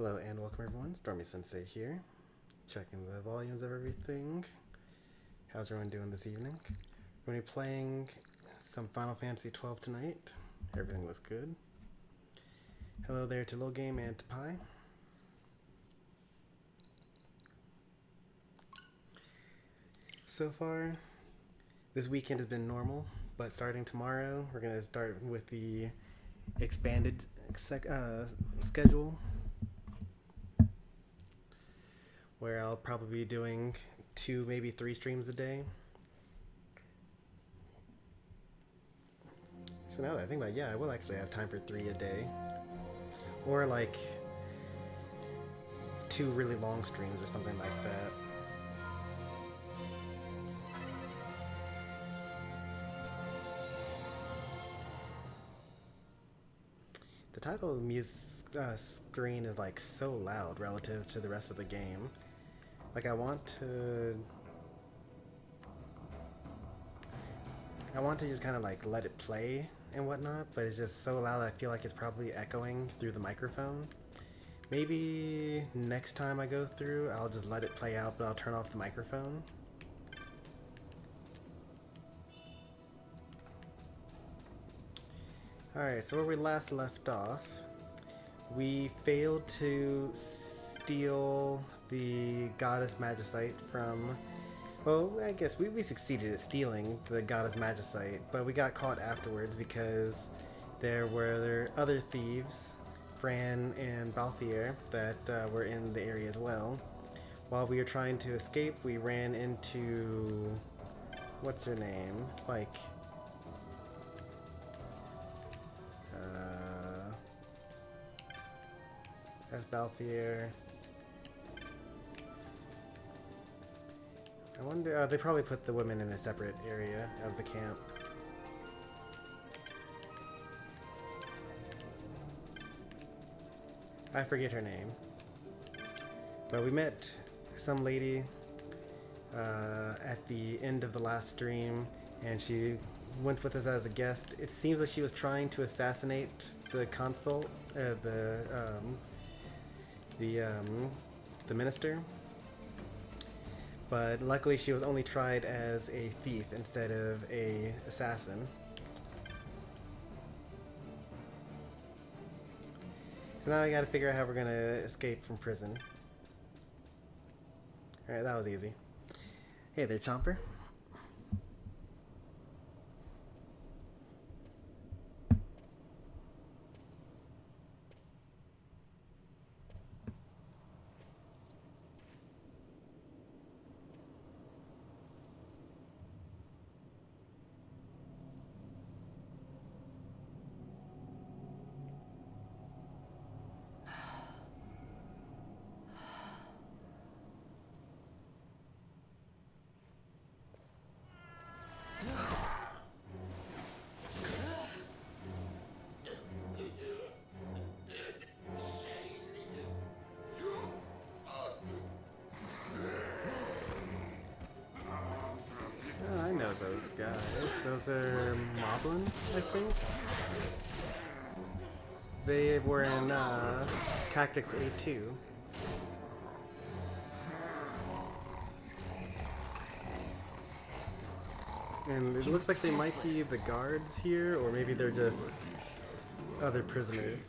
Hello and welcome everyone, Stormy Sensei here, checking the volumes of everything. How's everyone doing this evening? We're going to be playing some Final Fantasy XII tonight. Everything looks good. Hello there to Lil Game and to Pi. So far, this weekend has been normal, but starting tomorrow, we're going to start with the expanded schedule, where I'll probably be doing 2, maybe 3 streams a day. So now that I think about it, yeah, I will actually have time for 3 a day. Or like 2 really long streams or something like that. The title music screen is like so loud relative to the rest of the game. Like I want to just kind of like let it play and whatnot, but it's just so loud I feel like it's probably echoing through the microphone. Maybe next time I go through, I'll just let it play out, but I'll turn off the microphone. Alright, so where we last left off, we failed to steal the Goddess Magicite from... Well, I guess we succeeded at stealing the Goddess Magicite, but we got caught afterwards because there were other thieves, Fran and Balthier, that were in the area as well. While we were trying to escape, we ran into... What's her name? It's like... That's Balthier. I wonder, they probably put the women in a separate area of the camp. I forget her name. But we met some lady at the end of the last stream, and she went with us as a guest. It seems like she was trying to assassinate the consult, the minister. But luckily she was only tried as a thief instead of a assassin. So now I gotta figure out how we're gonna escape from prison. Alright, that was easy. Hey there, Chomper. Those guys. Those are Moblins, I think. They were in Tactics A2. And it looks like they might be the guards here, or maybe they're just other prisoners.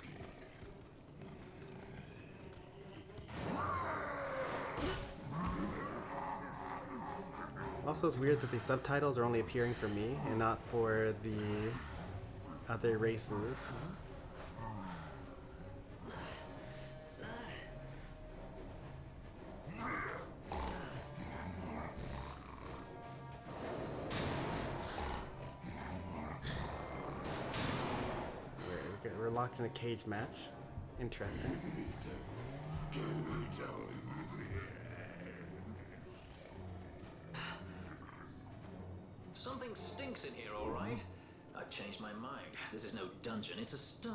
Also, it's weird that the subtitles are only appearing for me and not for the other races. We're locked in a cage match. Interesting. Something stinks in here, all right? I've changed my mind. This is no dungeon, it's a sty.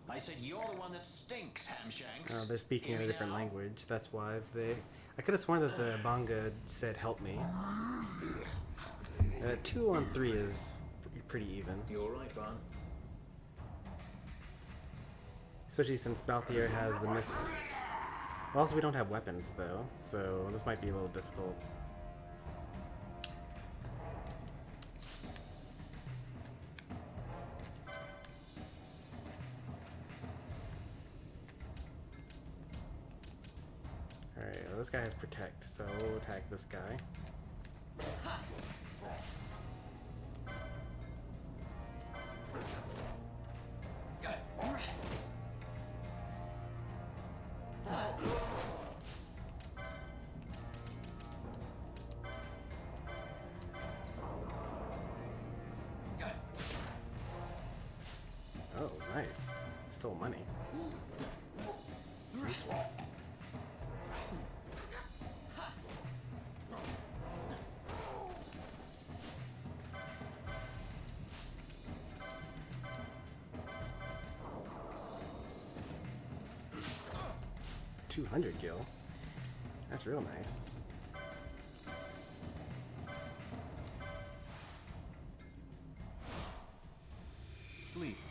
I said you're the one that stinks, Hamshanks. Oh, they're speaking in a different language. That's why they... I could have sworn that the manga said help me. 2 on 3 is pretty even. You all right, Vaan? Especially since Balthier has the mist. Also, we don't have weapons, though, so this might be a little difficult. Alright, well, this guy has Protect, so we'll attack this guy. Oh, nice. Stole money. It's useful. $200 gil. That's real nice. Please.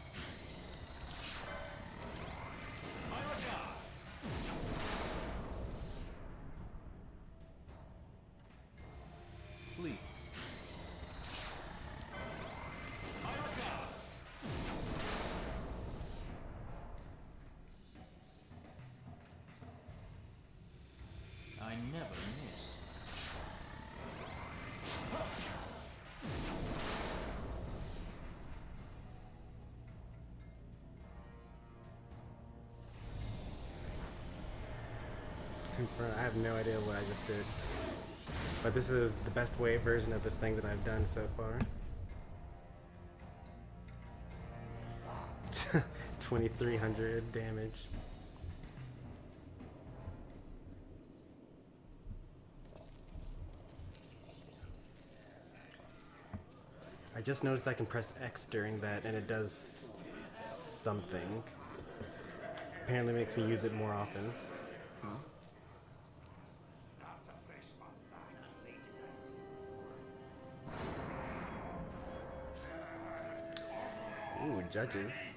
Please. I never miss. I have no idea what I just did. But this is the best way version of this thing that I've done so far. 2300 damage. I just noticed I can press X during that and it does something. Apparently makes me use it more often. Ooh, judges.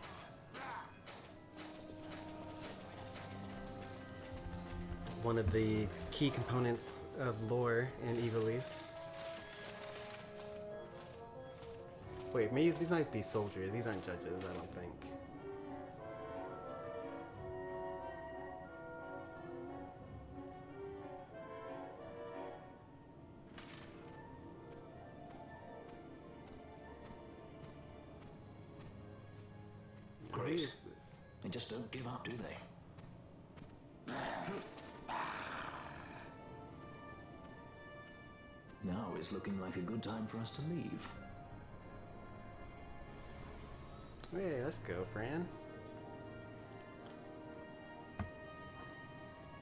One of the key components of lore in Ivalice. Wait, maybe these might be soldiers. These aren't judges, I don't think. What is this? They just don't give up, do they? Now is looking like a good time for us to leave. Hey, let's go, Fran.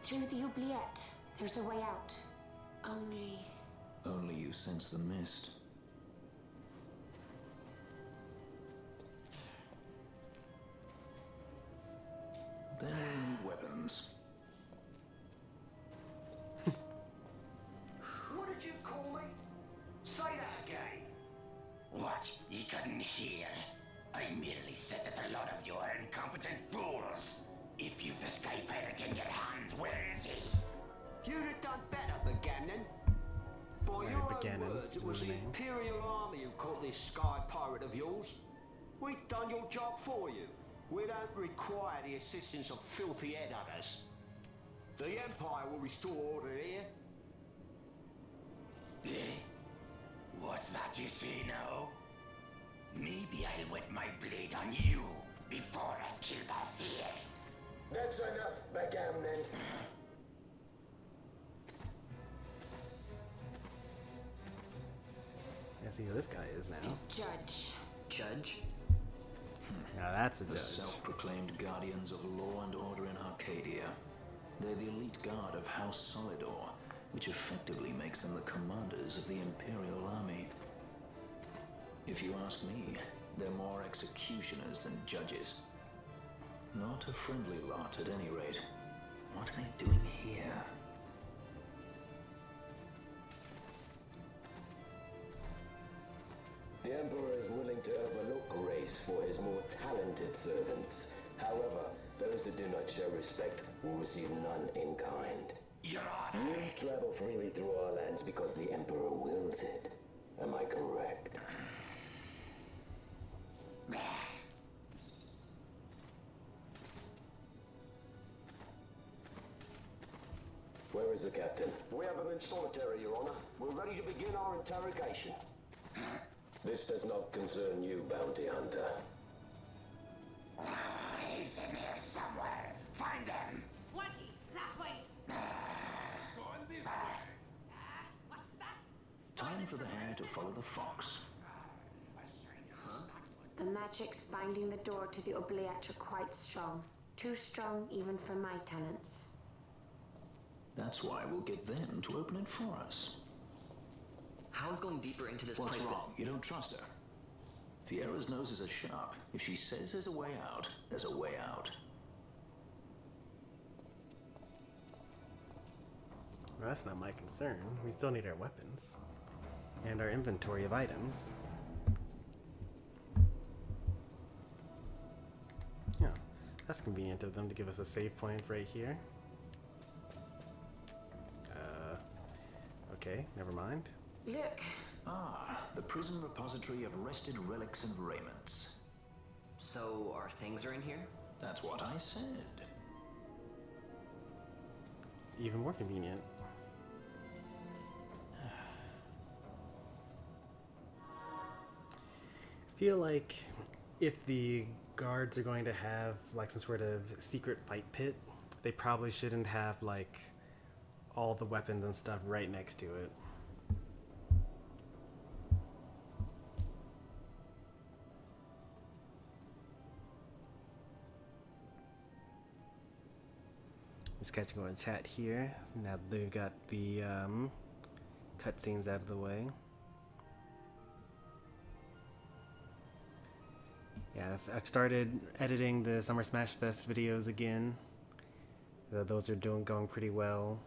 Through the oubliette, there's a way out. Only you sense the mist. Then we need weapons. What did you call me? Say that again. What? You couldn't hear? I merely said that a lot of you are incompetent fools. If you've the Sky Pirate in your hands, where is he? You'd have done better, Beganin. By your Beganin own words, it is was his the name. Imperial Army who caught this Sky Pirate of yours. We've done your job for you. We don't require the assistance of filthy headhunters. The Empire will restore order here. Eh? What's that you say now? Maybe I'll wet my blade on you before I kill Balthier. That's enough, Beganin. I see who this guy is now. Judge. Judge? Now that's a The judge. self-proclaimed guardians of law and order in Arcadia. They're the elite guard of House Solidor, which effectively makes them the commanders of the Imperial Army. If you ask me, they're more executioners than judges. Not a friendly lot at any rate. What are they doing here? The Emperor is willing to overlook grace for his more talented servants. However, those that do not show respect will receive none in kind. Your Honor. You travel freely through our lands because the Emperor wills it. Am I correct? Where is the captain? We have him in solitary, Your Honor. We're ready to begin our interrogation. This does not concern you, bounty hunter. He's in here somewhere. Find him. Watchy, that way. He's going this way. What's that? Time for the hare to follow the fox. The magics binding the door to the oubliette are quite strong. Too strong even for my tenants. That's why we'll get them to open it for us. How's going deeper into this What's place wrong? You don't trust her? Fiera's noses are sharp. If she says there's a way out, there's a way out. Well, that's not my concern. We still need our weapons. And our inventory of items. Yeah, that's convenient of them to give us a save point right here. Okay, never mind. Look. Ah, the prison repository of rested relics and raiments. So, our things are in here? That's what I said. Even more convenient. Feel like if the guards are going to have like some sort of secret fight pit, they probably shouldn't have like all the weapons and stuff right next to it. Just catching on chat here. Now that they've got the cutscenes out of the way. Yeah, I've started editing the Summer Smash Fest videos again. Those are going pretty well.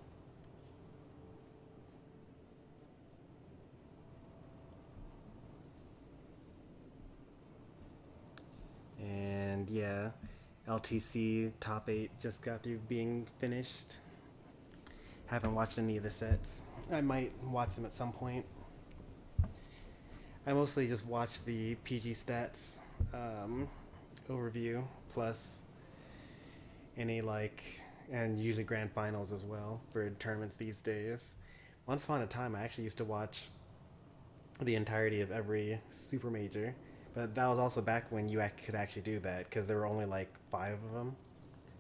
And yeah, LTC Top 8 just got through being finished. Haven't watched any of the sets. I might watch them at some point. I mostly just watch the PG stats overview, plus any and usually grand finals as well for tournaments these days. Once upon a time, I actually used to watch the entirety of every super major. But that was also back when you could actually do that, because there were only like 5 of them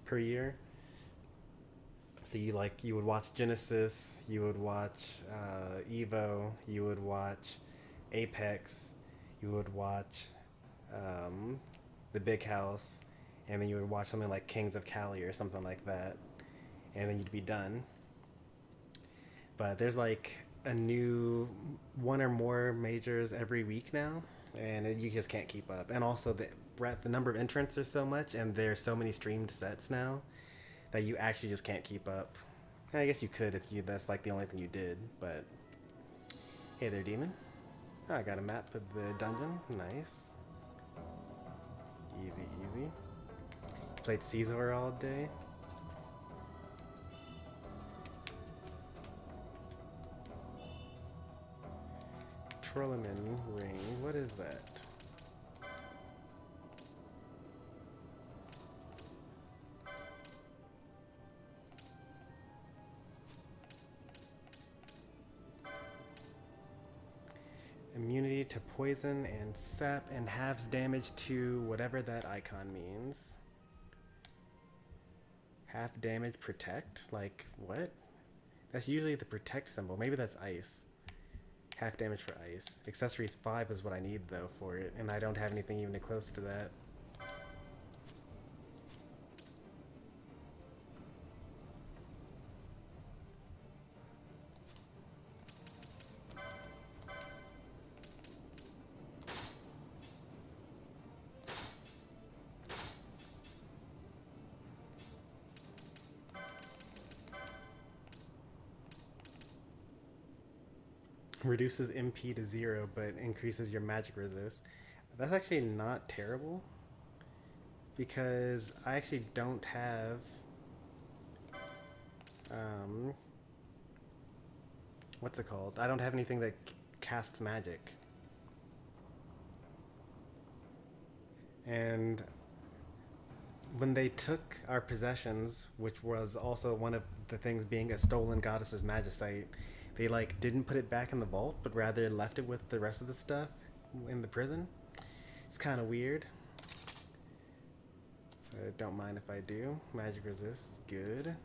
per year. So you would watch Genesis, you would watch Evo, you would watch Apex, you would watch the Big House, and then you would watch something like Kings of Cali or something like that, and then you'd be done. But there's like a new 1 or more majors every week now. And you just can't keep up. And also the number of entrants are so much, and there's so many streamed sets now that you actually just can't keep up. And I guess you could if that's like the only thing you did, but hey there, demon. Oh, I got a map of the dungeon. Nice. Easy, easy. Played Caesar all day. Trolleman ring. What is that? Immunity to poison and sap, and halves damage to whatever that icon means. Half damage protect? Like, what? That's usually the protect symbol. Maybe that's ice. Half damage for ice. Accessories 5 is what I need though for it, and I don't have anything even close to that. reduces MP to 0 but increases your magic resist. That's actually not terrible because I actually don't have what's it called? I don't have anything that casts magic. And when they took our possessions, which was also one of the things being a stolen goddess's magicite, they like didn't put it back in the vault, but rather left it with the rest of the stuff in the prison. It's kind of weird. I don't mind if I do. Magic resist is good.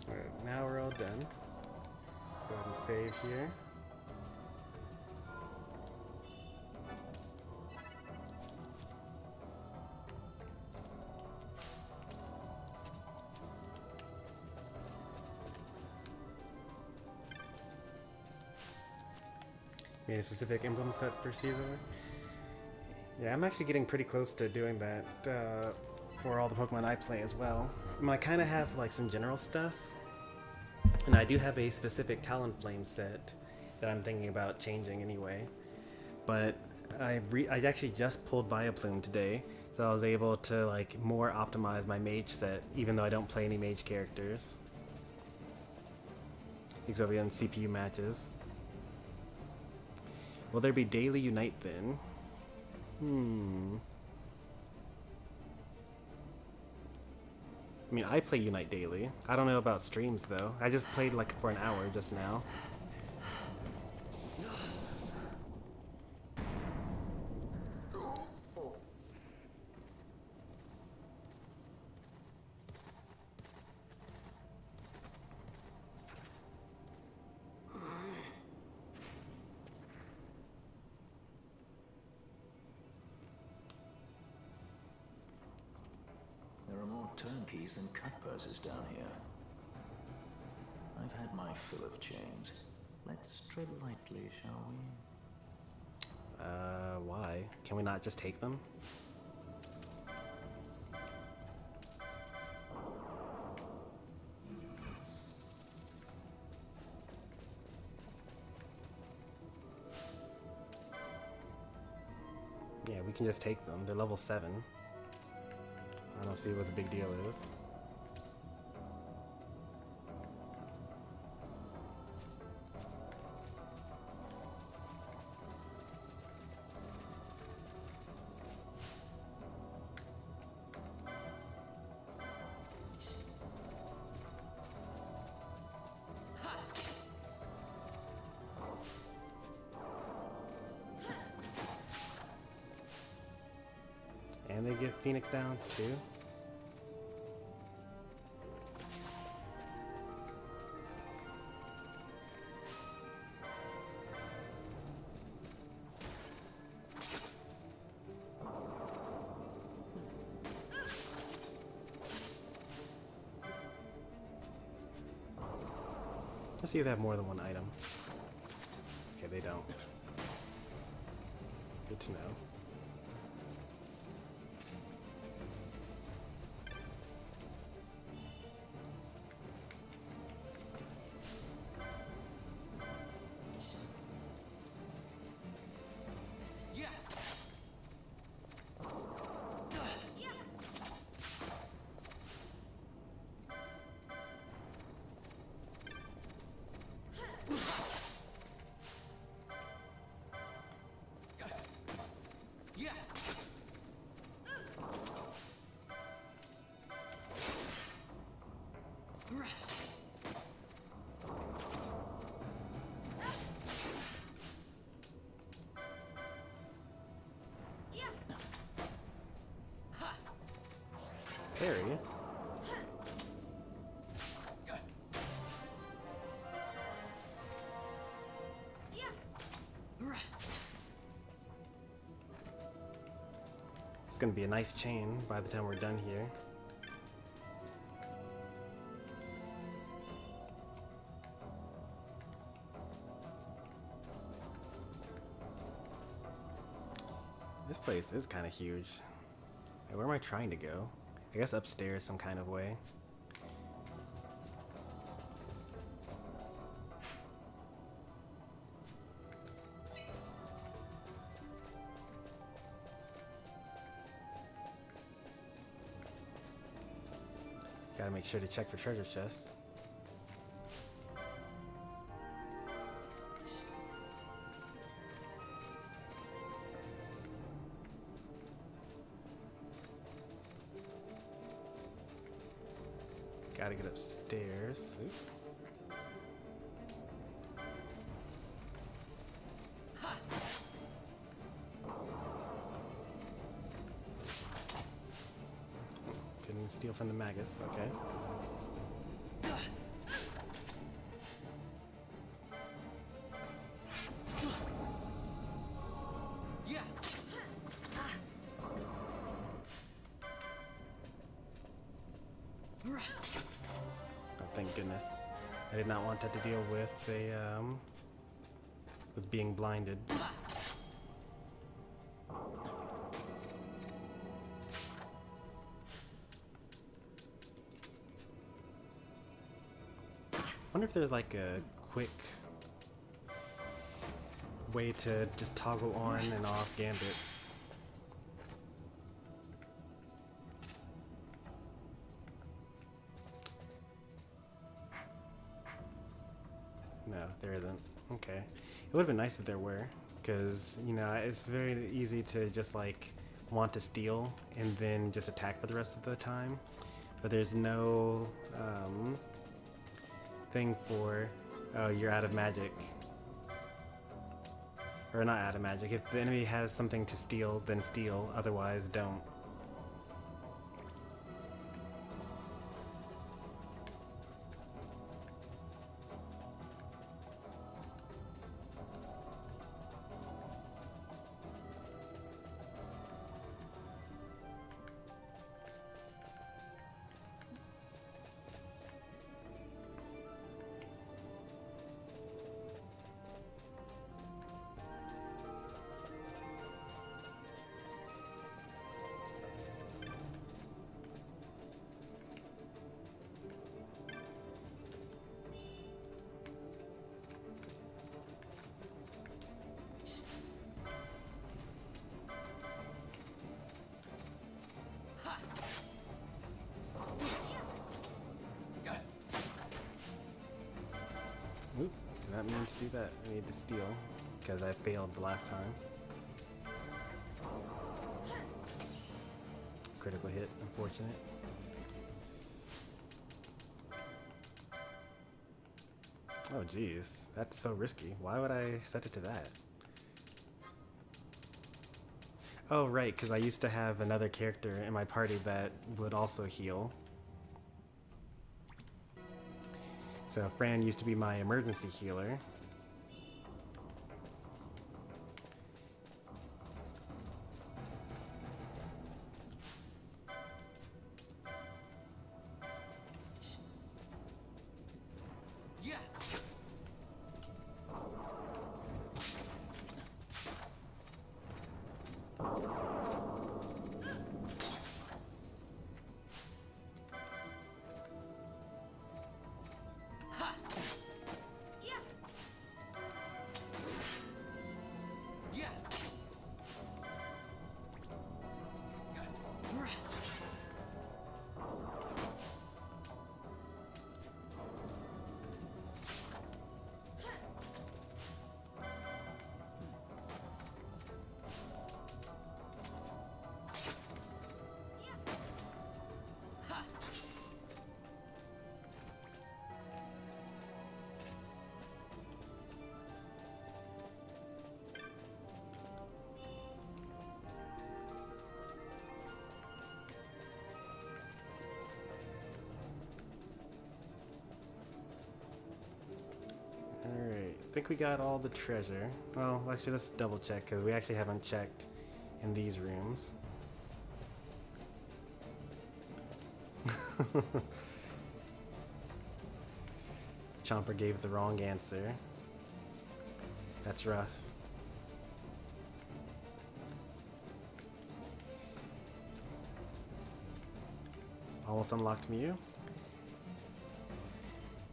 Alright, now we're all done. Let's go ahead and save here. Made a specific emblem set for Caesar. Yeah, I'm actually getting pretty close to doing that for all the Pokemon I play as well. I mean, I kind of have like some general stuff, and I do have a specific Talonflame set that I'm thinking about changing anyway. But I actually just pulled Vileplume today, so I was able to like more optimize my mage set, even though I don't play any mage characters. Except in CPU matches. Will there be daily Unite then? I mean, I play Unite daily. I don't know about streams though. I just played like for an hour just now. Turnkeys and cut purses down here. I've had my fill of chains. Let's tread lightly, shall we? Why? Can we not just take them? Yeah, we can just take them. They're level 7. I don't see what the big deal is. And they get Phoenix Downs too. Let's see if they have more than one item. Okay, they don't. Good to know. Parry. It's gonna be a nice chain by the time we're done here. place is kind of huge. Hey, where am I trying to go? I guess upstairs some kind of way. Gotta make sure to check for treasure chests. Gotta get upstairs. Oop. Couldn't steal from the Magus, okay. Thank goodness. I did not want that to deal with with being blinded. Wonder if there's like a quick way to just toggle on and off gambits. No, there isn't. Okay. It would have been nice if there were, because, you know, it's very easy to just, like, want to steal and then just attack for the rest of the time. But there's no thing for, oh, you're out of magic. Or not out of magic. If the enemy has something to steal, then steal. Otherwise, don't. Oop, did not mean to do that. I need to steal, because I failed the last time. Critical hit, unfortunate. Oh geez, that's so risky. Why would I set it to that? Oh right, because I used to have another character in my party that would also heal. So Fran used to be my emergency healer. I think we got all the treasure. Well, actually, let's double check, because we actually haven't checked in these rooms. Chomper gave the wrong answer. That's rough. Almost unlocked Mew.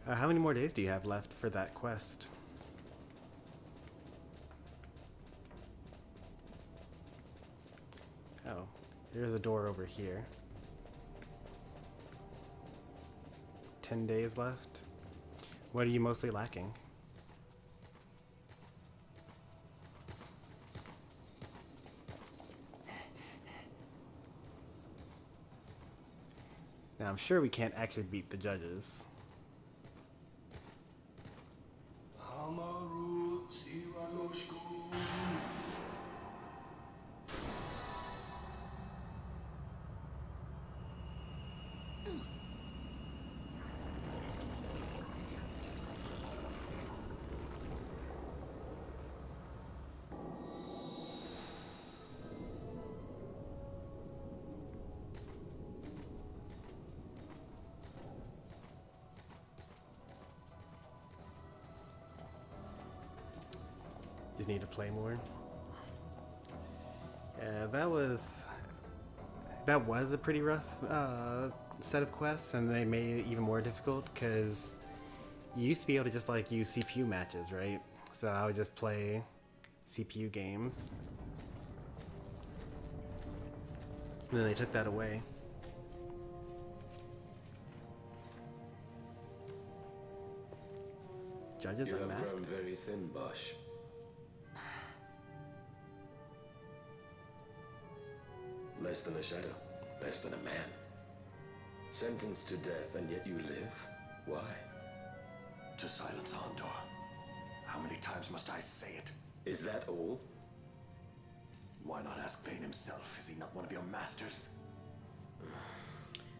How many more days do you have left for that quest? Oh, here's a door over here. 10 days left. What are you mostly lacking? Now, I'm sure we can't actually beat the judges. Just need to play more. Yeah, that was a pretty rough set of quests, and they made it even more difficult because you used to be able to just like use CPU matches, right? So I would just play CPU games, and then they took that away. Judges You have unmasked. grown very thin, Bosch. Less than a shadow, less than a man. Sentenced to death, and yet you live? Why? To silence Ondor. How many times must I say it? Is that all? Why not ask Vane himself? Is he not one of your masters?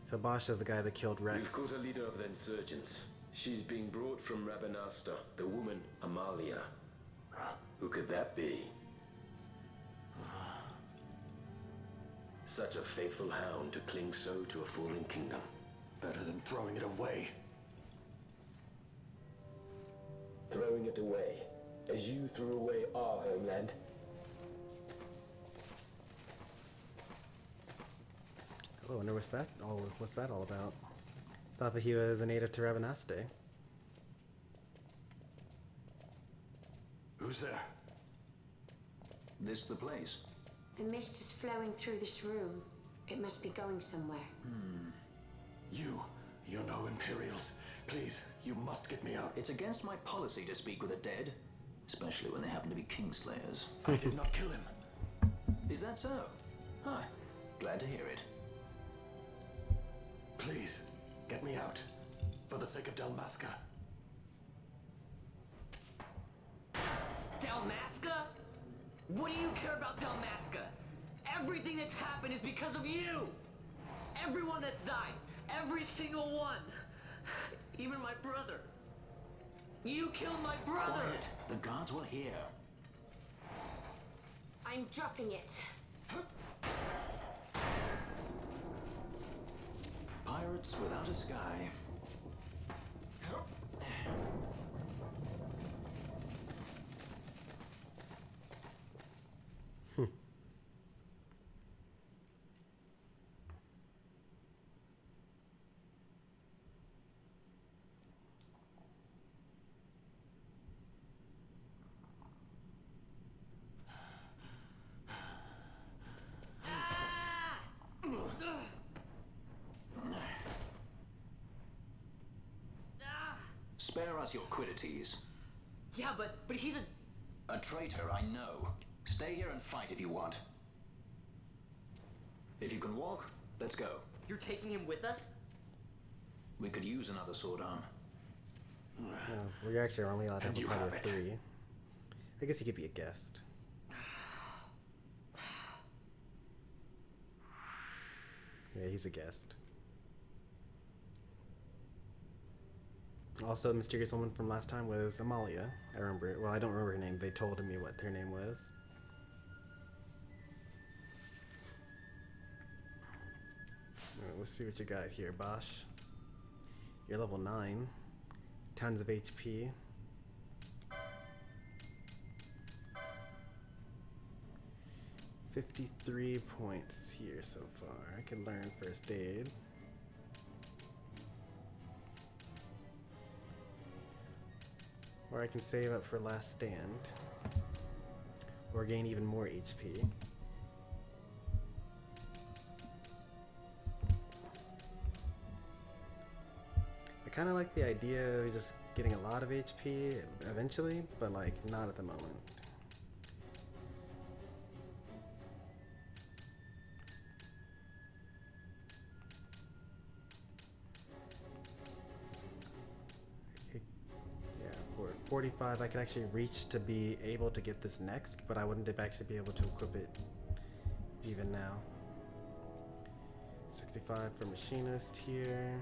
So Bosch is the guy that killed Rex. We've caught a leader of the insurgents. She's being brought from Rabanasta, the woman Amalia. Who could that be? Such a faithful hound to cling so to a fallen kingdom. Better than throwing it away. Throwing it away, as you threw away our homeland. Oh, I wonder what's that all about? Thought that he was a native to Ravanaste. Who's there? This the place? The mist is flowing through this room. It must be going somewhere. You know Imperials. Please, you must get me out. It's against my policy to speak with the dead, especially when they happen to be Kingslayers. I did not kill him. Is that so? Hi, glad to hear it. Please, get me out. For the sake of Dalmasca. Dalmasca? What do you care about Dalmasca? Everything that's happened is because of you! Everyone that's died, every single one! Even my brother. You killed my brother! Quiet. The guards will hear. I'm dropping it. Pirates without a sky. Spare us your quiddities. Yeah, but he's A traitor, I know. Stay here and fight if you want. If you can walk, let's go. You're taking him with us? We could use another sword arm. No, we actually are only allowed to have And a you party of have it. 3. I guess he could be a guest. Yeah, he's a guest. Also, the mysterious woman from last time was Amalia. I remember it. Well, I don't remember her name. They told me what her name was. Alright, let's see what you got here, Bosch. You're level 9. Tons of HP. $53 points here so far. I can learn first aid. Or I can save up for last stand. Or gain even more HP. I kind of like the idea of just getting a lot of HP eventually, but like not at the moment. Yeah, for 45 I could actually reach to be able to get this next, but I wouldn't actually be able to equip it even now. 65 for machinist here.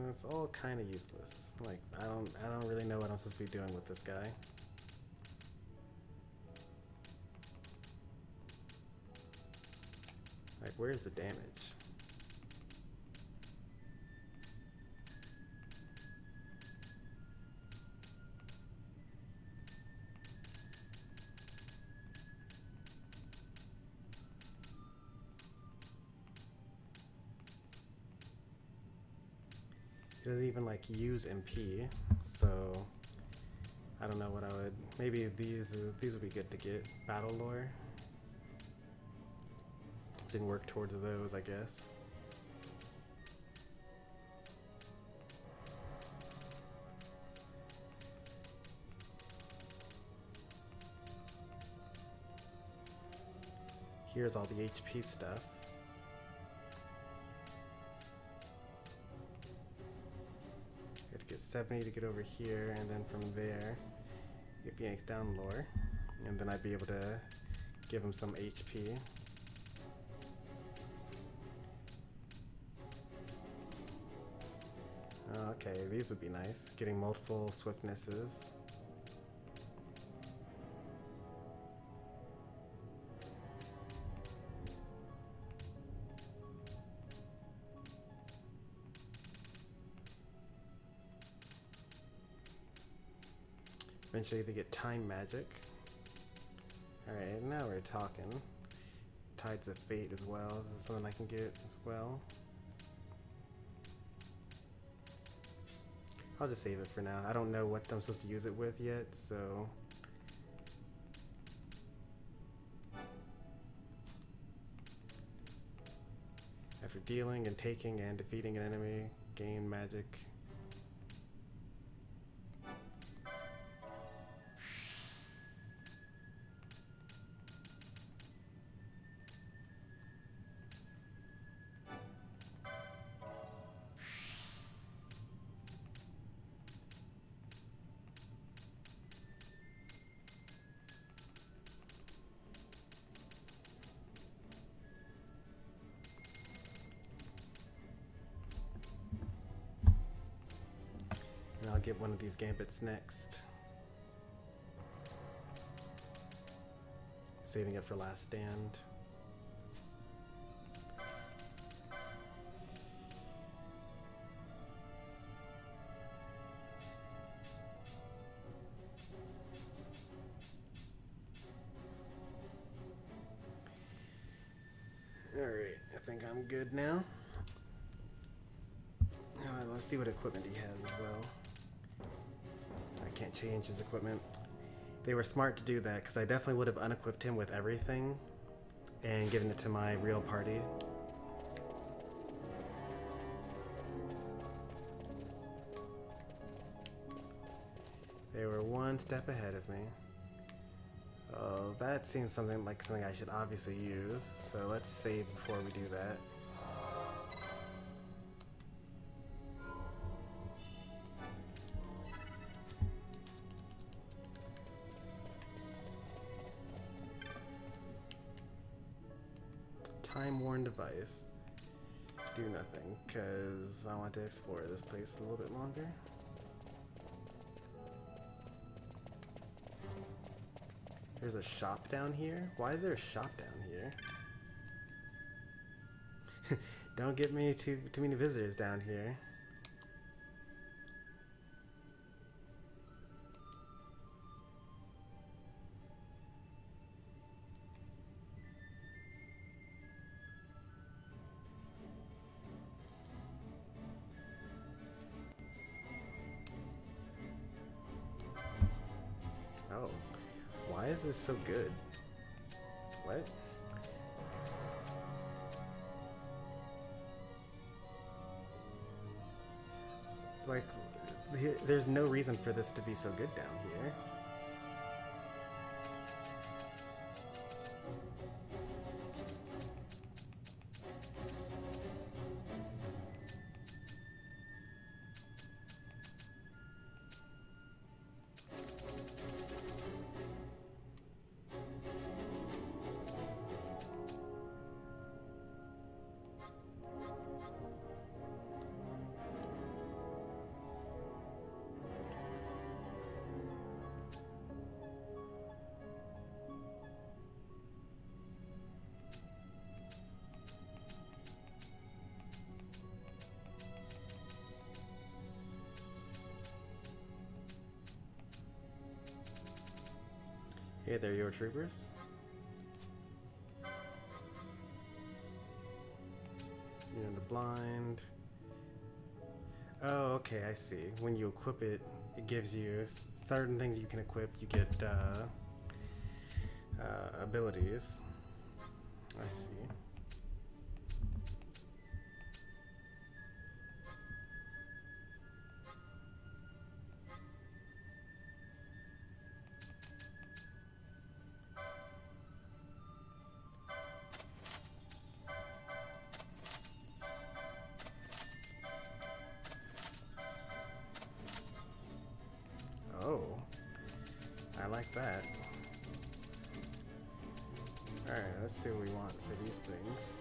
It's all kind of useless. Like I don't really know what I'm supposed to be doing with this guy. Like where's the damage? It doesn't even like use MP, so I don't know what I would. Maybe these would be good to get. Battle lore. Didn't work towards those, I guess. Here's all the HP stuff. Get 70 to get over here, and then from there get Phoenix down lore, and then I'd be able to give him some HP. Okay, these would be nice. Getting multiple swiftnesses. Eventually they get time magic. Alright, now we're talking. Tides of Fate as well. Is this something I can get as well? I'll just save it for now. I don't know what I'm supposed to use it with yet, so... After dealing and taking and defeating an enemy, gain magic. I'll get one of these gambits next. Saving it for last stand. Alright, I think I'm good now. Let's see what equipment he has as well. I can't change his equipment. They were smart to do that because I definitely would have unequipped him with everything and given it to my real party. They were one step ahead of me. Oh, that seems something I should obviously use, so let's save before we do that. Time-worn device. Do nothing, because I want to explore this place a little bit longer. There's a shop down here? Why is there a shop down here? Don't get me too many visitors down here. Oh, why is this so good? What? Like, there's no reason for this to be so good down here. Hey there, your troopers. You know, the blind. Oh, okay, I see. When you equip it, it gives you certain things you can equip. You get abilities. I see. Oh, I like that. Alright, let's see what we want for these things.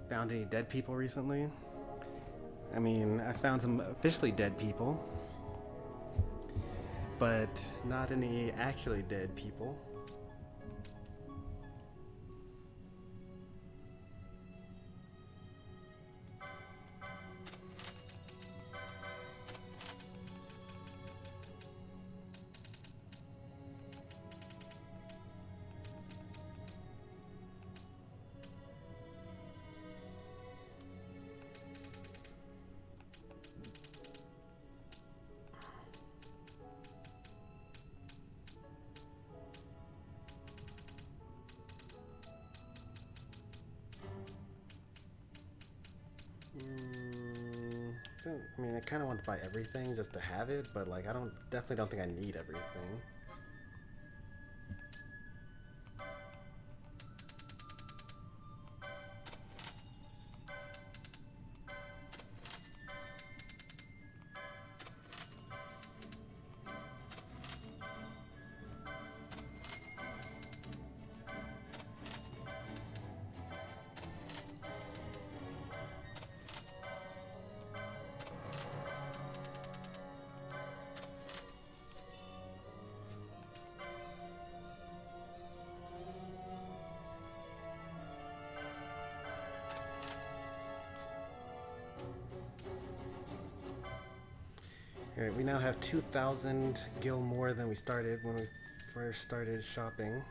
Found any dead people recently? I mean, I found some officially dead people, but not any actually dead people. I mean, I kind of want to buy everything just to have it, but like, definitely don't think I need everything. Alright, we now have 2,000 gil more than we started when we first started shopping.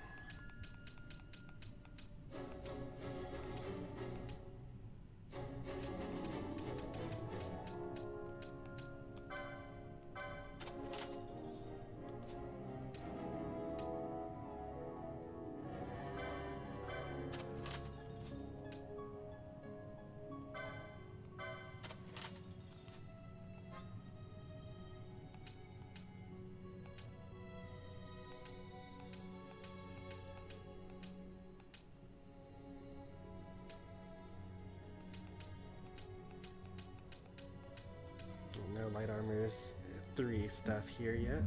Gears 3 stuff here yet.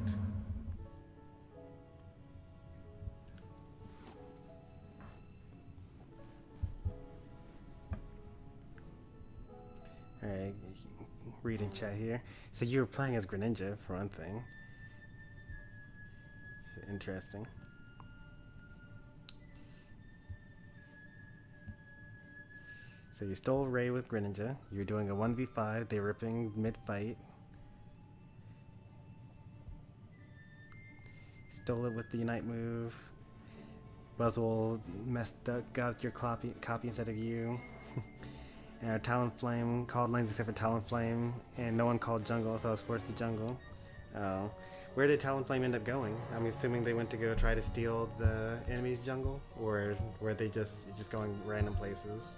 Alright, reading chat here. So you were playing as Greninja, for one thing. Interesting. So you stole Ray with Greninja. You're doing a 1v5. They were ripping mid-fight. Stole it with the Unite move. Buzzwole messed up, got your copy instead of you. And Talonflame called lanes except for Talonflame, and no one called jungle, so I was forced to jungle. Oh. Where did Talonflame end up going? I'm assuming they went to go try to steal the enemy's jungle, or were they just going random places?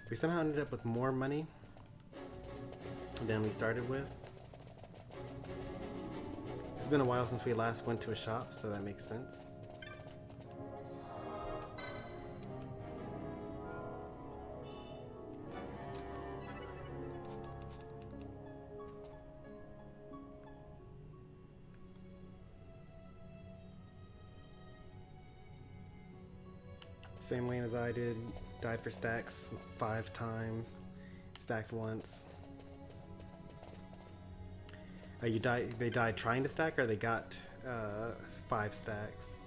We somehow ended up with more money than we started with. It's been a while since we last went to a shop, so that makes sense. Same lane as I did. Died for stacks 5 times. Stacked once. You died. They died trying to stack, or they got 5 stacks.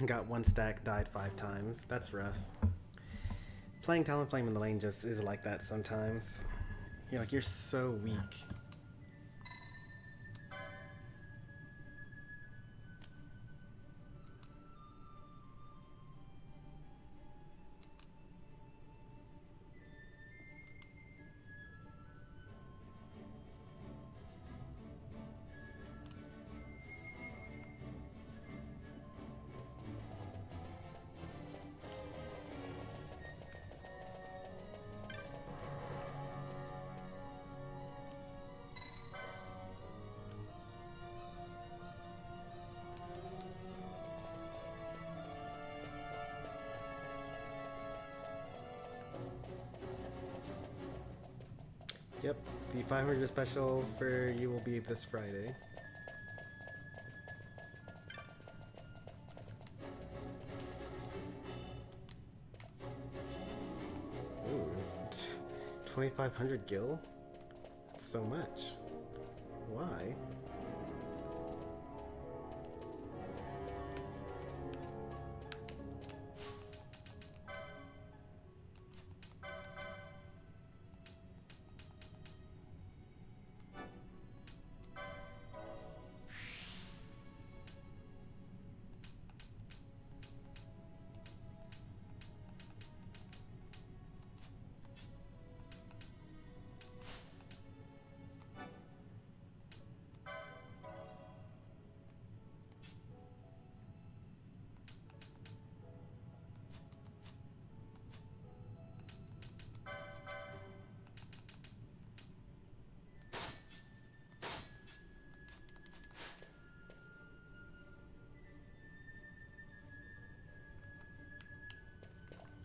Got 1 stack, died 5 times. That's rough. Playing Talonflame in the lane just is like that sometimes. You're like, you're so weak. Yep, the 500 special for you will be this Friday. Ooh, 2,500 gil? That's so much. Why?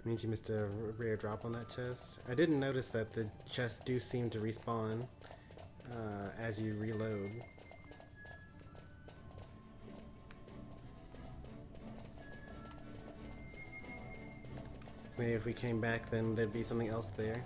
Means you missed a rare drop on that chest. I didn't notice that the chests do seem to respawn as you reload. Maybe if we came back, then there'd be something else there.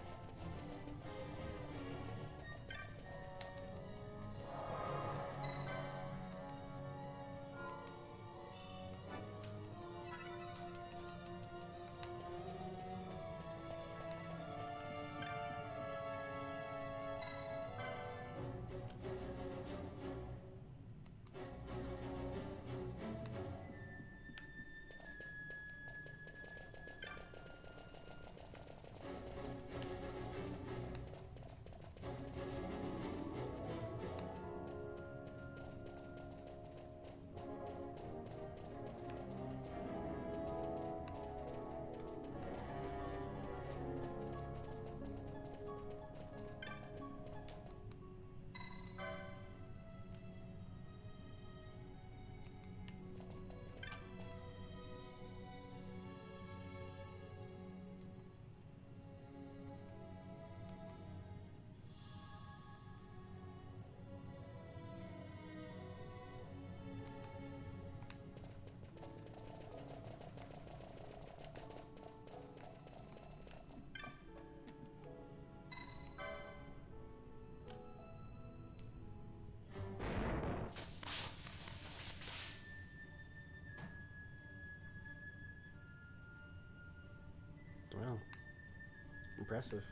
impressive.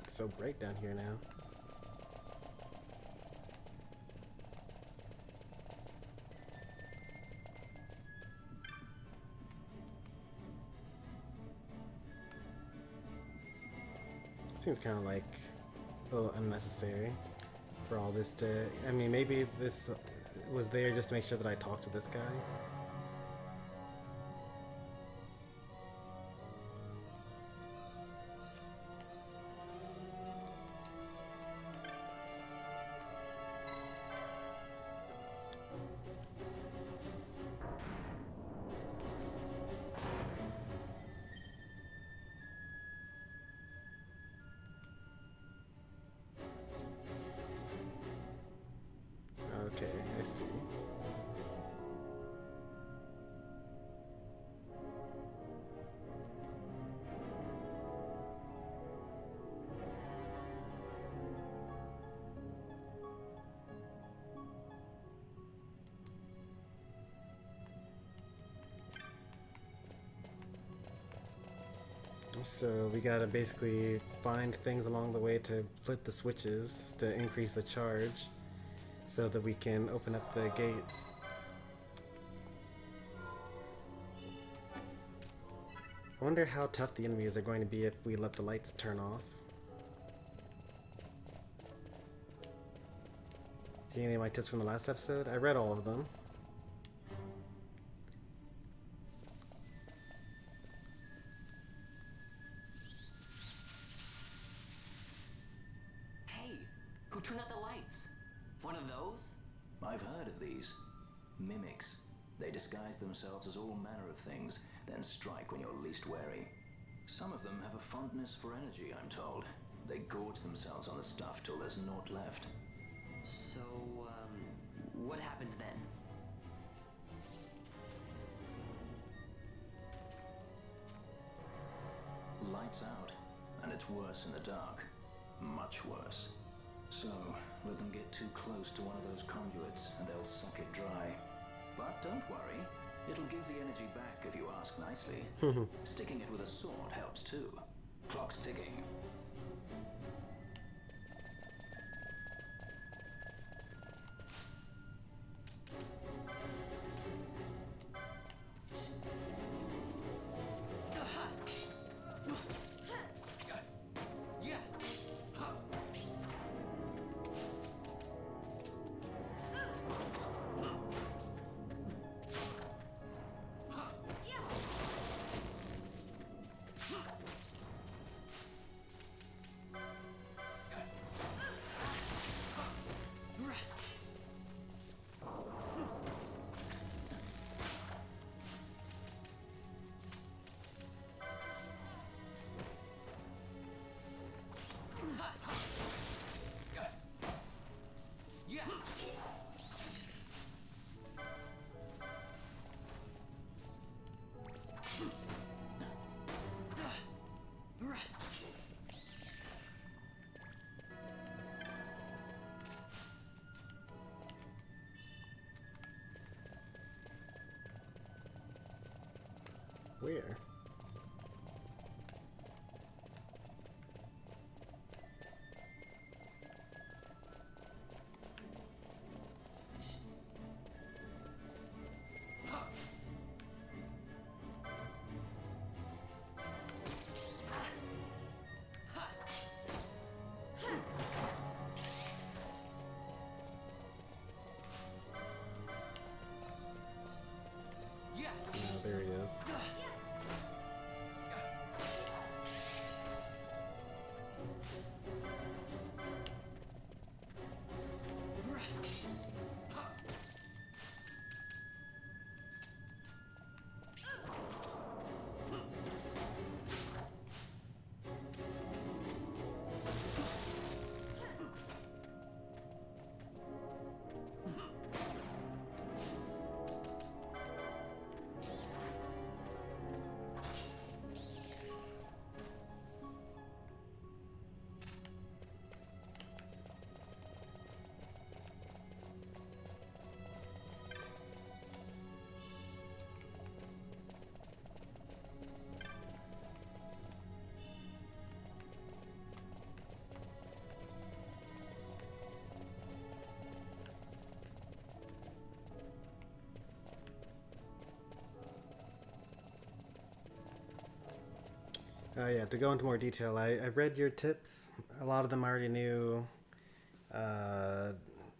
It's so bright down here now. Seems kind of like a little unnecessary for all this to... I mean, maybe this was there just to make sure that I talked to this guy. Okay, I see. So we gotta basically find things along the way to flip the switches to increase the charge so that we can open up the gates. I wonder how tough the enemies are going to be if we let the lights turn off. Do you get any of my tips from the last episode? I read all of them. Who turned out the lights? One of those? I've heard of these. Mimics. They disguise themselves as all manner of things, then strike when you're least wary. Some of them have a fondness for energy, I'm told. They gorge themselves on the stuff till there's naught left. So, what happens then? Lights out, and it's worse in the dark. Much worse. So, let them get too close to one of those conduits, and they'll suck it dry. But don't worry, it'll give the energy back if you ask nicely. Sticking it with a sword helps too. Clock's ticking. Where? Oh, there he is. Yeah, to go into more detail, I read your tips. A lot of them I already knew.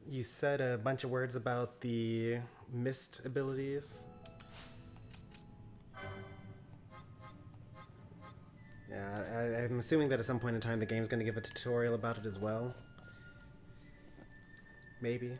You said a bunch of words about the mist abilities. Yeah, I'm assuming that at some point in time the game's going to give a tutorial about it as well. Maybe.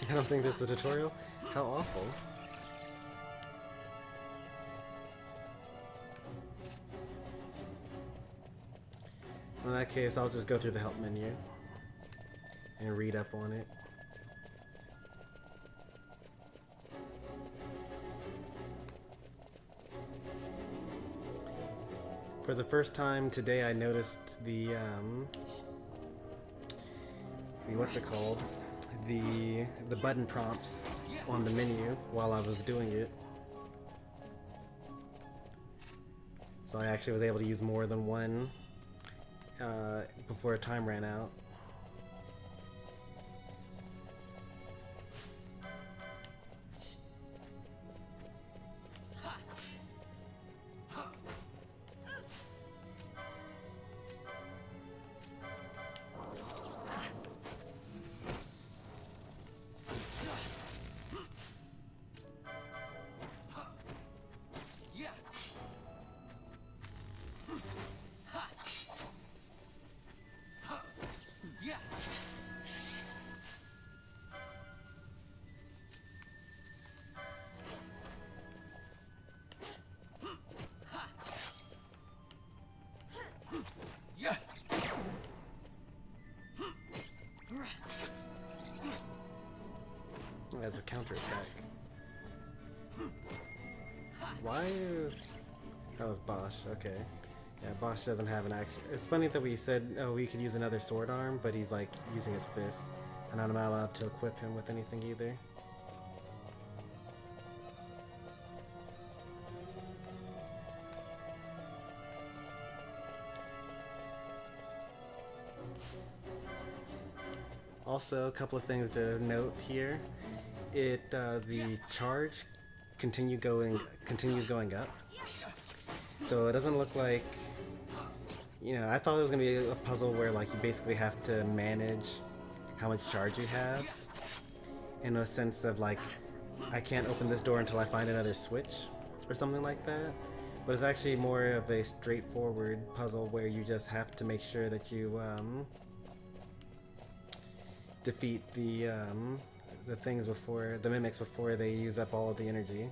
I don't think this is a tutorial. How awful. In that case, I'll just go through the help menu and read up on it. For the first time today, I noticed the what's it called? The button prompts on the menu while I was doing it. So I actually was able to use more than one before time ran out. As a counterattack. Why is... That was Bosch, okay. Yeah, Bosch doesn't have an action. It's funny that we said, oh, we could use another sword arm, but he's like using his fist. And I'm not allowed to equip him with anything either. Also, a couple of things to note here. The charge continues going up. So it doesn't look like, you know, I thought it was gonna be a puzzle where like you basically have to manage how much charge you have, in a sense of like, I can't open this door until I find another switch or something like that. But it's actually more of a straightforward puzzle where you just have to make sure that you defeat the things before, the mimics before they use up all of the energy.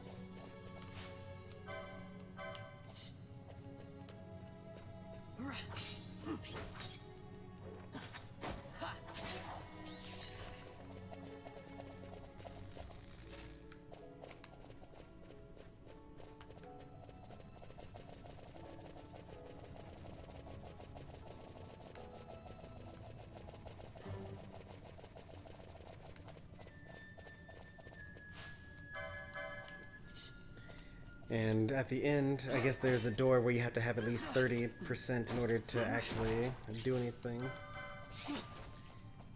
And at the end, I guess there's a door where you have to have at least 30% in order to actually do anything.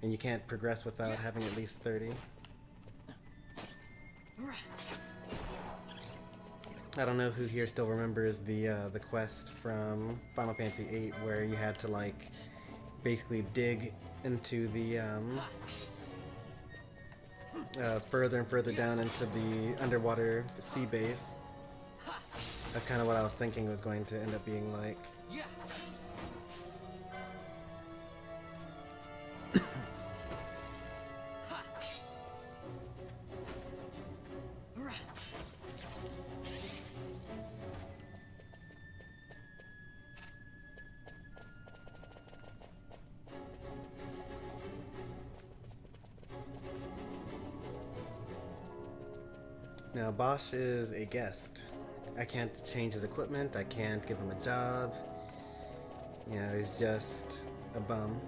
And you can't progress without having at least 30. I don't know who here still remembers the quest from Final Fantasy VIII where you had to like basically dig into the further and further down into the underwater sea base. That's kind of what I was thinking was going to end up being like. Now, Bosch is a guest I can't change his equipment. I can't give him a job. You know, he's just a bum.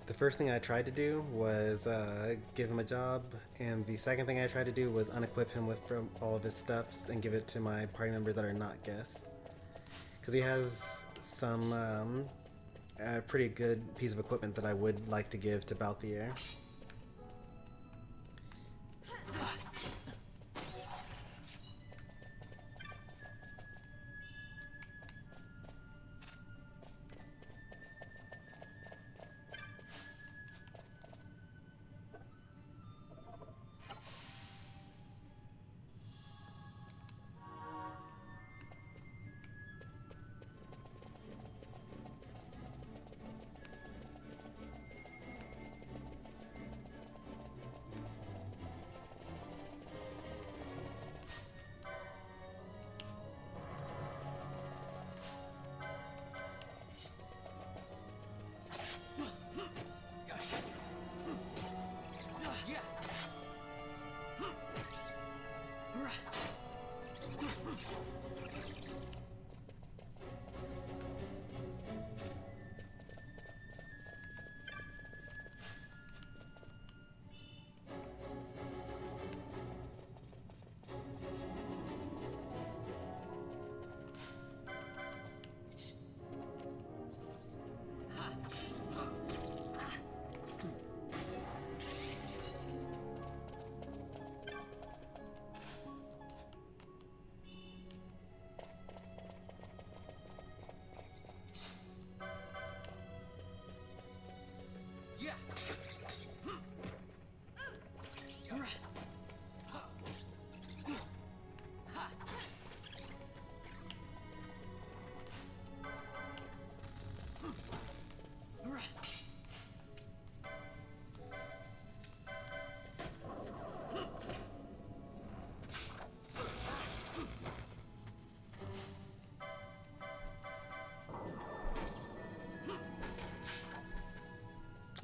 The first thing I tried to do was give him a job, and the second thing I tried to do was unequip him from all of his stuffs and give it to my party members that are not guests. Because he has some pretty good piece of equipment that I would like to give to Balthier.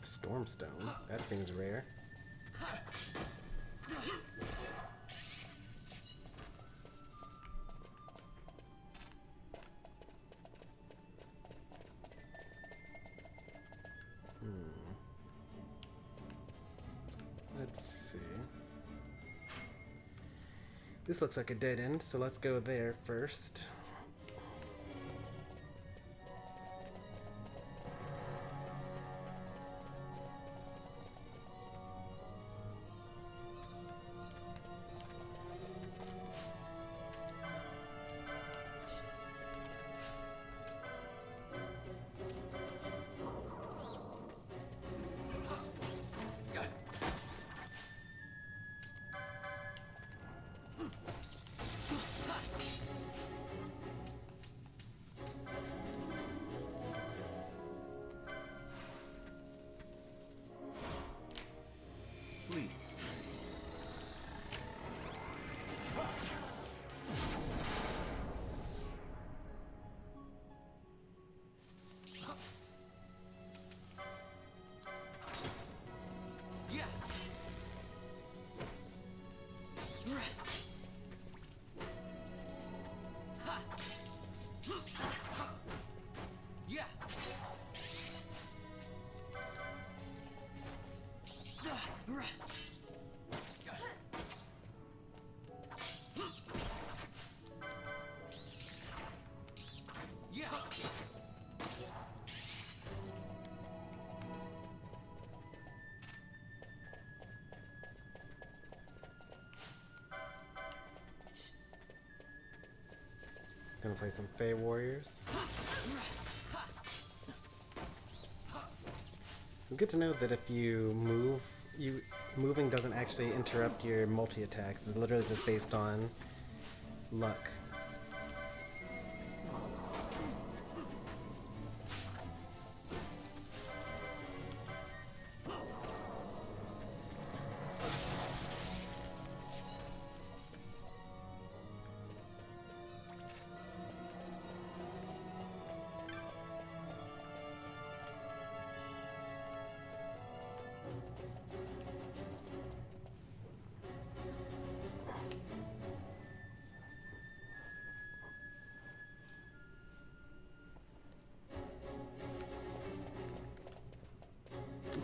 Stormstone? That seems rare. Let's see. This looks like a dead end, so let's go there first. Gonna play some Fey Warriors. Good to know that if you move, moving doesn't actually interrupt your multi-attacks. It's literally just based on luck.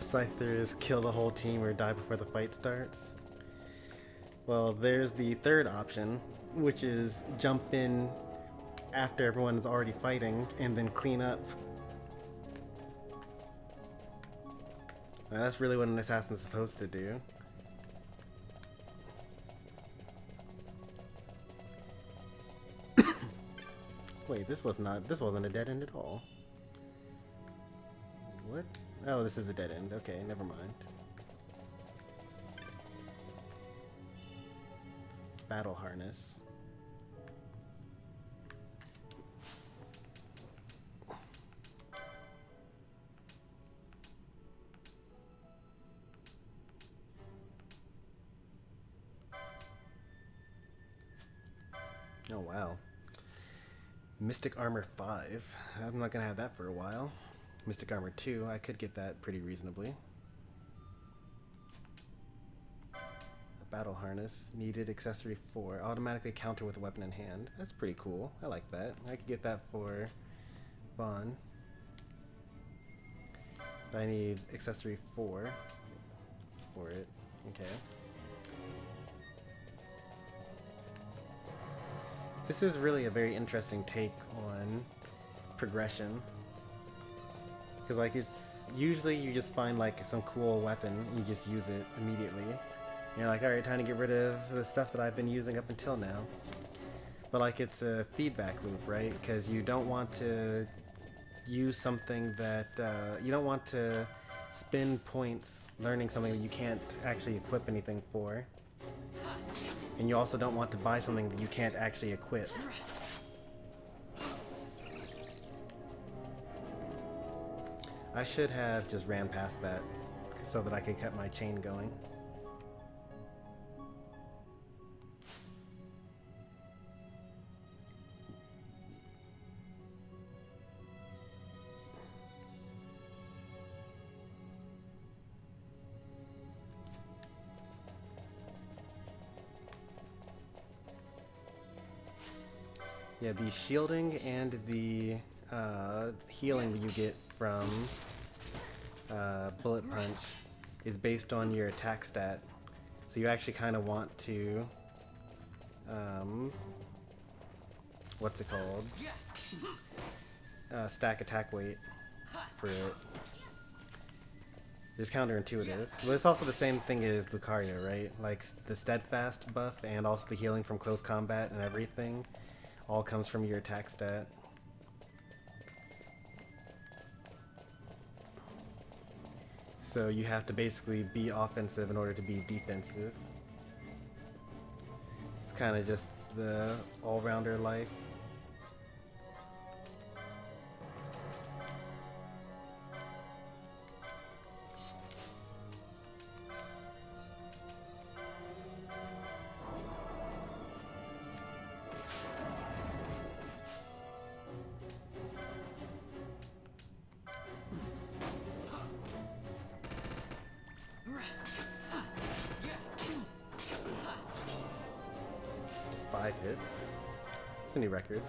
Scythers kill the whole team or die before the fight starts. Well, there's the third option, which is jump in after everyone is already fighting and then clean up. Now, that's really what an assassin's supposed to do. Wait, this wasn't a dead end at all. What? Oh, this is a dead end. Okay, never mind. Battle harness. Oh wow. Mystic Armor 5. I'm not gonna have that for a while. Mystic Armor 2, I could get that pretty reasonably. A battle harness. Needed accessory 4. Automatically counter with a weapon in hand. That's pretty cool. I like that. I could get that for Vaan. But I need accessory 4 for it. Okay. This is really a very interesting take on progression. Because like it's usually you just find like some cool weapon and you just use it immediately. And you're like, alright, time to get rid of the stuff that I've been using up until now. But like it's a feedback loop, right? Because you don't want to use something that you don't want to spend points learning something that you can't actually equip anything for. And you also don't want to buy something that you can't actually equip. I should have just ran past that so that I could keep my chain going. Yeah, the shielding and the healing that you get from Bullet Punch is based on your attack stat. So you actually kind of want to, what's it called? Stack attack weight for it. It's counterintuitive. But it's also the same thing as Lucario, right? Like the steadfast buff and also the healing from close combat and everything all comes from your attack stat. So you have to basically be offensive in order to be defensive. It's kind of just the all-rounder life. Hits. It's a new record.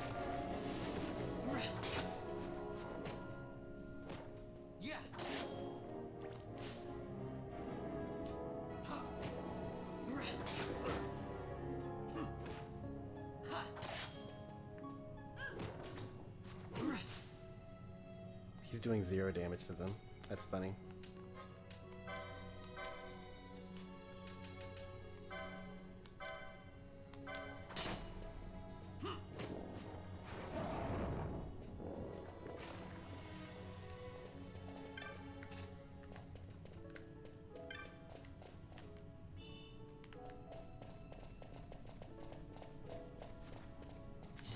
He's doing 0 damage to them. That's funny.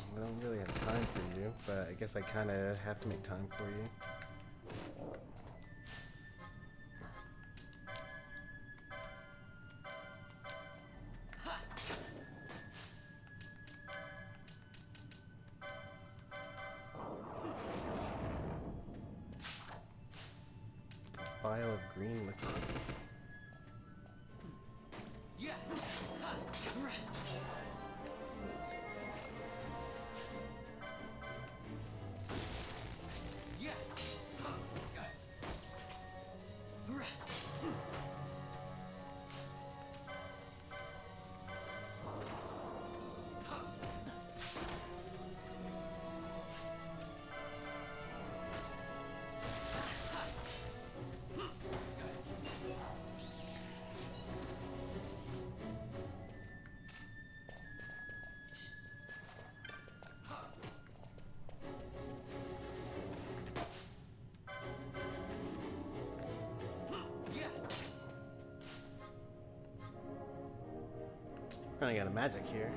I don't really have time for you, but I guess I kind of have to make time for you. Vial of green liquid. Running out of magic here.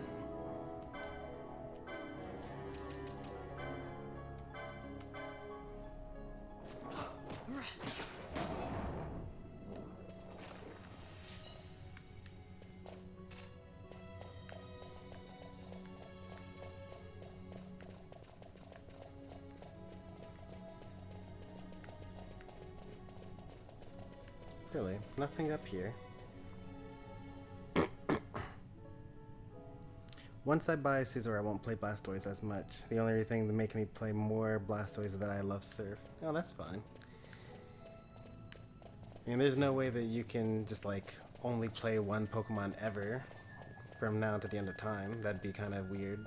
Really? Nothing up here. Once I buy Caesar, I won't play Blastoise as much. The only thing that makes me play more Blastoise is that I love Surf. Oh, that's fine. And there's no way that you can just like only play one Pokemon ever from now to the end of time. That'd be kind of weird.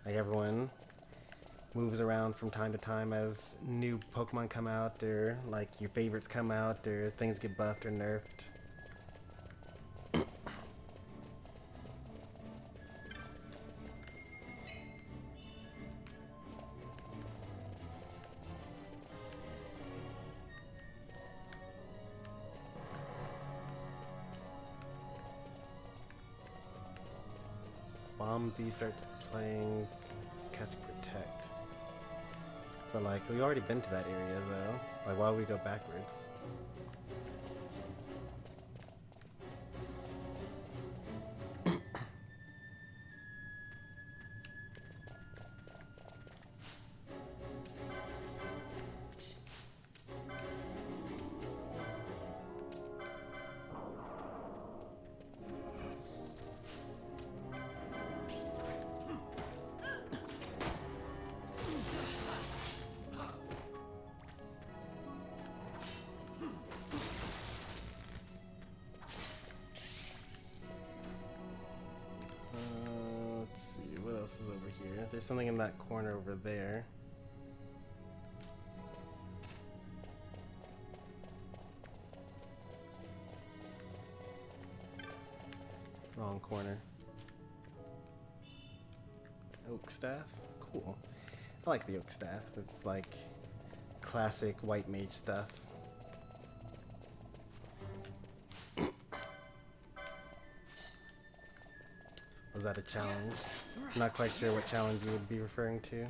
Like everyone moves around from time to time as new Pokemon come out, or like your favorites come out, or things get buffed or nerfed. Bombi starts playing Catch Protect. But like, we already been to that area though. Like, why would we go backwards? Is over here. There's something in that corner over there. Wrong corner. Oak staff? Cool. I like the oak staff. It's like classic white mage stuff. Was that a challenge? I'm not quite sure what challenge you would be referring to.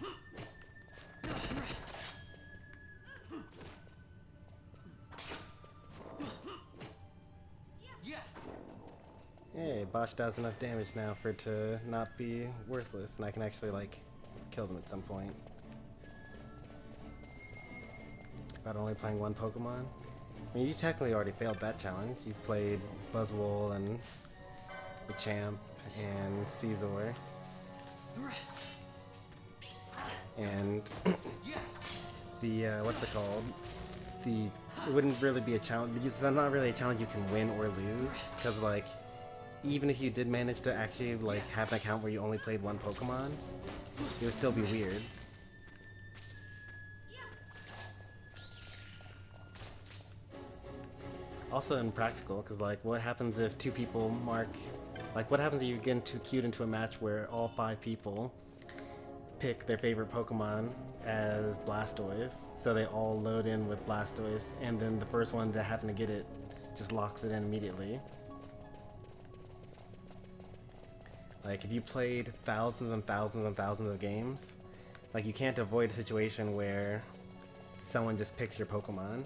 Hey, Bosch does enough damage now for it to not be worthless, and I can actually, like, kill them at some point. About only playing one Pokemon? I mean, you technically already failed that challenge. You've played Buzzwole and Machamp and Caesar, and the what's it called? It wouldn't really be a challenge because that's not really a challenge you can win or lose. Because like, even if you did manage to actually like have an account where you only played one Pokemon, it would still be weird. Also impractical, because like, what happens if two people mark? Like, what happens if you get queued into a match where all 5 people pick their favorite Pokemon as Blastoise, so they all load in with Blastoise, and then the first one to happen to get it just locks it in immediately? Like, if you played thousands and thousands and thousands of games, like, you can't avoid a situation where someone just picks your Pokemon.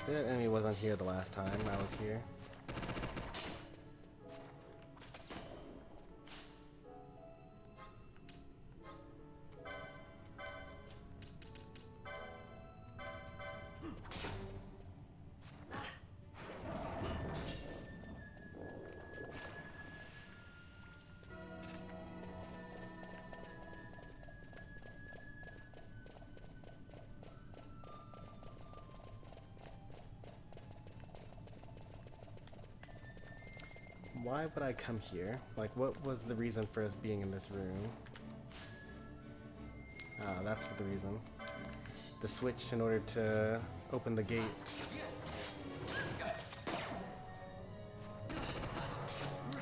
That enemy wasn't here the last time I was here. Why would I come here? Like, what was the reason for us being in this room? Ah, that's the reason. The switch in order to open the gate.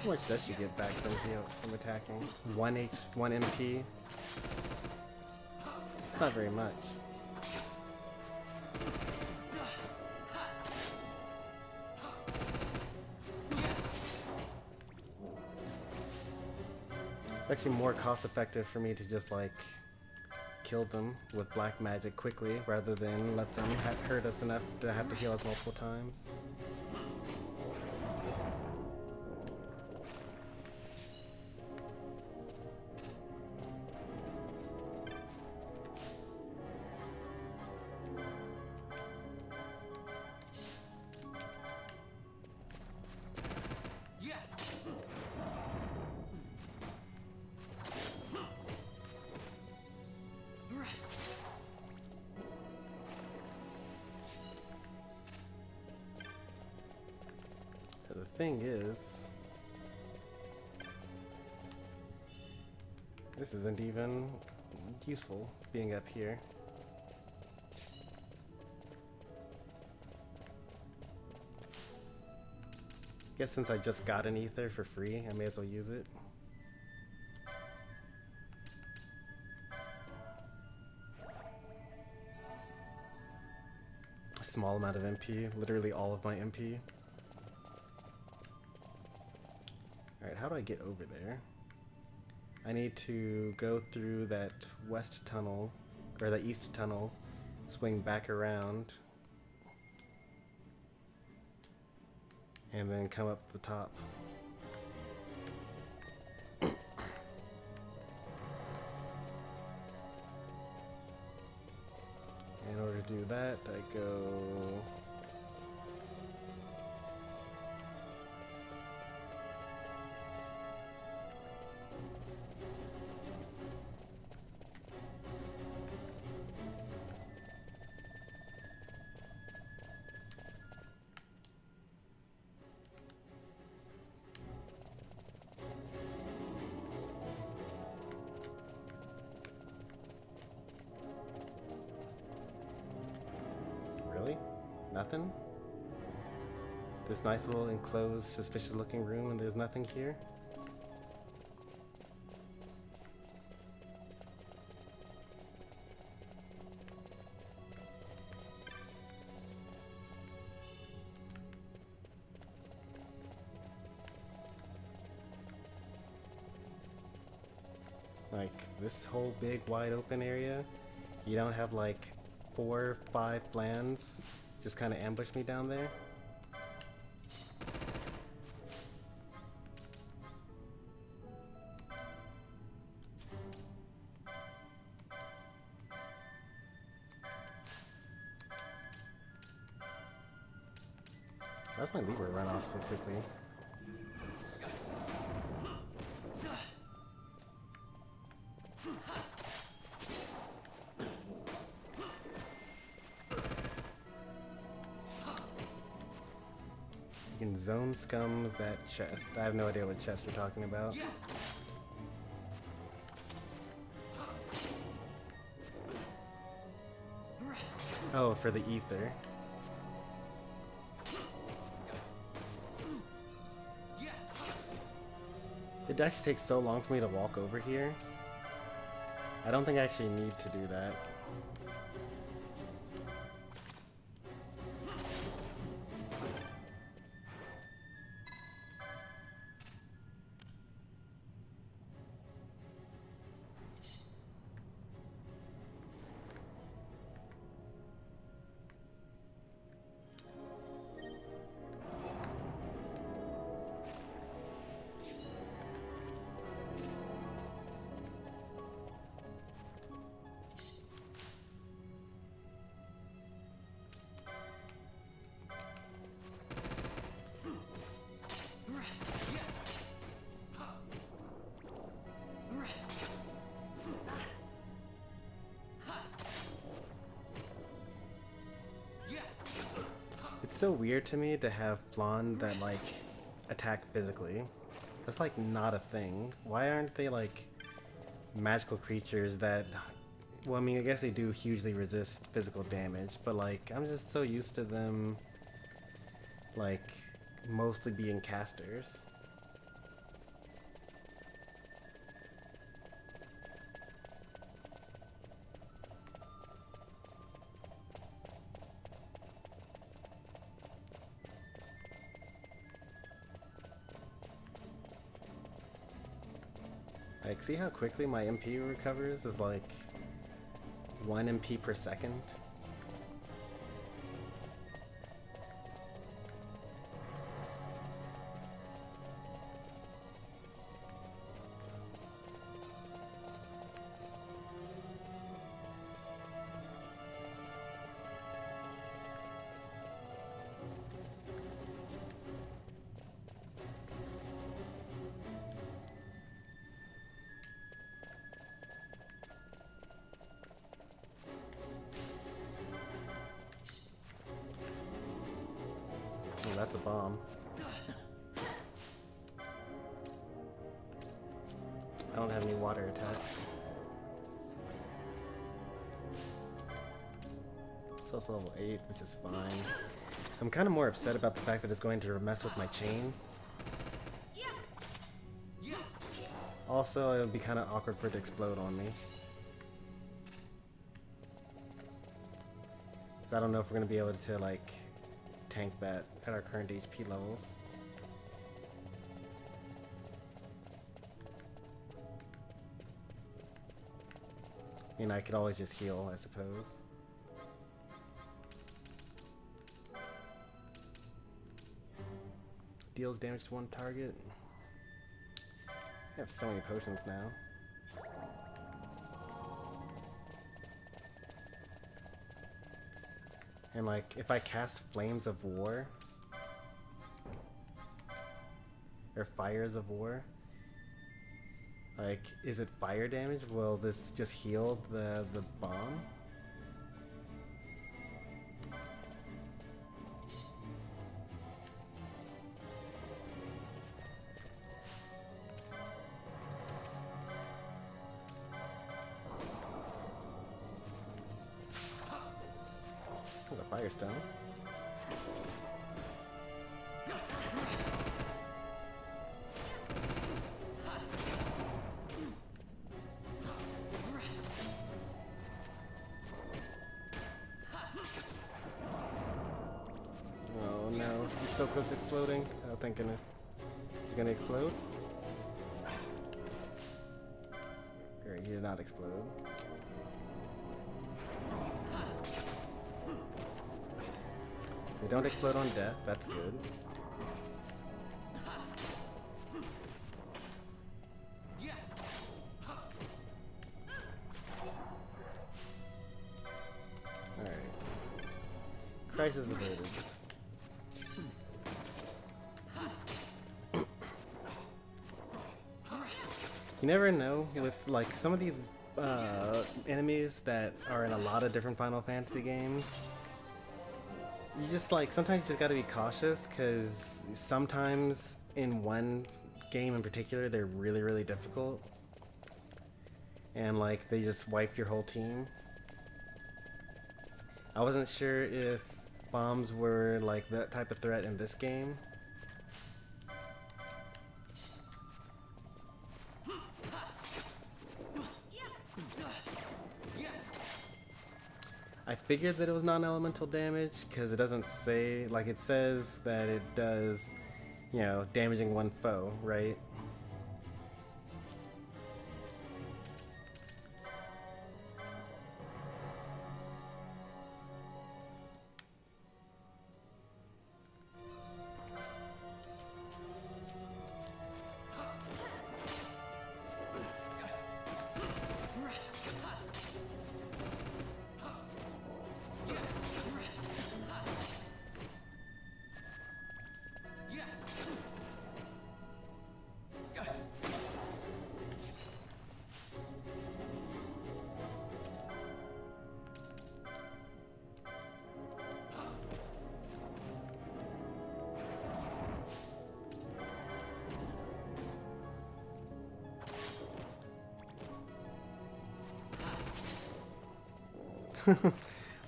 How much does she get back from attacking? 1 MP? That's not very much. It's actually more cost effective for me to just like kill them with black magic quickly rather than let them hurt us enough to have to heal us multiple times. The thing is, this isn't even useful being up here. Guess since I just got an ether for free, I may as well use it. A small amount of MP, literally all of my MP. Alright, how do I get over there? I need to go through that west tunnel, or the east tunnel, swing back around, and then come up the top. In order to do that, I go... Nothing? This nice little enclosed, suspicious looking room and there's nothing here? Like, this whole big wide open area, you don't have like 4 or 5 lands just kind of ambush me down there? How's my lever run off so quickly? You can zone scum that chest. I have no idea what chest you're talking about. Oh, for the ether. It actually takes so long for me to walk over here. I don't think I actually need to do that. It's so weird to me to have Flan that like attack physically. That's like not a thing. Why aren't they like magical creatures that, well, I mean, I guess they do hugely resist physical damage, but like I'm just so used to them like mostly being casters. Like, see how quickly my MP recovers is like 1 MP per second? Oh, that's a bomb. I don't have any water attacks. It's also level 8, which is fine. I'm kind of more upset about the fact that it's going to mess with my chain. Also, it would be kind of awkward for it to explode on me. So I don't know if we're going to be able to, like, tank that at our current HP levels. I mean, I could always just heal, I suppose. Deals damage to one target. I have so many potions now. And like, if I cast Flames of War, or Fires of War, like, is it fire damage? Will this just heal the bomb? Oh, the Firestone. Oh no, he's so close to exploding. Oh, thank goodness. Is he gonna explode? Alright, he did not explode. They don't explode on death, that's good. Alright. Crisis averted. You never know with like some of these enemies that are in a lot of different Final Fantasy games. You just like, sometimes you just gotta be cautious because sometimes in one game in particular they're really, really difficult. And like, they just wipe your whole team. I wasn't sure if bombs were like that type of threat in this game. I figured that it was non-elemental damage because it doesn't say, like, it says that it does, you know, damaging one foe, right?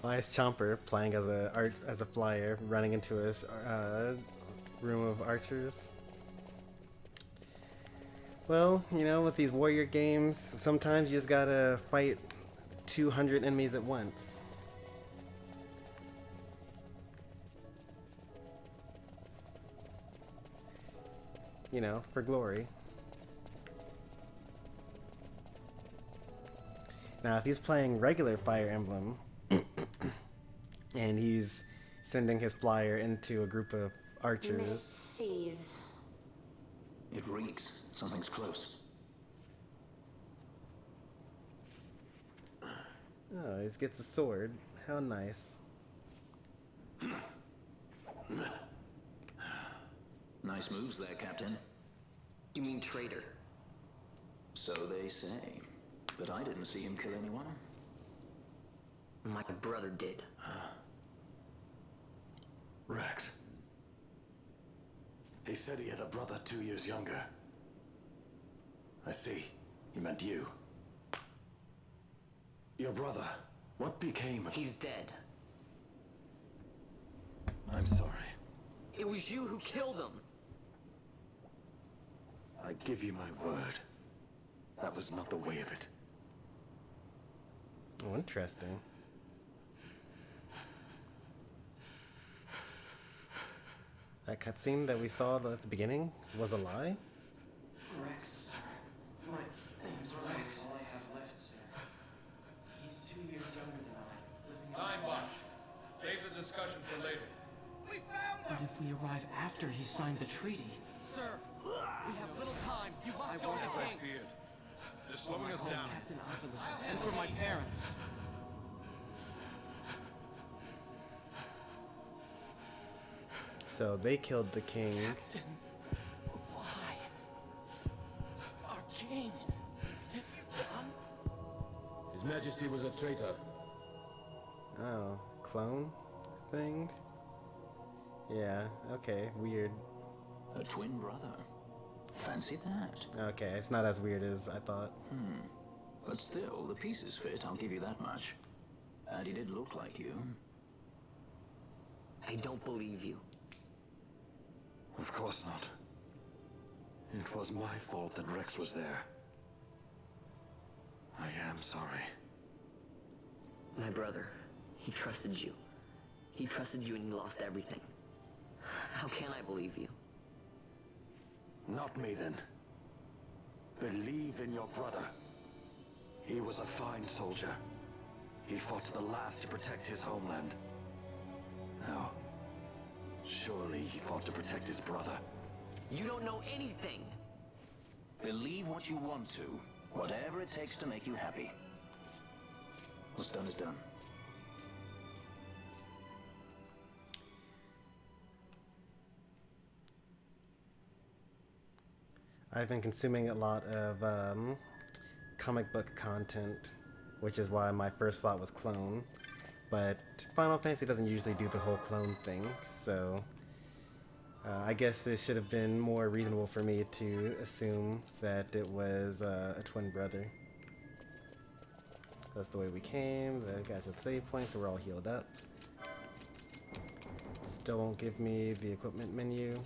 Wise Chomper playing as a flyer, running into his room of archers. Well, you know, with these warrior games, sometimes you just gotta fight 200 enemies at once. You know, for glory. Now, if he's playing regular Fire Emblem, and he's sending his flyer into a group of archers... Mist seethes. It reeks. Something's close. Oh, he gets a sword. How nice. Nice moves there, Captain. You mean traitor? So they say. But I didn't see him kill anyone. My brother did. Rex. He said he had a brother 2 years younger. I see. You meant you. Your brother. What became of... He's dead. I'm sorry. It was you who killed him. I give you my word. That was not the way of it. Oh, interesting. That cutscene that we saw at the beginning was a lie? Rex, sir. My name's Rex. All I have left, sir. He's 2 years younger than I. Time watch. Save the discussion for later. We found them! But if we arrive after he signed the treaty... Sir, we have little time. You must go to the king. They're slowing us down. Captain Ivalice and for my parents. So they killed the king. Captain, why? Our king, have you done? His Majesty was a traitor. Oh, clone thing? Yeah, okay, weird. A twin brother. Fancy that. Okay, it's not as weird as I thought. But still, the pieces fit, I'll give you that much. And he did look like you. I don't believe you. Of course not. It was my fault that Rex was there. I am sorry. My brother, he trusted you. He trusted you and he lost everything. How can I believe you? Not me, then. Believe in your brother. He was a fine soldier. He fought to the last to protect his homeland. Now, surely he fought to protect his brother. You don't know anything! Believe what you want to. Whatever it takes to make you happy. What's done is done. I've been consuming a lot of comic book content, which is why my first thought was clone. But Final Fantasy doesn't usually do the whole clone thing, so I guess it should have been more reasonable for me to assume that it was a twin brother. That's the way we came. The got the save point, so we're all healed up. Still won't give me the equipment menu.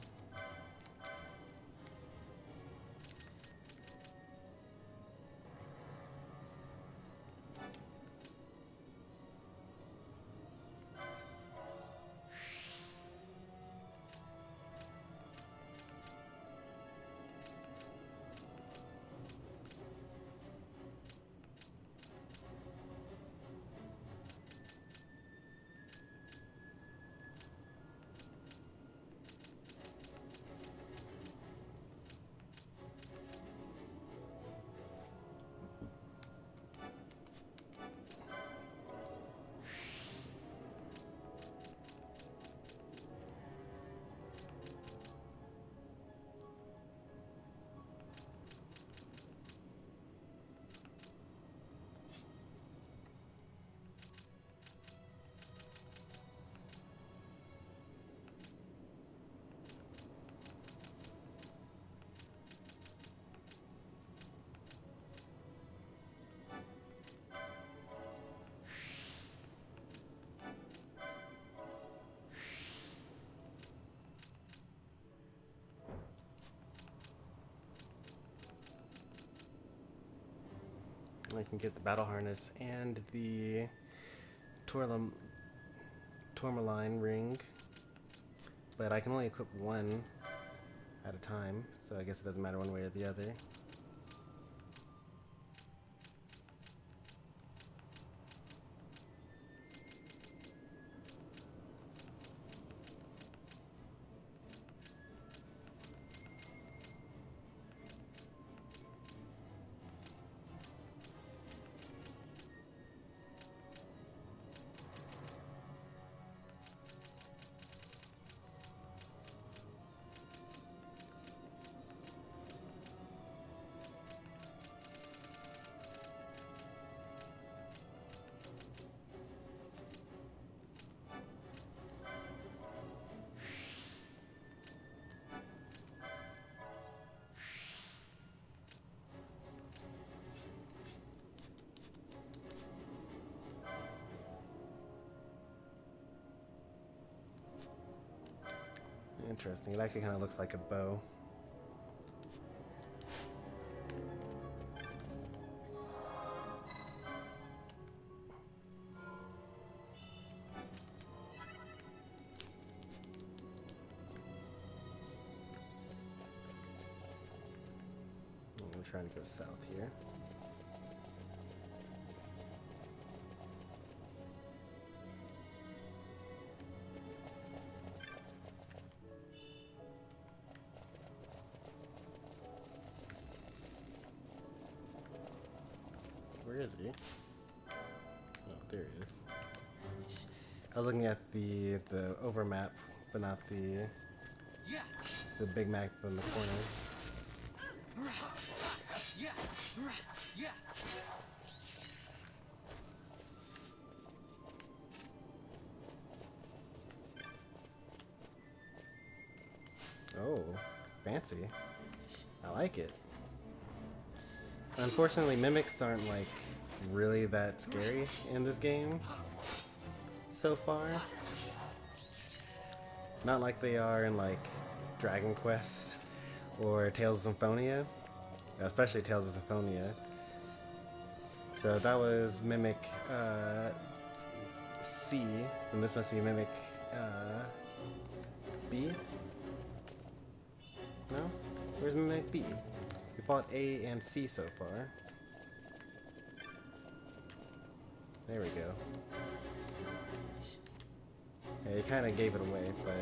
I can get the battle harness and the tourmaline ring, but I can only equip one at a time, so I guess it doesn't matter one way or the other. Interesting. It actually kind of looks like a bow. I'm trying to go south here. Where is he? Oh, there he is. I was looking at the overmap, but not the big map in the corner. Oh, fancy. I like it. Unfortunately, mimics aren't like really that scary in this game so far. Not like they are in like Dragon Quest or Tales of Symphonia, especially Tales of Symphonia. So that was Mimic C, and this must be Mimic B? No? Where's Mimic B? We fought A and C so far. There we go. Yeah, he kind of gave it away, but...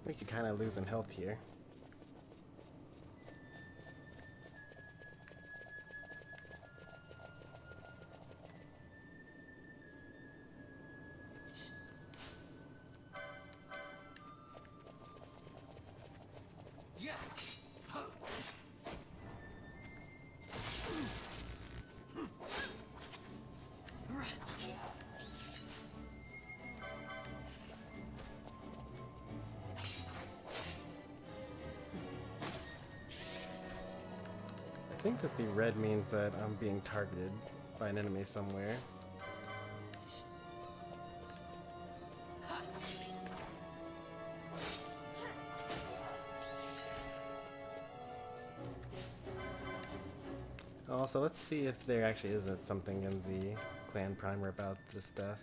We could kind of lose in health here. I think that the red means that I'm being targeted by an enemy somewhere. Also, let's see if there actually isn't something in the clan primer about this stuff.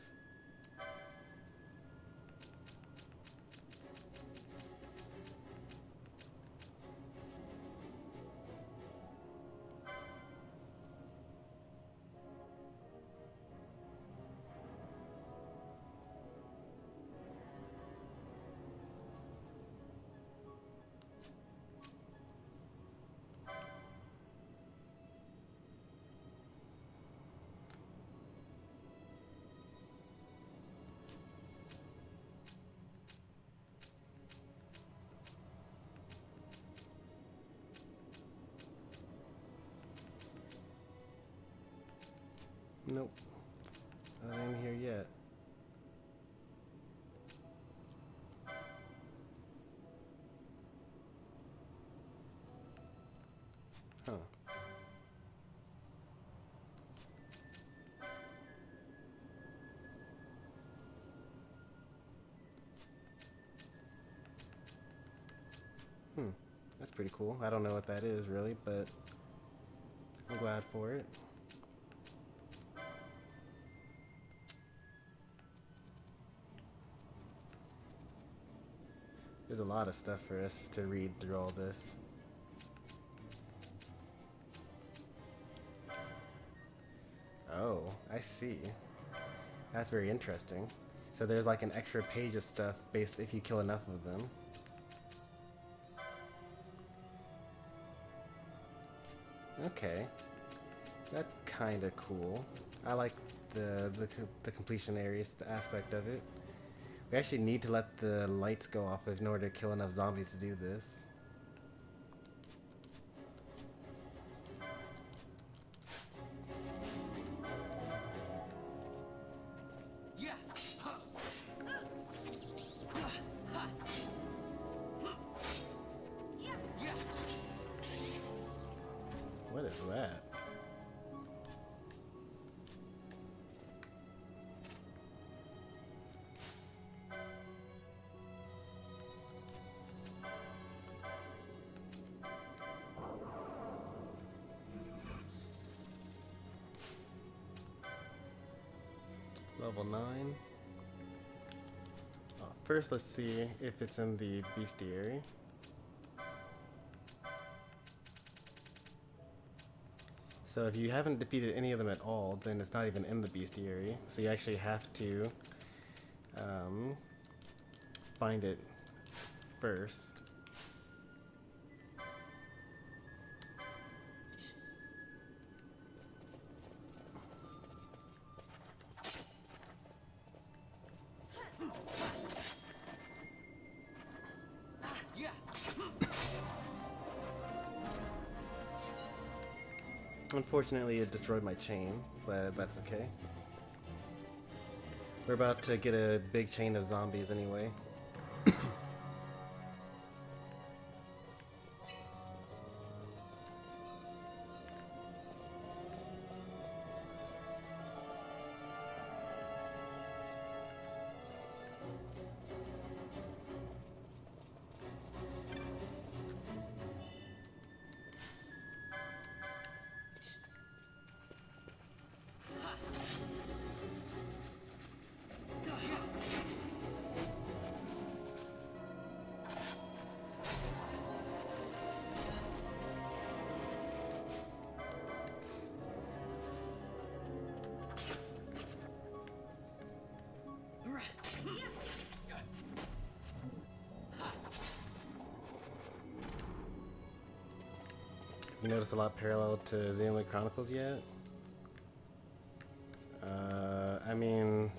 Nope. Nothing here yet. Huh. That's pretty cool. I don't know what that is really, but I'm glad for it. There's a lot of stuff for us to read through all this. Oh, I see. That's very interesting. So there's like an extra page of stuff based if you kill enough of them. Okay. That's kind of cool. I like the completion areas aspect of it. We actually need to let the lights go off in order to kill enough zombies to do this. What is that? Level 9. First, let's see if it's in the bestiary. So if you haven't defeated any of them at all, then it's not even in the bestiary. So you actually have to find it first. Unfortunately, it destroyed my chain, but that's okay. We're about to get a big chain of zombies anyway. You notice a lot parallel to Xenoblade Chronicles yet? I mean,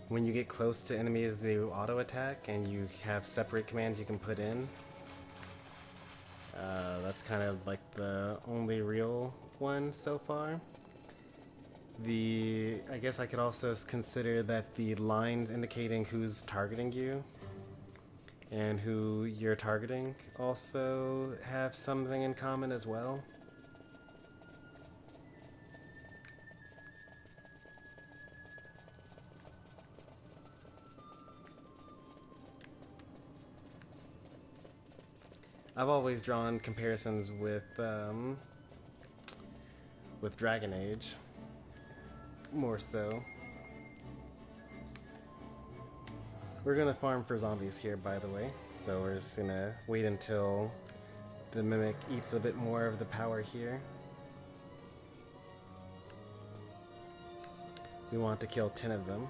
when you get close to enemies, they auto attack, and you have separate commands you can put in. That's kind of like the only real one so far. I guess I could also consider that the lines indicating who's targeting you and who you're targeting also have something in common as well. I've always drawn comparisons with Dragon Age, more so. We're gonna farm for zombies here, by the way, so we're just gonna wait until the Mimic eats a bit more of the power here. We want to kill 10 of them.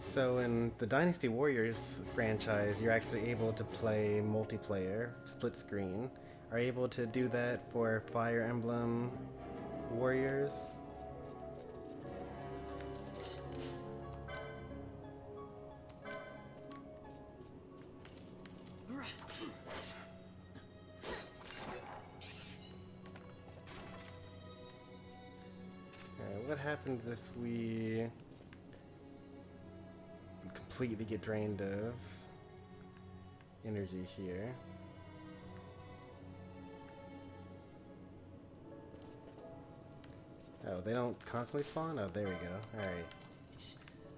So in the Dynasty Warriors franchise, you're actually able to play multiplayer, split screen. Are you able to do that for Fire Emblem Warriors? What happens if we completely get drained of energy here? Oh, they don't constantly spawn? Oh, there we go. Alright.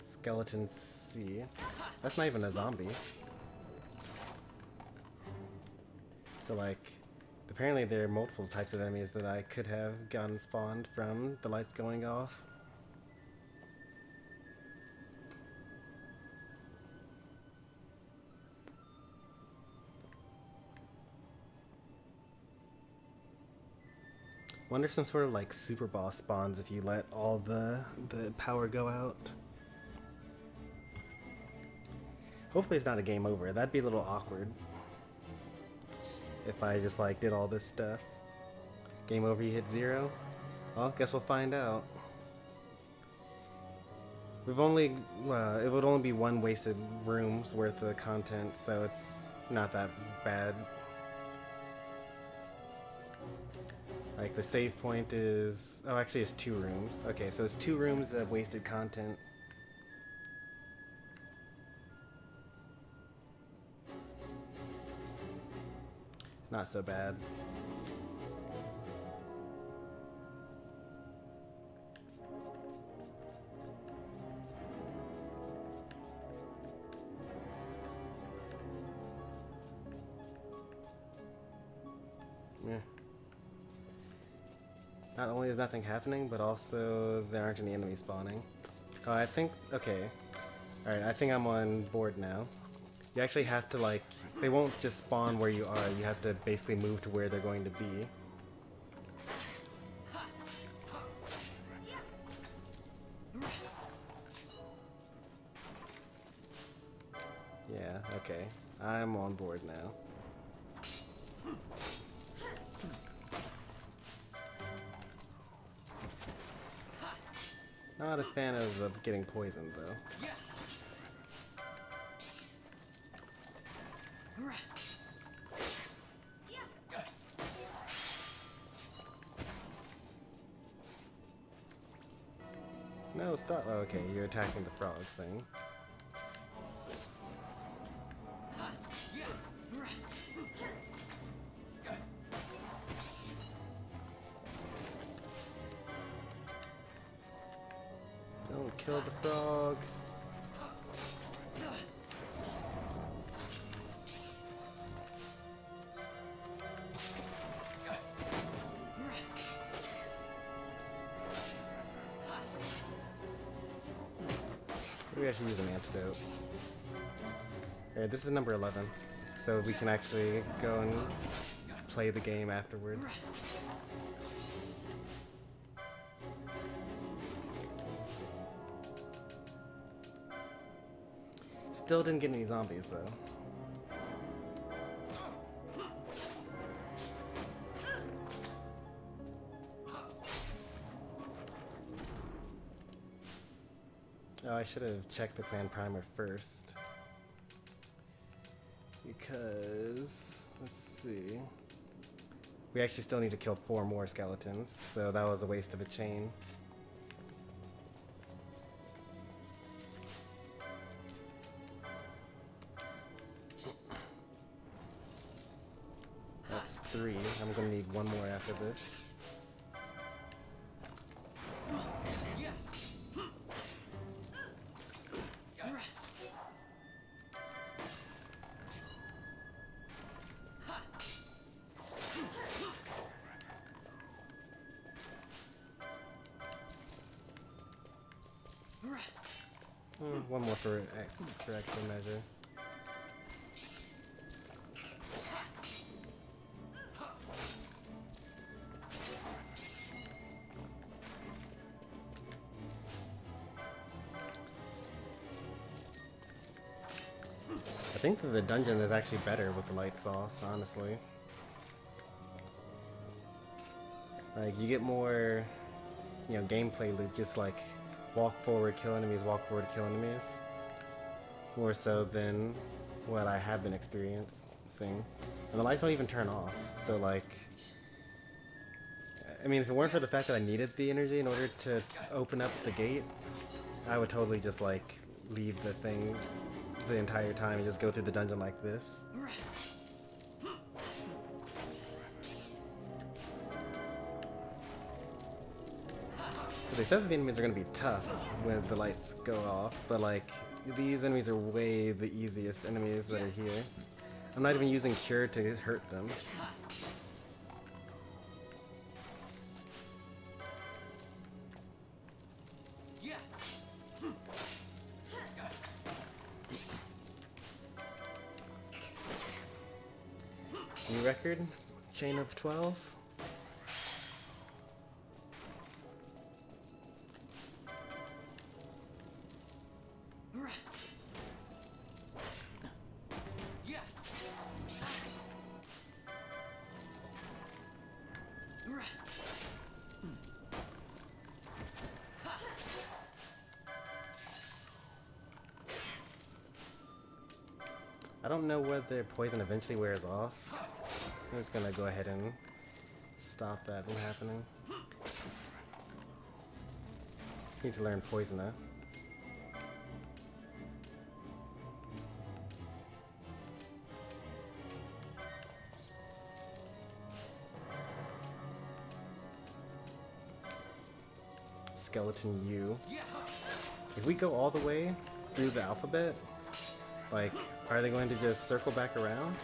Skeleton C. That's not even a zombie. So, like, apparently there are multiple types of enemies that I could have gotten spawned from the lights going off. Wonder if some sort of like super boss spawns if you let all the power go out. Hopefully it's not a game over. That'd be a little awkward. If I just like did all this stuff. Game over, you hit 0? Well, guess we'll find out. We've only, it would only be one wasted room's worth of content, so it's not that bad. Like the save point is, oh actually it's 2 rooms. Okay, so it's 2 rooms of wasted content. Not so bad. Yeah. Not only is nothing happening, but also there aren't any enemies spawning. Oh, I think, okay. Alright, I think I'm on board now. You actually have to like, they won't just spawn where you are, you have to basically move to where they're going to be. Yeah, okay. I'm on board now. Not a fan of getting poisoned though. No, stop. Oh, okay, you're attacking the frog thing. Don't kill the frog. Maybe I should use an antidote. Alright, this is number 11, so we can actually go and play the game afterwards. Still didn't get any zombies though. Oh, I should have checked the clan primer first. Because, let's see. We actually still need to kill 4 more skeletons, so that was a waste of a chain. That's 3. I'm gonna need 1 more after this. One more for extra measure. I think that the dungeon is actually better with the lights off, honestly. Like, you get more, you know, gameplay loop, just like walk forward, kill enemies, walk forward, kill enemies. More so than what I have been experiencing. And the lights don't even turn off, so like, I mean, if it weren't for the fact that I needed the energy in order to open up the gate, I would totally just like leave the thing the entire time and just go through the dungeon like this. They said that the enemies are going to be tough when the lights go off, but like, these enemies are way the easiest enemies that are here. I'm not even using Cure to hurt them. New record? Chain of 12? I don't know whether poison eventually wears off. I'm just gonna go ahead and stop that from happening. Need to learn Poisoner. Skeleton U. If we go all the way through the alphabet, like, are they going to just circle back around?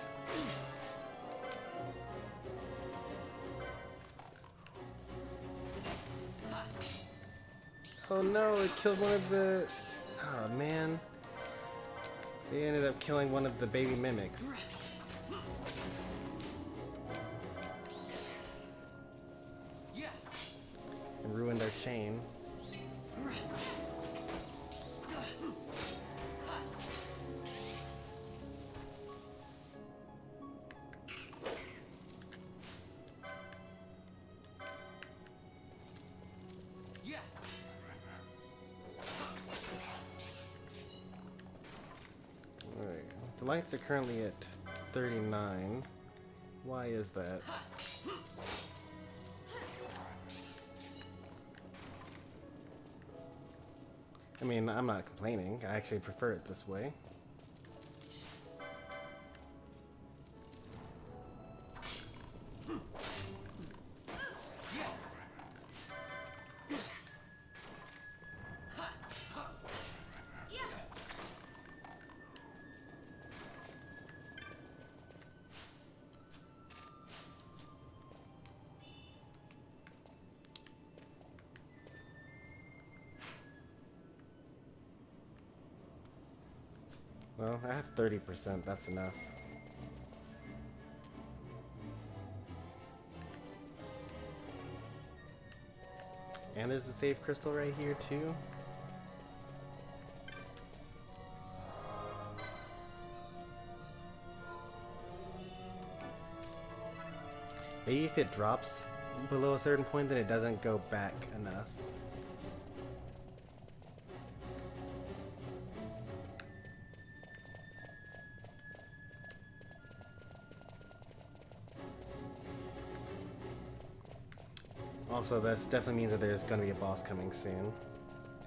Oh no, it killed one of the... Oh man. They ended up killing one of the baby mimics. And ruined our chain. The lights are currently at 39. Why is that? I mean, I'm not complaining. I actually prefer it this way. Well, I have 30%, that's enough. And there's a save crystal right here too. Maybe if it drops below a certain point, then it doesn't go back enough. Also, that definitely means that there's going to be a boss coming soon,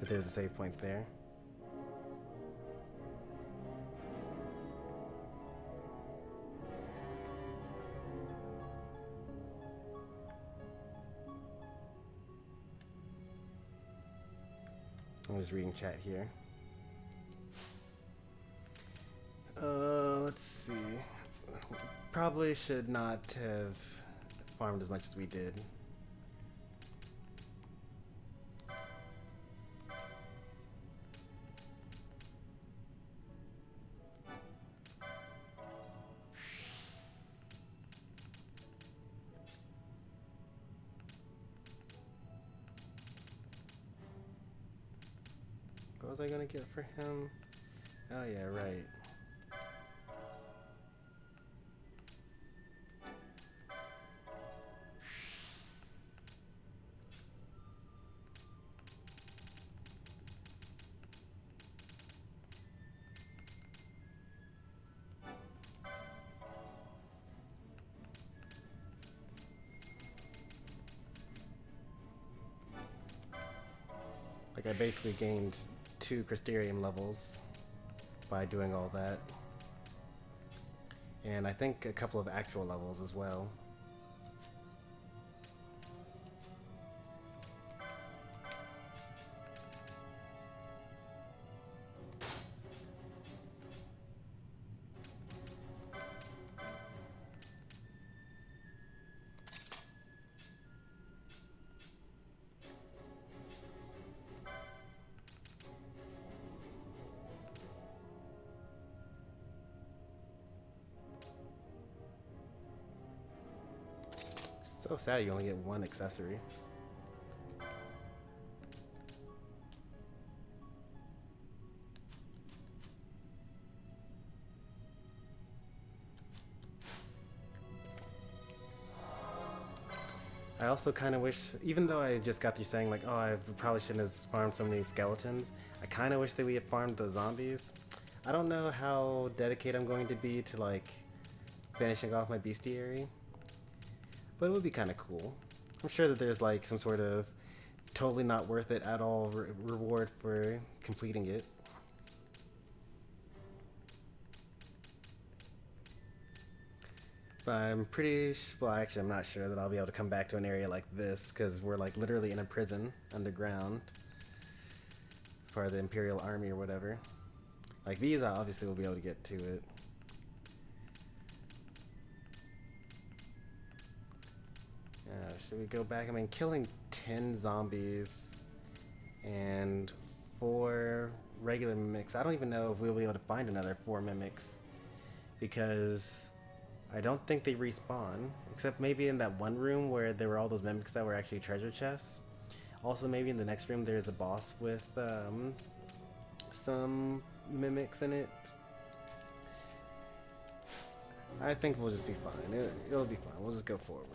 if there's a save point there. I'm just reading chat here. Let's see. Probably should not have farmed as much as we did. What was I gonna get for him? Oh yeah, right. Like I basically gained 2 Crystarium levels by doing all that. And I think a couple of actual levels as well. So sad you only get 1 accessory. I also kind of wish, even though I just got through saying like, oh, I probably shouldn't have farmed so many skeletons, I kind of wish that we had farmed the zombies. I don't know how dedicated I'm going to be to like finishing off my bestiary, but it would be kind of cool. I'm sure that there's like some sort of totally not worth it at all reward for completing it. But I'm pretty well, actually I'm not sure that I'll be able to come back to an area like this because we're like literally in a prison underground for the Imperial Army or whatever. Like these, I obviously will be able to get to it. Should we go back? I mean, killing 10 zombies and 4 regular mimics. I don't even know if we'll be able to find another 4 mimics because I don't think they respawn, except maybe in that one room where there were all those mimics that were actually treasure chests. Also, maybe in the next room there's a boss with some mimics in it. I think we'll just be fine. It'll be fine. We'll just go forward.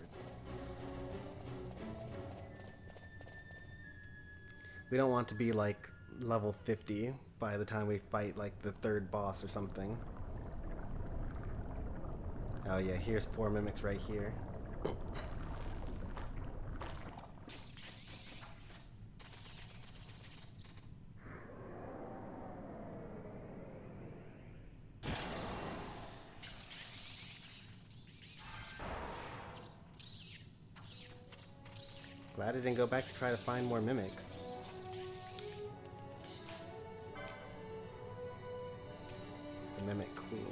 We don't want to be like level 50 by the time we fight like the 3rd boss or something. Oh yeah, here's 4 mimics right here. Glad I didn't go back to try to find more mimics. The Mimic Queen.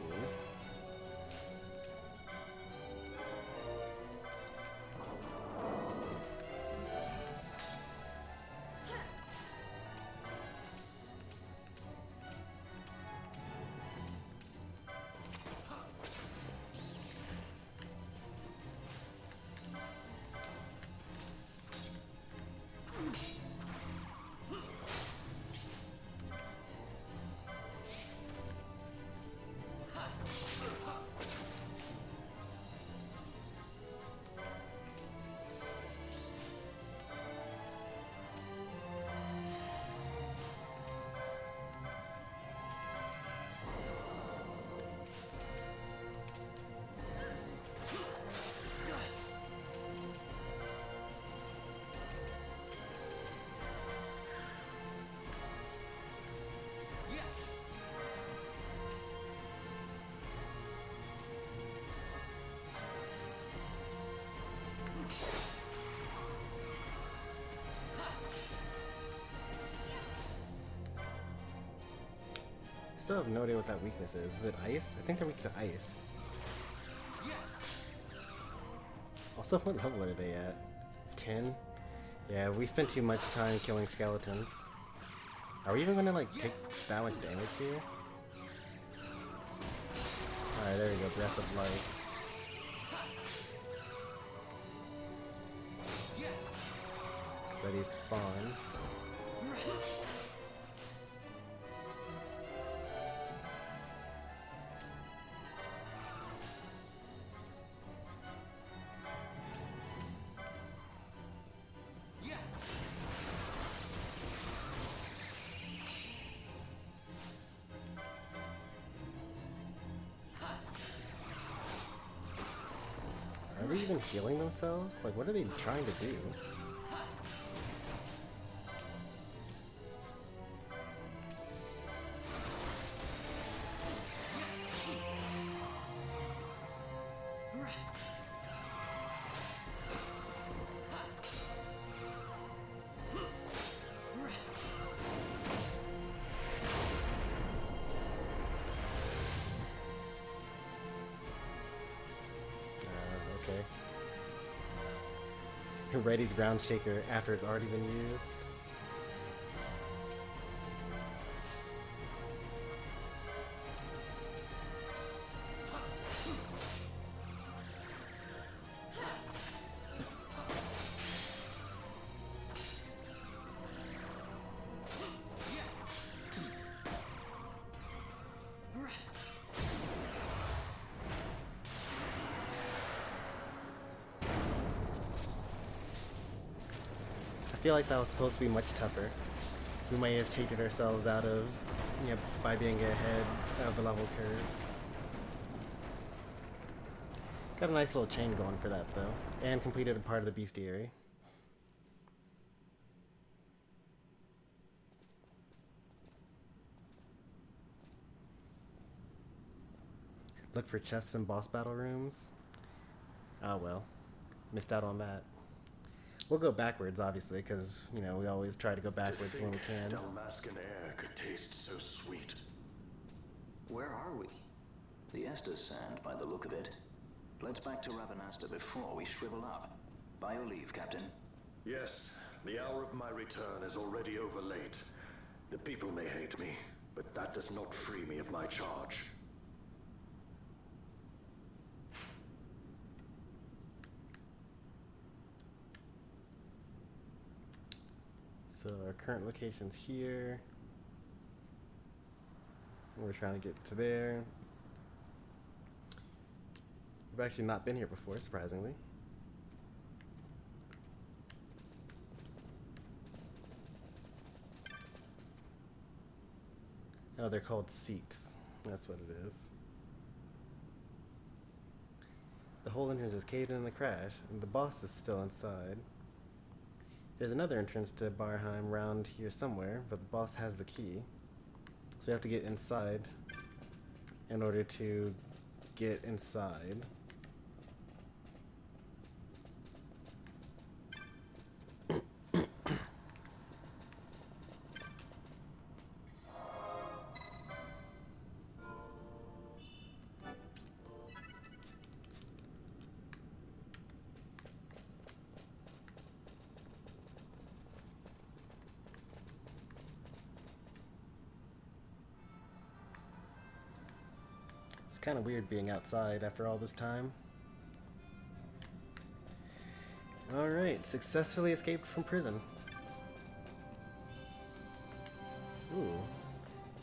Still have no idea what that weakness is. Is it ice? I think they're weak to ice. Also, what level are they at? 10? Yeah, we spent too much time killing skeletons. Are we even gonna like take that much damage here? Alright, there we go, Breath of Life. Ready to spawn. Are they even healing themselves? Like, what are they trying to do? Reddy's ground shaker after it's already been used. feel like that was supposed to be much tougher. We may have cheated ourselves out of, by being ahead of the level curve. Got a nice little chain going for that though, and completed a part of the bestiary. Look for chests in boss battle rooms. Ah well, missed out on that. We'll go backwards, obviously, because, we always try to go backwards when we can. Dalmascan air could taste so sweet. Where are we? The Estes Sand, by the look of it. Let's back to Rabanasta before we shrivel up. By your leave, Captain. Yes, the hour of my return is already over late. The people may hate me, but that does not free me of my charge. So our current location's here. We're trying to get to there. We've actually not been here before, surprisingly. Oh, they're called Seeks. That's what it is. The whole entrance is caved in the crash, and the boss is still inside. There's another entrance to Barheim around here somewhere, but the boss has the key. So we have to get inside in order to get inside. It's kind of weird being outside after all this time. Alright, successfully escaped from prison. Ooh.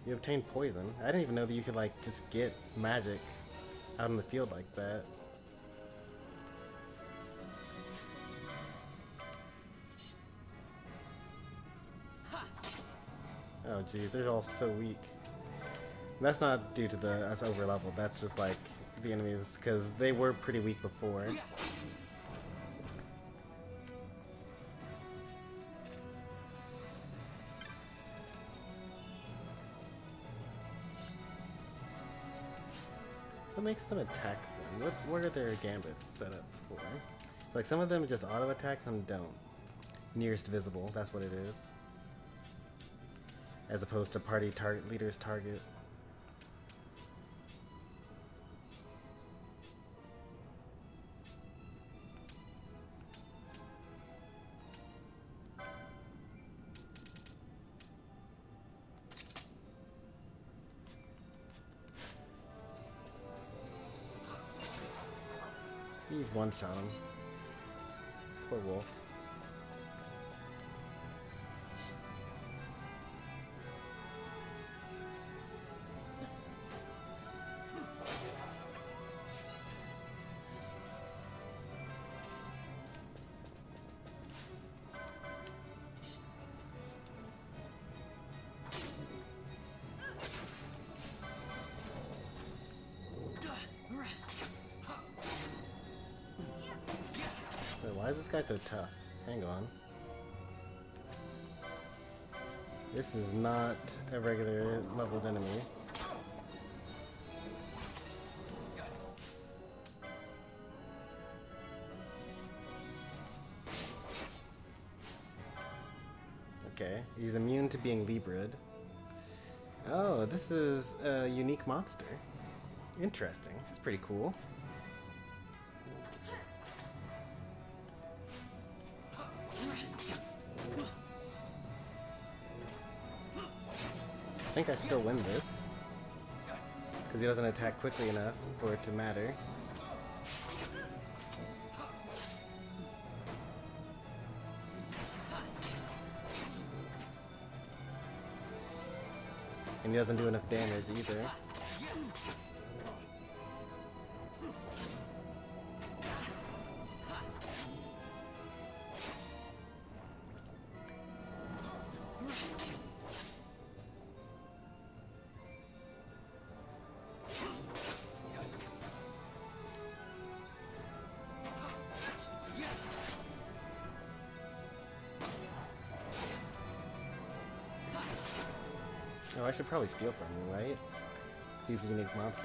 You obtained poison. I didn't even know that you could, just get magic out in the field like that. Oh geez, they're all so weak. That's not due to us over leveled, that's just the enemies, because they were pretty weak before. What makes them attack them? What are their gambits set up for? Some of them just auto attack, some don't. Nearest visible, that's what it is. As opposed to party leader's target. You one-shot him. Poor wolf. Why is this guy so tough? Hang on. This is not a regular leveled enemy. Okay, he's immune to being Librid. Oh, this is a unique monster. Interesting. It's pretty cool. I think I still win this, because he doesn't attack quickly enough for it to matter. And he doesn't do enough damage either. I should probably steal from him, right? He's a unique monster.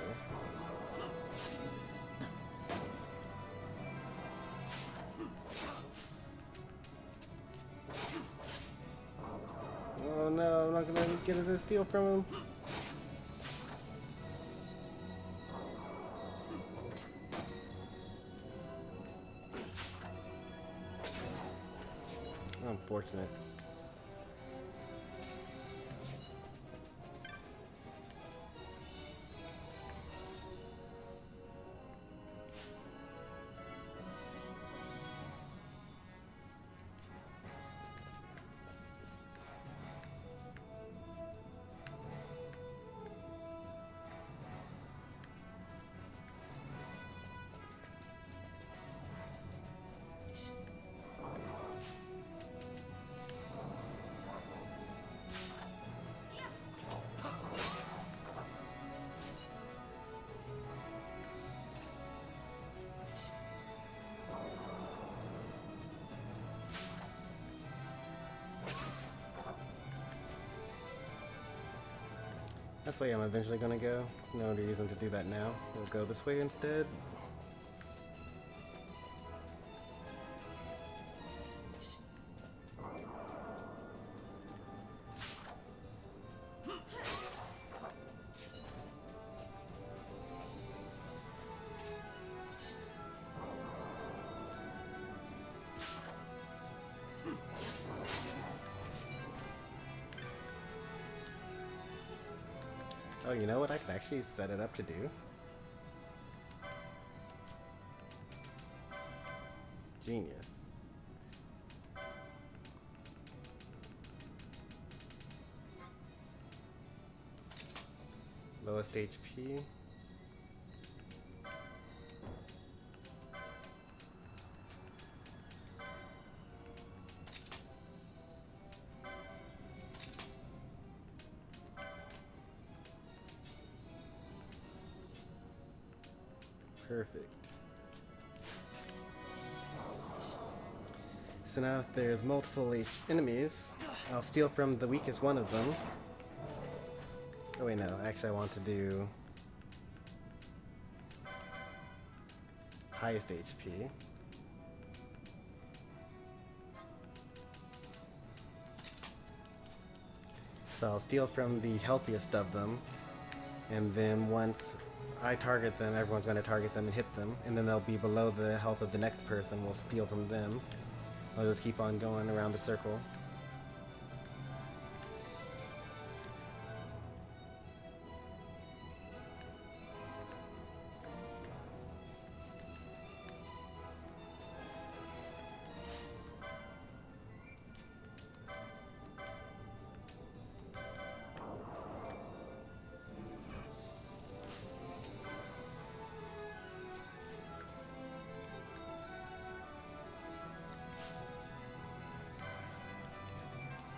Oh no, I'm not gonna get it to steal from him. Unfortunate. That's the way I'm eventually gonna go. No reason to do that now. We'll go this way instead. Oh, you know what I could actually set it up to do? Genius. Lowest HP. Perfect. So now if there's multiple enemies, I'll steal from the weakest one of them. Oh wait, no. Actually I want to do highest HP. So I'll steal from the healthiest of them, and then once I target them, everyone's going to target them and hit them, and then they'll be below the health of the next person. We'll steal from them. I'll just keep on going around the circle.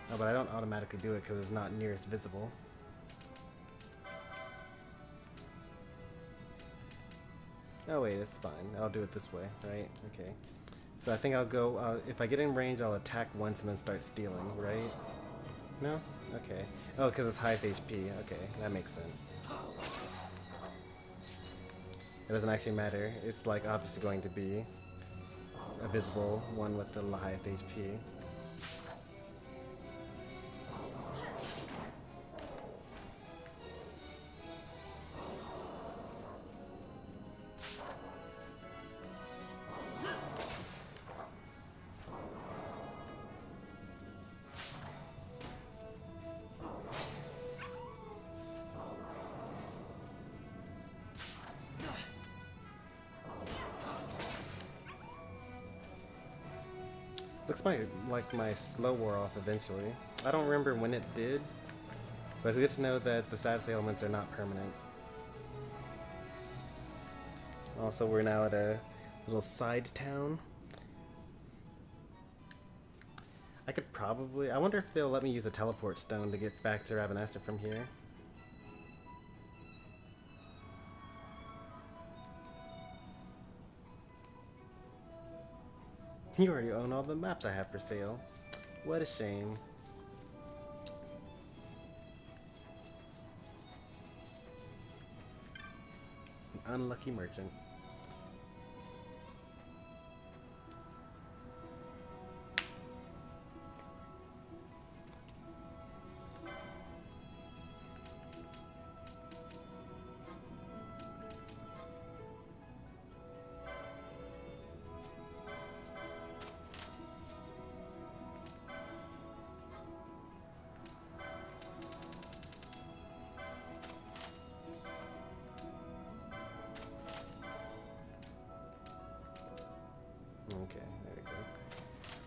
Oh, but I don't automatically do it because it's not nearest visible. Oh wait, it's fine. I'll do it this way, right? Okay. So I think I'll go, if I get in range, I'll attack once and then start stealing, right? No? Okay. Oh, because it's highest HP. Okay, that makes sense. It doesn't actually matter. It's like obviously going to be a visible one with the highest HP. Looks like my slow wore off eventually. I don't remember when it did, but it's good to know that the status ailments are not permanent. Also, we're now at a little side town. I could probably... I wonder if they'll let me use a teleport stone to get back to Ravenasta from here. You already own all the maps I have for sale. What a shame. unlucky merchant. Okay, there we go.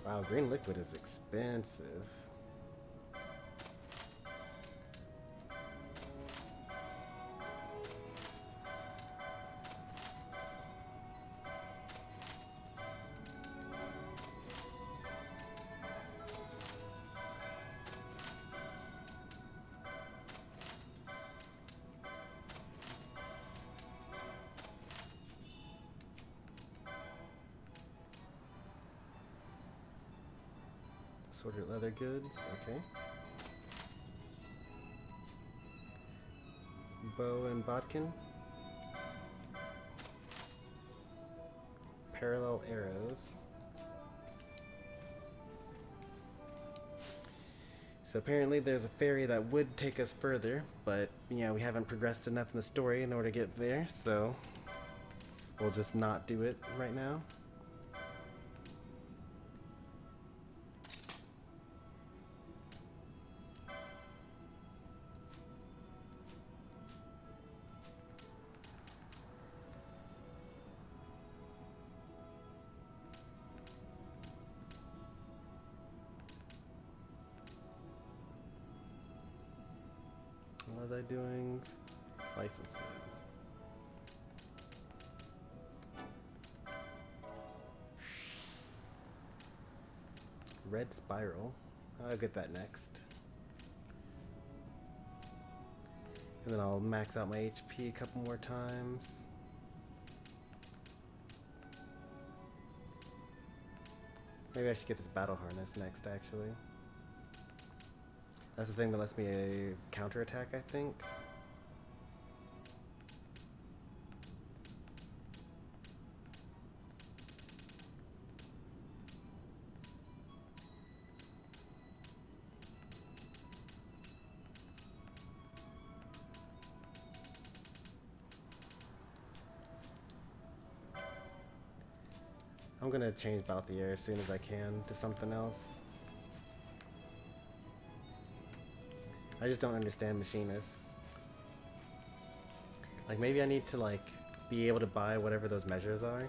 Wow, green liquid is expensive. Sorted leather goods, okay. Bow and bodkin. Parallel arrows. So apparently there's a ferry that would take us further, but yeah, we haven't progressed enough in the story in order to get there, so we'll just not do it right now. What was I doing? Licenses. Red spiral. I'll get that next. And then I'll max out my HP a couple more times. Maybe I should get this battle harness next, actually. That's the thing that lets me counterattack, I think. I'm gonna change Balthier as soon as I can to something else. I just don't understand machinists. Like, maybe I need to, like, be able to buy whatever those measures are.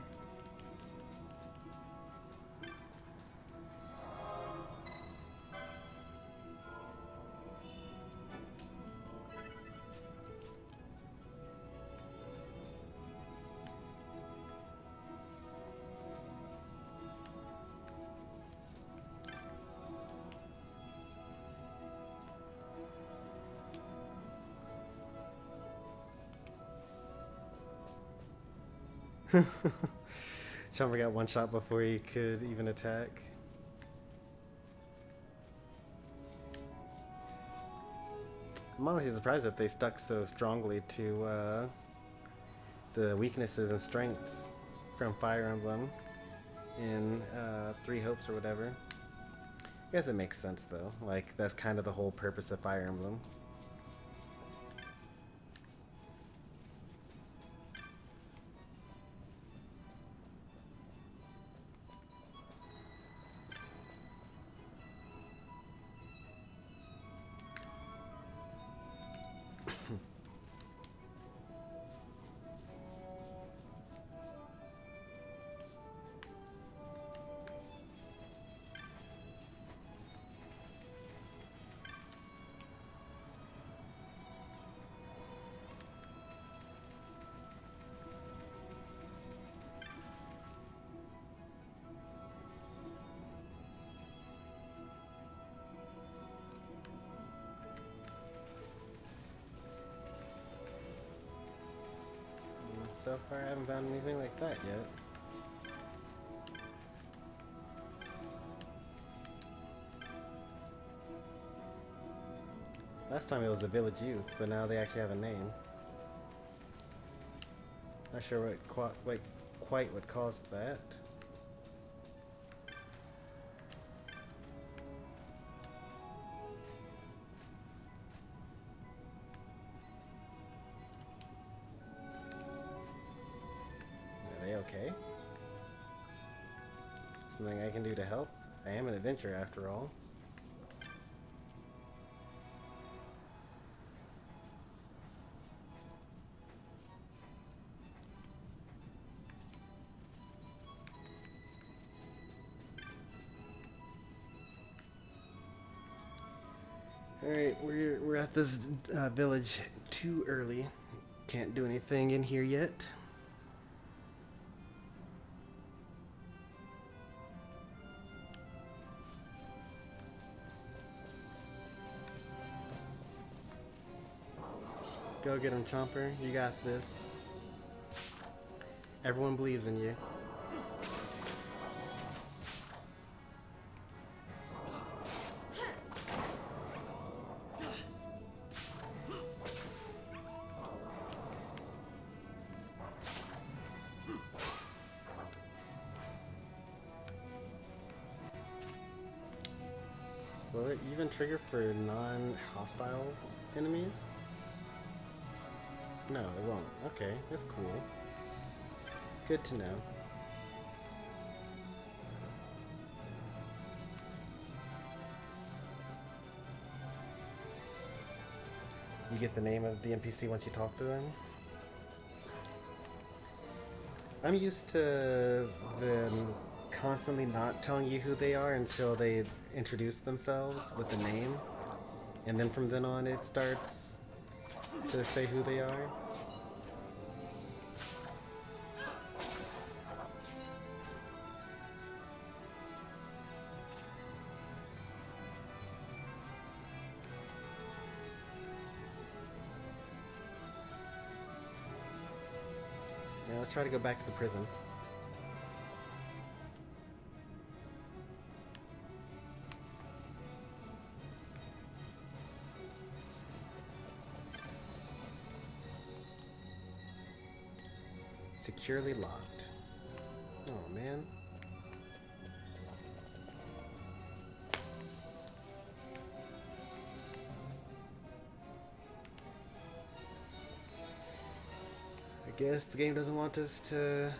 Chumber got one shot before he could even attack. I'm honestly surprised that they stuck so strongly to the weaknesses and strengths from Fire Emblem in Three Hopes or whatever. I guess it makes sense though. Like, that's kind of the whole purpose of Fire Emblem. So far, I haven't found anything like that yet. Last time it was the village youth, but now they actually have a name. Not sure quite what caused that. Are they okay? Something I can do to help? I am an adventurer after all. Alright, we're at this village too early. Can't do anything in here yet. Go get him, Chomper. You got this. Everyone believes in you. Will it even trigger for non-hostile enemies? No, it won't. Okay, that's cool. Good to know. You get the name of the NPC once you talk to them? I'm used to them constantly not telling you who they are until they introduce themselves with the name. And then from then on it starts to say who they are. Now let's try to go back to the prison. Securely locked. Oh man. I guess the game doesn't want us to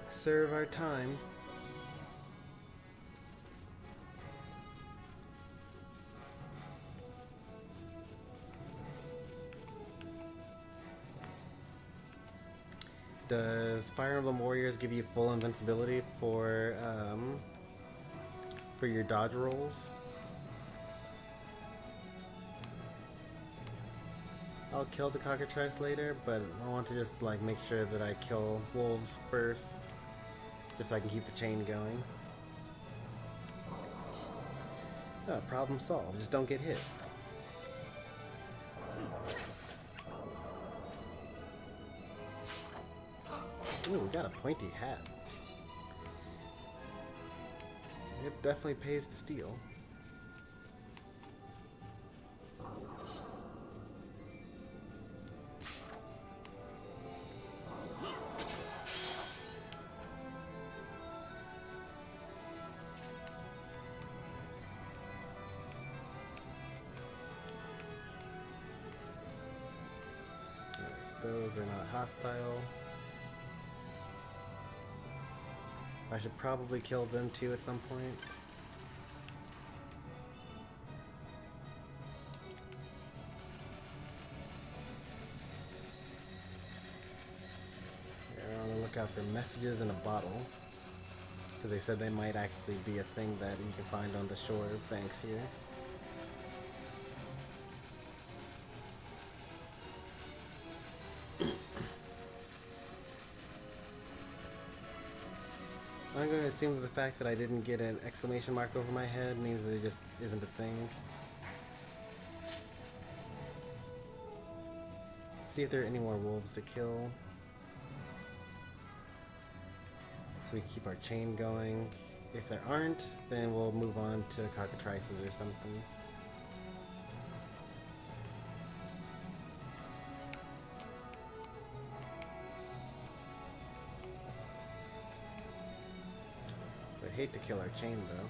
serve our time. Does Fire Emblem Warriors give you full invincibility for your dodge rolls? I'll kill the cockatrice later, but I want to just like make sure that I kill wolves first, just so I can keep the chain going. Oh, problem solved. Just don't get hit. Ooh, we got a pointy hat. It definitely pays to steal. Those are not hostile. I should probably kill them too at some point. They're on the lookout for messages in a bottle, because they said they might actually be a thing that you can find on the shore banks here. I'm going to assume that the fact that I didn't get an exclamation mark over my head means that it just isn't a thing. See if there are any more wolves to kill. So we can keep our chain going. If there aren't, then we'll move on to cockatrices or something. hate to kill our chain though.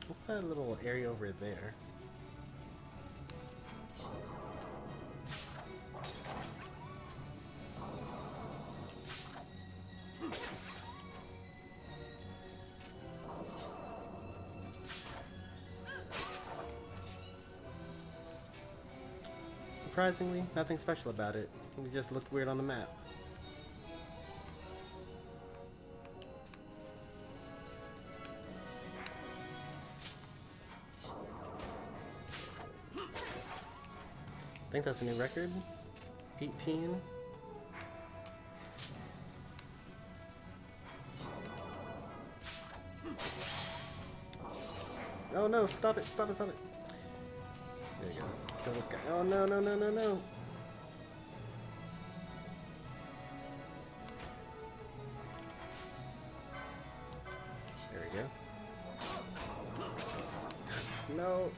What's that little area over there? Surprisingly, nothing special about it. It just looked weird on the map. I think that's a new record. 18. Oh no, stop it, stop it, stop it. There you go. Kill this guy. Oh no, no, no, no, no. There we go. No.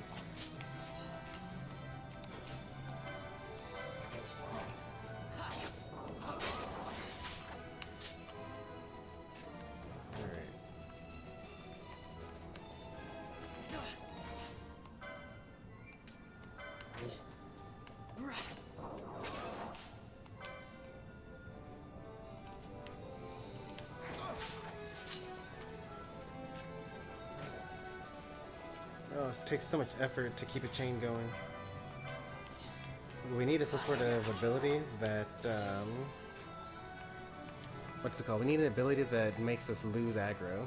Oh, it takes so much effort to keep a chain going. What we need is some sort of ability that, what's it called? We need an ability that makes us lose aggro.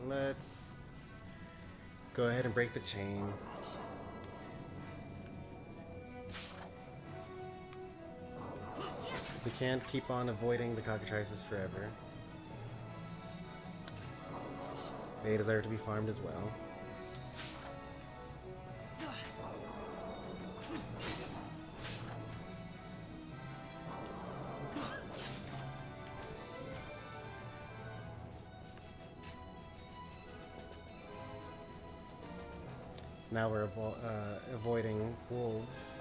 Let's go ahead and break the chain. We can't keep on avoiding the cockatrices forever. They deserve to be farmed as well. Now we're avoiding wolves.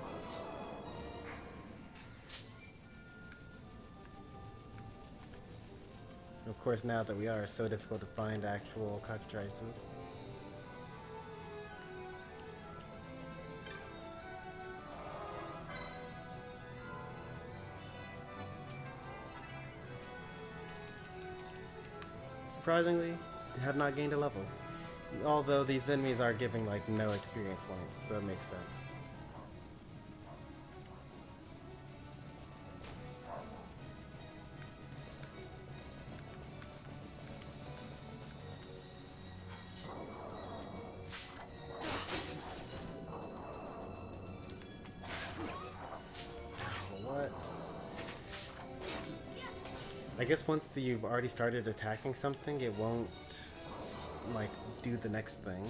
Of course, now that we are, it's so difficult to find actual cockatrices. Surprisingly, they have not gained a level. Although these enemies are giving like no experience points, so it makes sense. What? I guess once you've already started attacking something, it won't like do the next thing.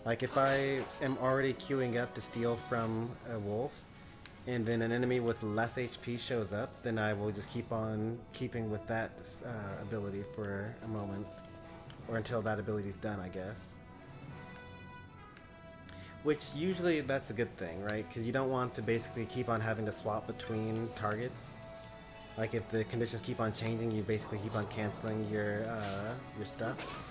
Like if I am already queuing up to steal from a wolf and then an enemy with less HP shows up, then I will just keep on keeping with that ability for a moment, or until that ability's done, I guess. Which usually that's a good thing, right? Because you don't want to basically keep on having to swap between targets. Like if the conditions keep on changing, you basically keep on canceling your stuff.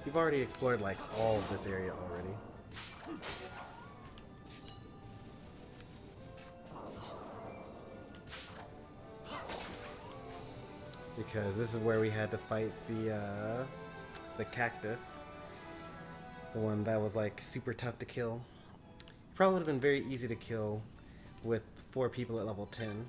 We've already explored like all of this area already. Because this is where we had to fight the cactus. The one that was like super tough to kill. Probably would have been very easy to kill with 4 people at level 10.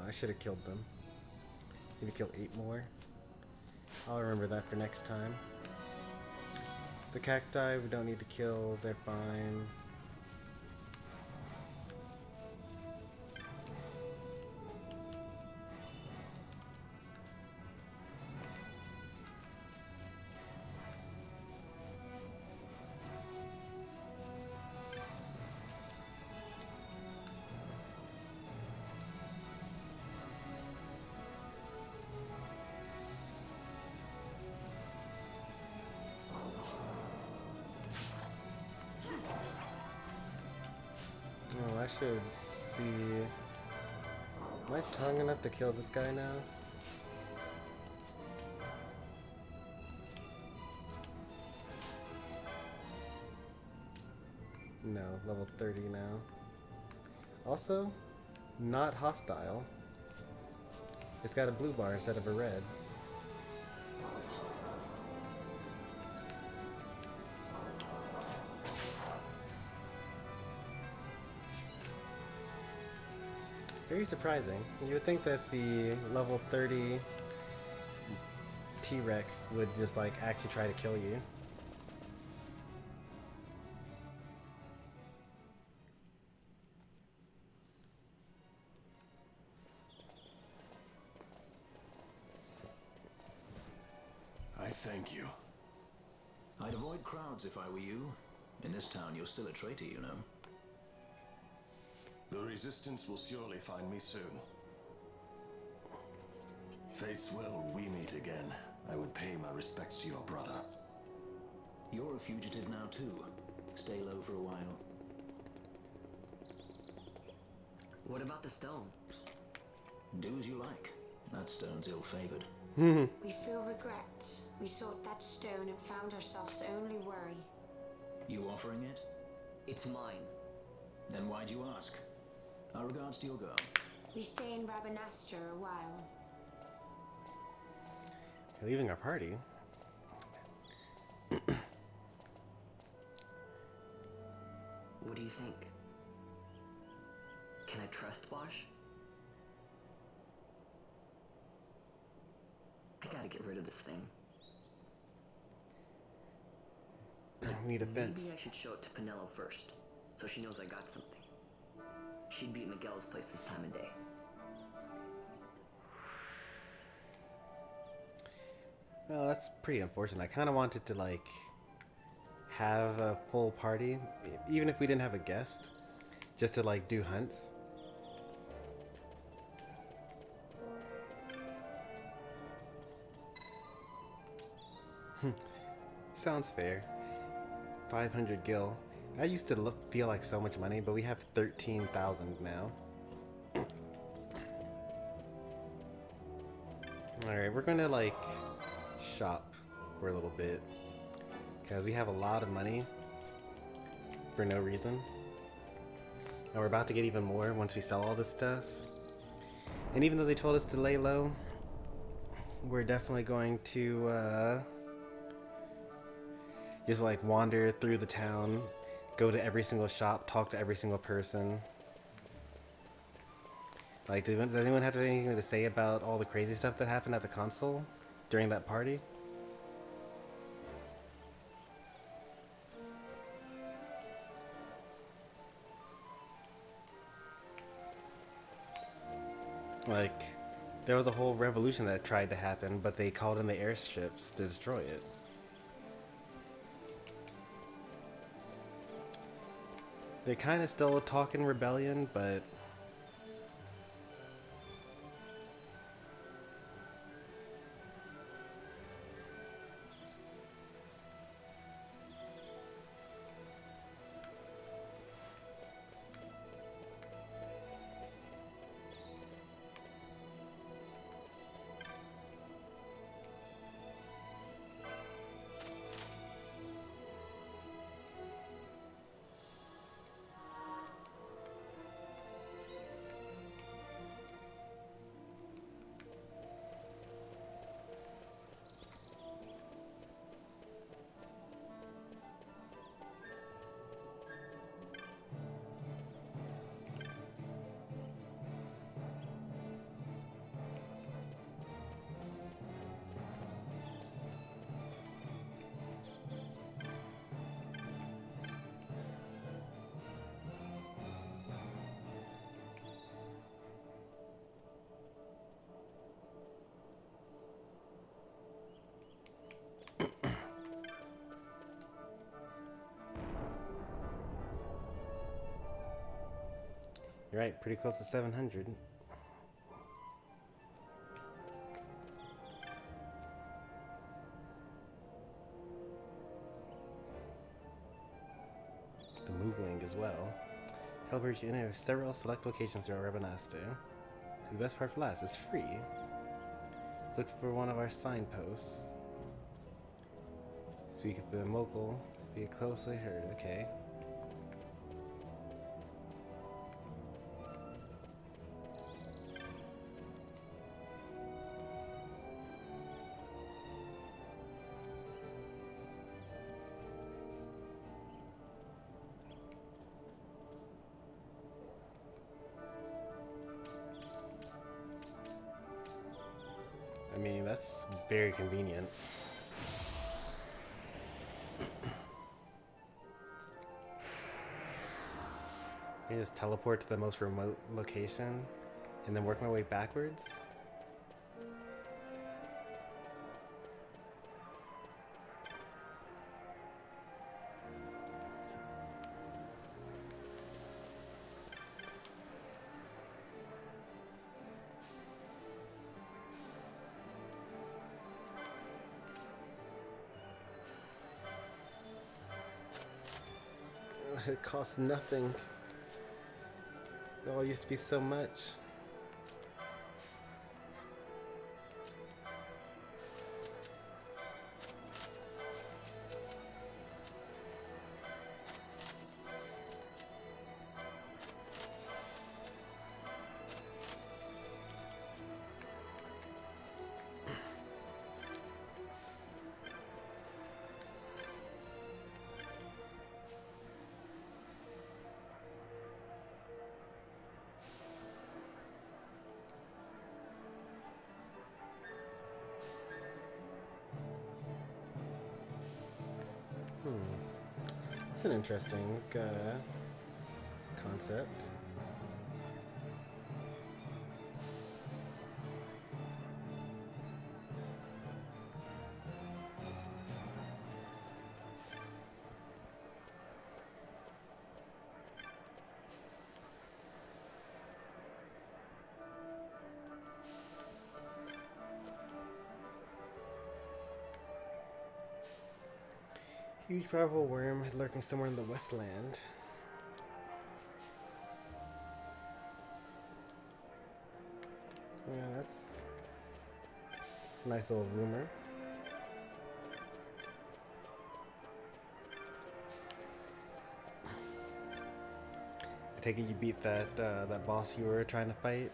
I should have killed them. Need to kill 8 more. I'll remember that for next time. The cacti we don't need to kill, they're fine. Oh, I should see. Am I strong enough to kill this guy now? No, level 30 now. Also, not hostile. It's got a blue bar instead of a red. Very surprising. You would think that the level 30 T-Rex would just like actually try to kill you. I thank you. I'd avoid crowds if I were you. In this town, you're still a traitor, you know. The Resistance will surely find me soon. Fate's will, we meet again. I would pay my respects to your brother. You're a fugitive now too. Stay low for a while. What about the stone? Do as you like. That stone's ill-favored. We feel regret. We sought that stone and found ourselves only worry. You offering it? It's mine. Then why'd you ask? Our regards to your girl. We stay in Rabanastre a while. You're leaving our party. What do you think? Can I trust Bosch? I gotta get rid of this thing. We need a fence. Maybe I should show it to Pinello first, so she knows I got something. She'd be at Miguel's place this time of day. Well, that's pretty unfortunate. I kind of wanted to like have a full party, even if we didn't have a guest, just to like do hunts. Sounds fair. 500 gil. That used to feel like so much money, but we have 13,000 now. Alright, we're gonna like shop for a little bit because we have a lot of money for no reason. And we're about to get even more once we sell all this stuff. And even though they told us to lay low, we're definitely going to Just like wander through the town, go to every single shop, talk to every single person. Like, does anyone have anything to say about all the crazy stuff that happened at the console during that party? Like, there was a whole revolution that tried to happen, but they called in the airships to destroy it. They're kind of still talking rebellion, but you're right, pretty close to 700. The move link as well. Teleport you enter several select locations throughout remaster. So the best part for last is free. Look for one of our signposts. Speak at the local. Be closely heard. Okay. I mean, that's very convenient. I just teleport to the most remote location and then work my way backwards. It costs nothing. It all used to be so much. It's an interesting concept. Huge powerful worm lurking somewhere in the Westland. Yeah, that's a nice little rumor. I take it you beat that that boss you were trying to fight.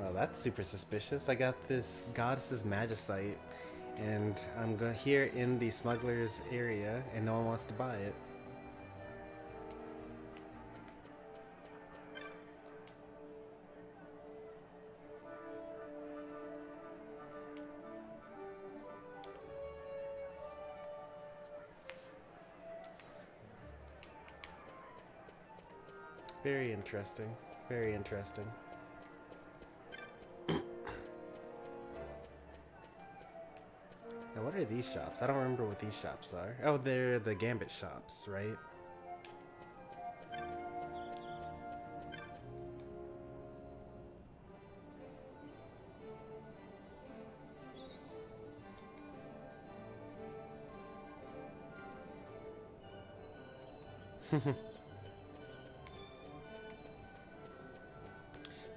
Well, that's super suspicious. I got this goddess's magicite, and I'm here in the smuggler's area, and no one wants to buy it. Very interesting. Very interesting. Now, what are these shops? I don't remember what these shops are. Oh, they're the Gambit shops, right?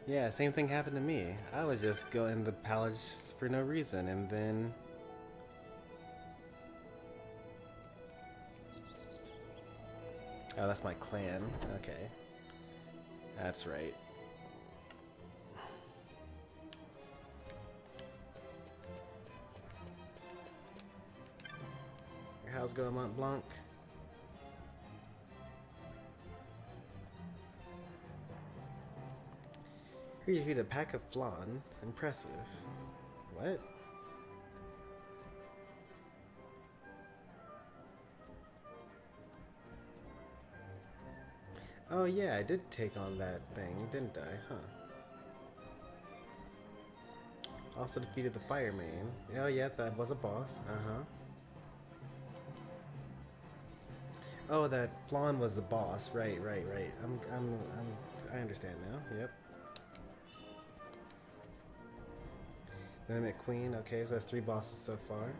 Yeah, same thing happened to me. I was just going to the palace for no reason, and then... Oh, that's my clan. Okay. That's right. How's it going, Mont Blanc? Here you feed a pack of flan. Impressive. What? Oh yeah, I did take on that thing, didn't I? Huh. Also defeated the fire main. Oh yeah, that was a boss. Uh-huh. Oh, that flan was the boss. Right. I understand now. Yep. The Mimic Queen. Okay, so that's 3 bosses so far.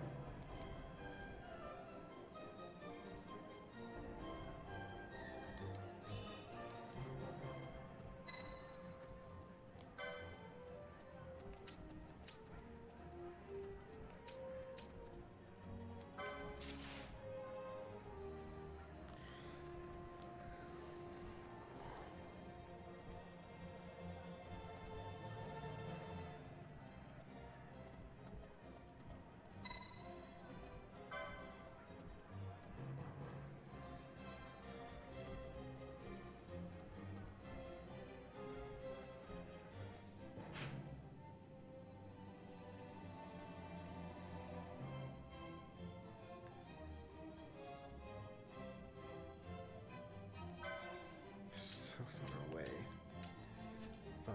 So far away. Fine.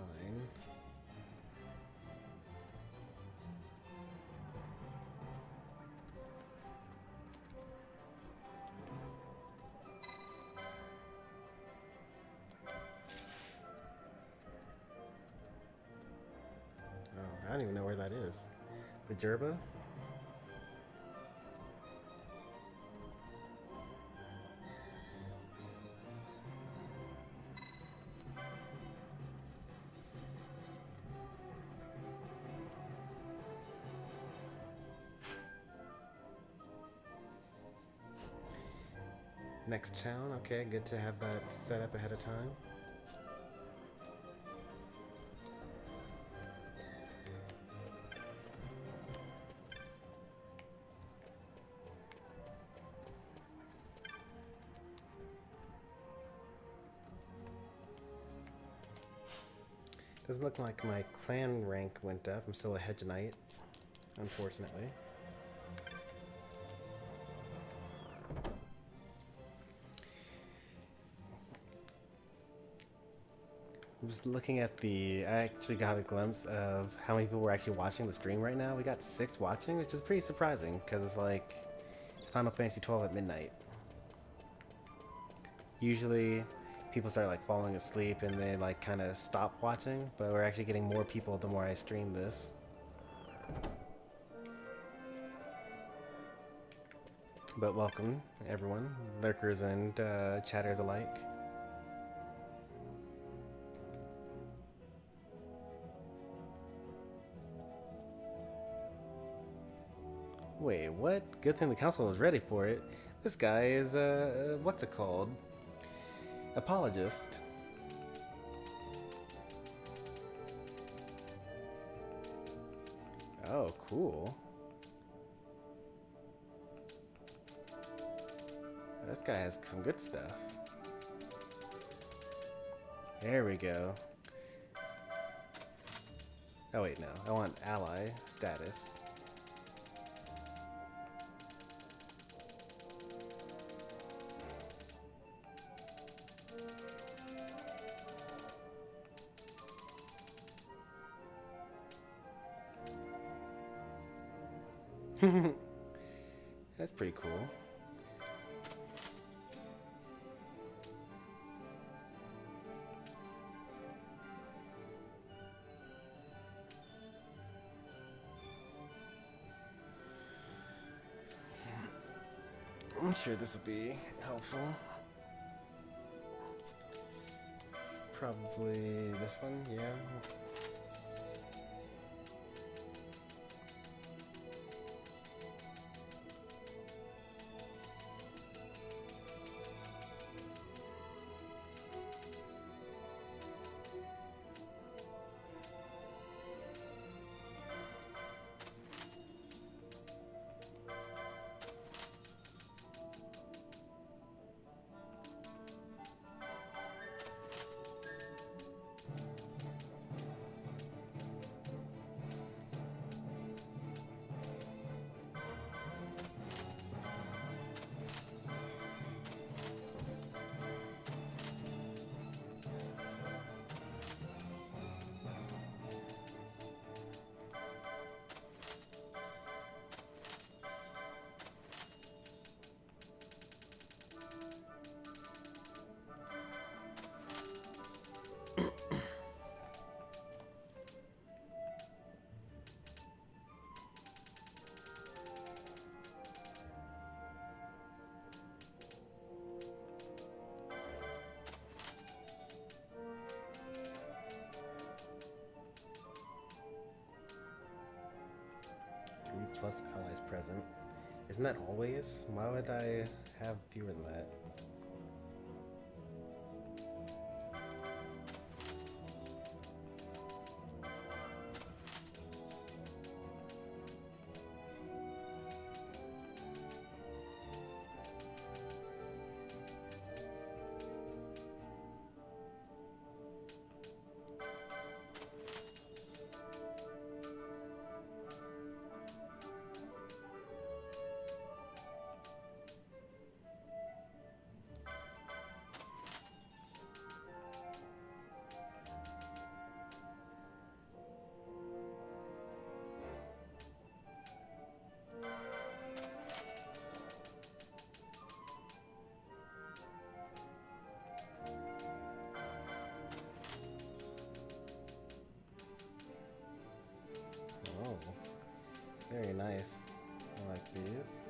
Oh, I don't even know where that is. The Jerba? Next town, okay, good to have that set up ahead of time. Doesn't look like my clan rank went up. I'm still a hedge knight, unfortunately. I'm just looking at I actually got a glimpse of how many people were actually watching the stream right now. We got 6 watching, which is pretty surprising because it's like, it's Final Fantasy XII at midnight. Usually people start like falling asleep and they like kind of stop watching, but we're actually getting more people the more I stream this. But welcome everyone, lurkers and chatters alike. Wait, what? Good thing the council was ready for it. This guy is what's it called? Apologist. Oh, cool. This guy has some good stuff. There we go. Oh wait, no. I want ally status. That's pretty cool. I'm sure this will be helpful. Probably this one, yeah. Plus allies present. Isn't that always? Why would I have fewer than that? Very nice. I like these.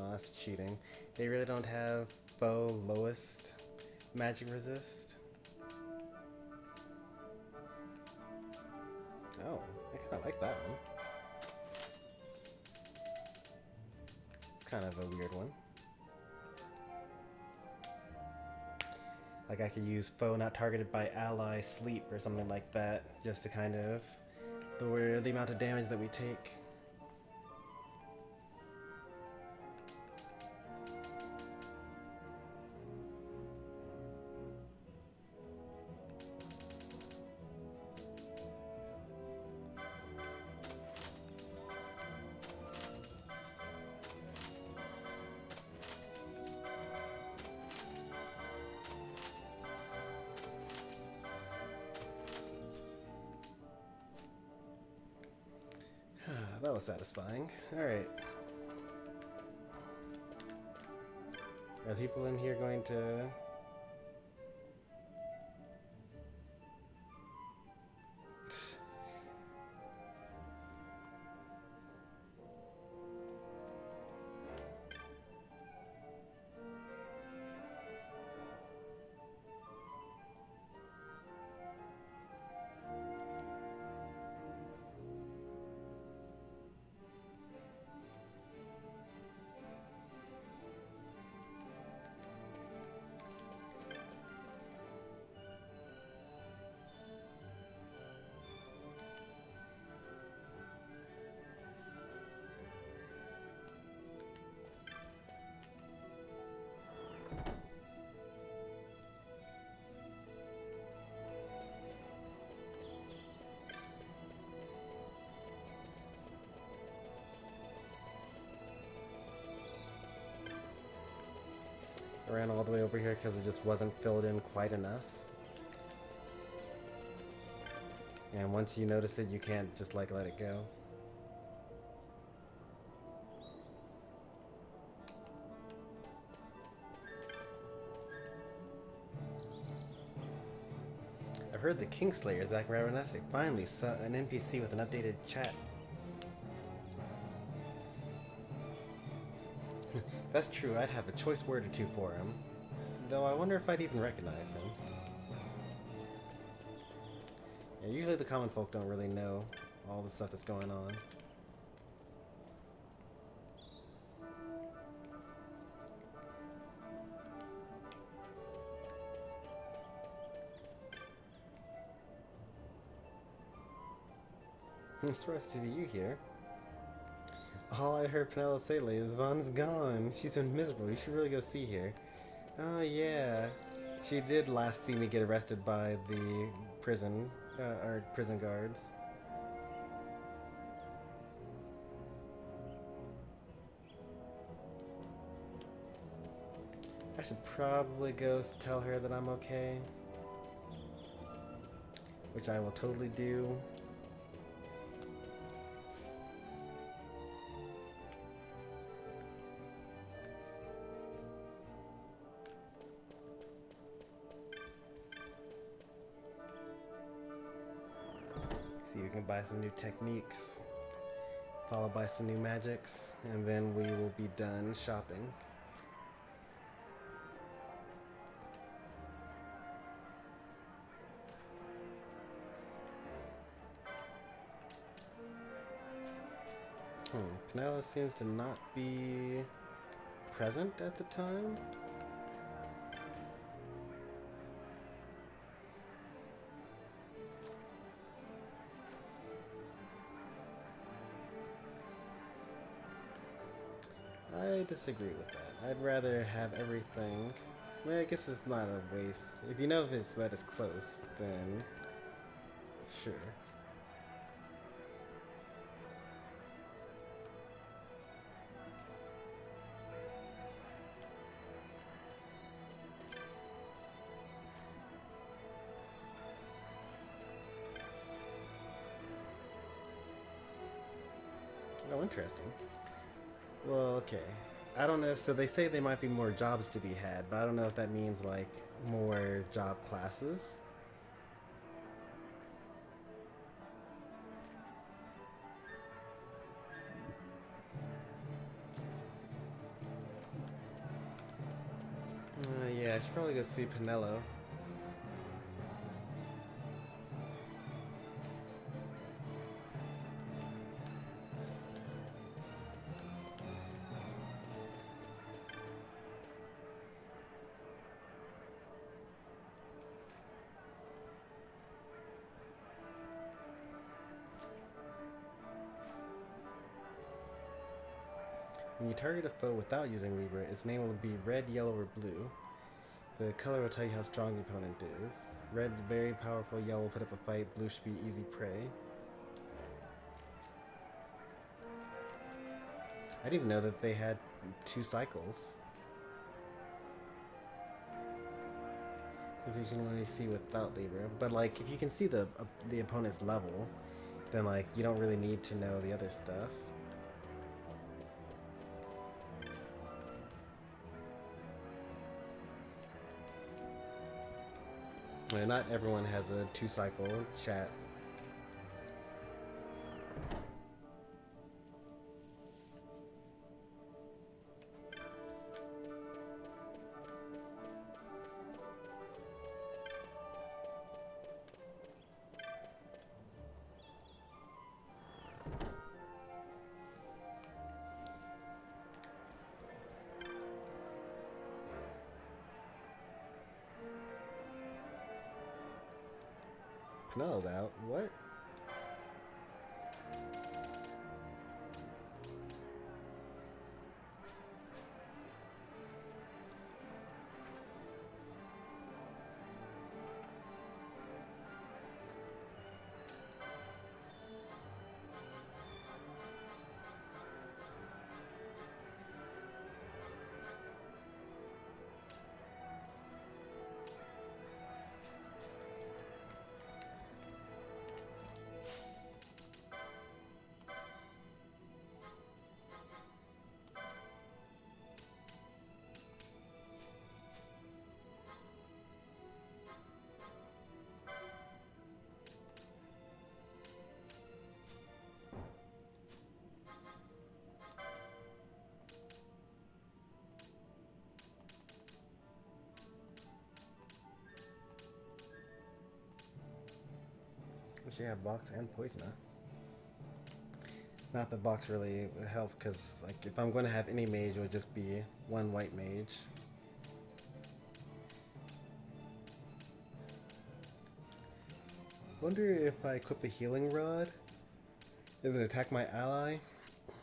That's cheating. They really don't have foe lowest magic resist. Oh, I kind of like that one. It's kind of a weird one. Like I could use foe not targeted by ally sleep or something like that, just to kind of lower the amount of damage that we take. that was satisfying. Alright. Are people in here going to... I ran all the way over here because it just wasn't filled in quite enough. And once you notice it, you can't just like let it go. I've heard the Kingslayers back in Reminiscent finally saw an NPC with an updated chat. That's true, I'd have a choice word or two for him. Though I wonder if I'd even recognize him. Yeah, usually the common folk don't really know all the stuff that's going on. I'm surprised to see you here. All I heard Penelope say lately is Vaan's gone. She's been miserable. You should really go see her. Oh yeah. She did last see me get arrested by the prison, or prison guards. I should probably go tell her that I'm okay. Which I will totally do. See, we can buy some new techniques, followed by some new magics, and then we will be done shopping. Penelope seems to not be present at the time. I disagree with that. I'd rather have everything. Well, I guess it's not a waste. If you know if it's that is close, then sure. Oh, interesting. Well, okay. I don't know. So they say there might be more jobs to be had, but I don't know if that means like more job classes. Yeah, I should probably go see Penelope. When you target a foe without using Libra, its name will be red, yellow, or blue. The color will tell you how strong the opponent is. Red, very powerful, yellow will put up a fight, blue should be easy prey. I didn't even know that they had 2 cycles. If you can only see without Libra. But like, if you can see the opponent's level, then like you don't really need to know the other stuff. Well, not everyone has a 2-cycle chat. Penelo's out. What? She have box and poisoner. Not that box really would help, because like if I'm going to have any mage, it would just be one white mage. Wonder if I equip a healing rod, it would attack my ally,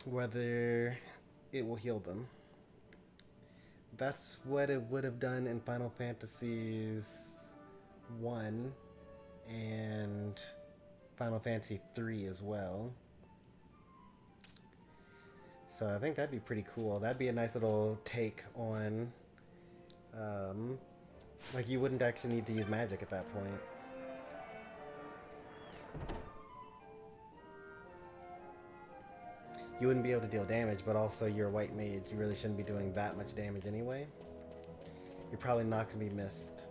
whether it will heal them. That's what it would have done in Final Fantasies 1 and Final Fantasy 3 as well. So I think that'd be pretty cool. That'd be a nice little take on, like you wouldn't actually need to use magic at that point. You wouldn't be able to deal damage, but also you're a white mage. You really shouldn't be doing that much damage anyway. You're probably not going to be missed.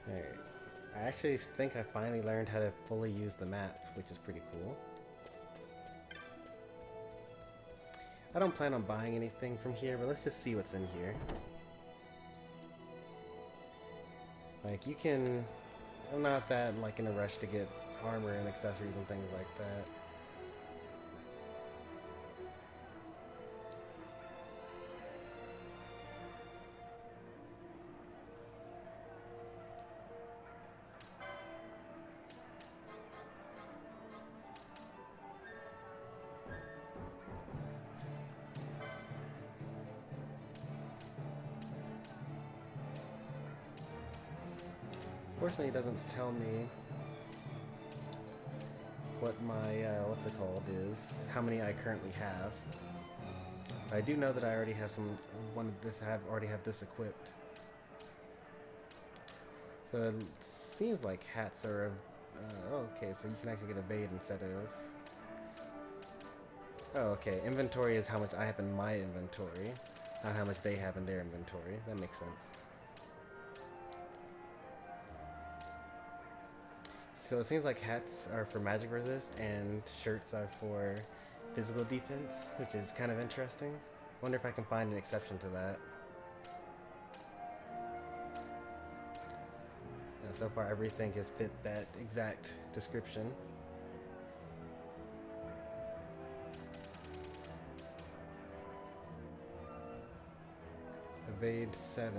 Alright. I actually think I finally learned how to fully use the map, which is pretty cool. I don't plan on buying anything from here, but let's just see what's in here. Like, you can... I'm not that, like, in a rush to get armor and accessories and things like that. Fortunately, it doesn't tell me what my, what's it called, is, how many I currently have. I do know that I already have already have this equipped. So it seems like hats are, okay, so you can actually get a evade instead of, oh, okay, inventory is how much I have in my inventory, not how much they have in their inventory. That makes sense. So it seems like hats are for magic resist and shirts are for physical defense, which is kind of interesting. Wonder if I can find an exception to that. So far everything has fit that exact description. Evade 7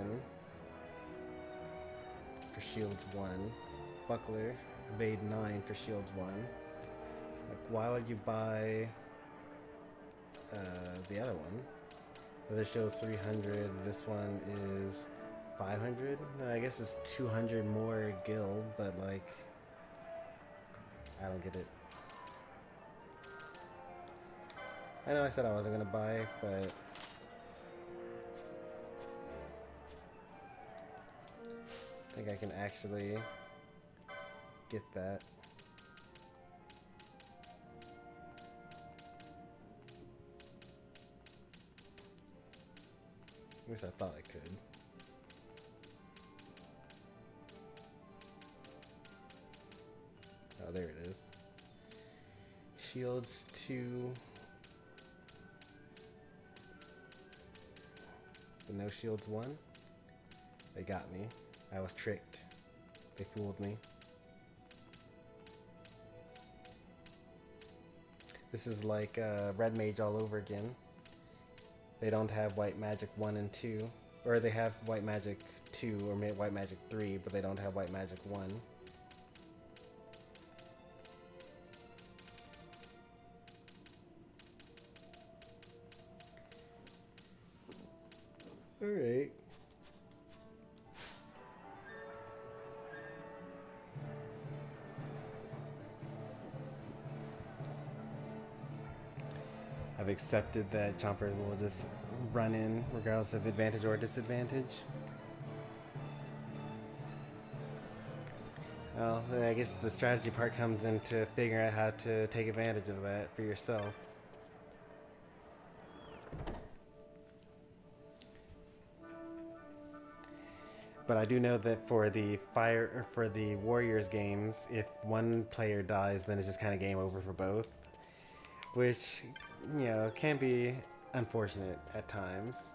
for shields 1. Buckler, evade 9 for shields 1. Like, why would you buy the other one? The other shields 300, this one is 500? I guess it's 200 more guild, but like, I don't get it. I know I said I wasn't gonna buy, but I think I can actually get that. At least I thought I could. Oh, there it is. Shields 2. But no shields 1. They got me. I was tricked. They fooled me. This is like Red Mage all over again. They don't have White Magic 1 and 2. Or they have White Magic 2 or White Magic 3, but they don't have White Magic 1. Alright. I've accepted that Chompers will just run in regardless of advantage or disadvantage. Well, I guess the strategy part comes into figuring out how to take advantage of that for yourself. But I do know that for the Warriors games, if one player dies, then it's just kind of game over for both, which, you know, can be unfortunate at times.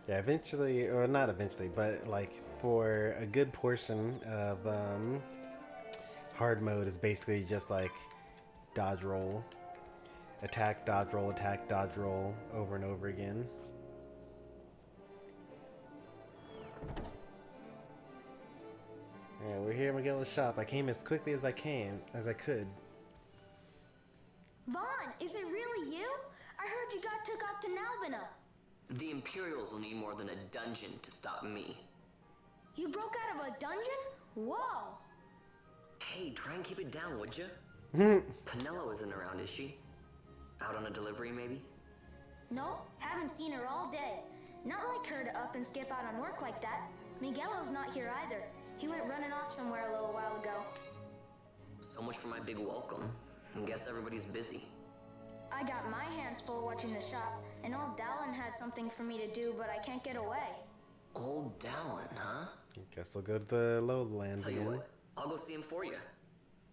Yeah, eventually, or not eventually, but like for a good portion of hard mode is basically just like dodge roll, attack, dodge roll over and over again. Alright, we're here in Miguel's shop. I came as quickly as I could. Vaughn, is it really you? I heard you got took off to Nalvina. The Imperials will need more than a dungeon to stop me. You broke out of a dungeon? Whoa! Hey, try and keep it down, would ya? Penelo isn't around, is she? Out on a delivery, maybe? No, haven't seen her all day. Not like her to up and skip out on work like that. Miguelo's not here either. He went running off somewhere a little while ago. So much for my big welcome. I guess everybody's busy. I got my hands full watching the shop, and old Dallin had something for me to do, but I can't get away. Old Dallin, huh? I guess we'll go to the lowlands Tell you again. what, I'll go see him for you.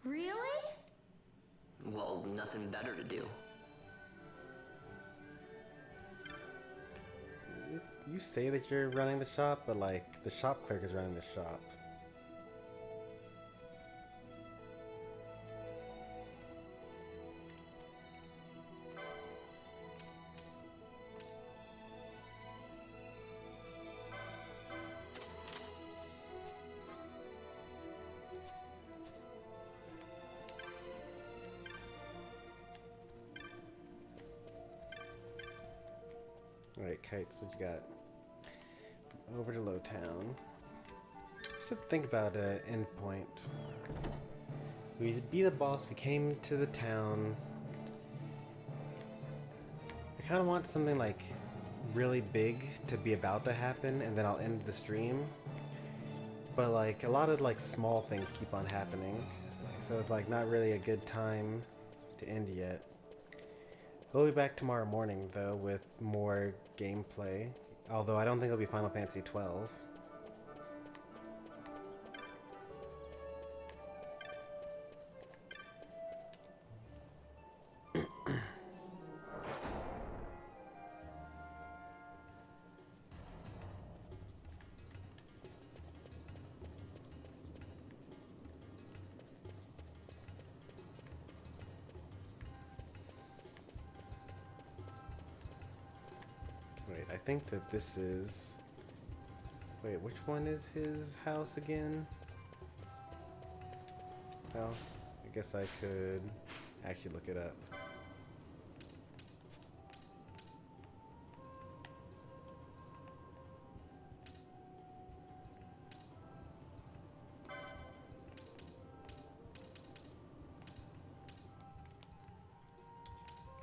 Really? Well, nothing better to do. You say that you're running the shop, but like the shop clerk is running the shop. Kites, what you got? Over to Lowtown. Should think about endpoint. We beat the boss, we came to the town. I kind of want something like really big to be about to happen, and then I'll end the stream. But like a lot of like small things keep on happening, so it's like not really a good time to end yet. We'll be back tomorrow morning though with more gameplay, although I don't think it'll be Final Fantasy XII. Wait, I think that this is... Wait, which one is his house again? Well, I guess I could actually look it up.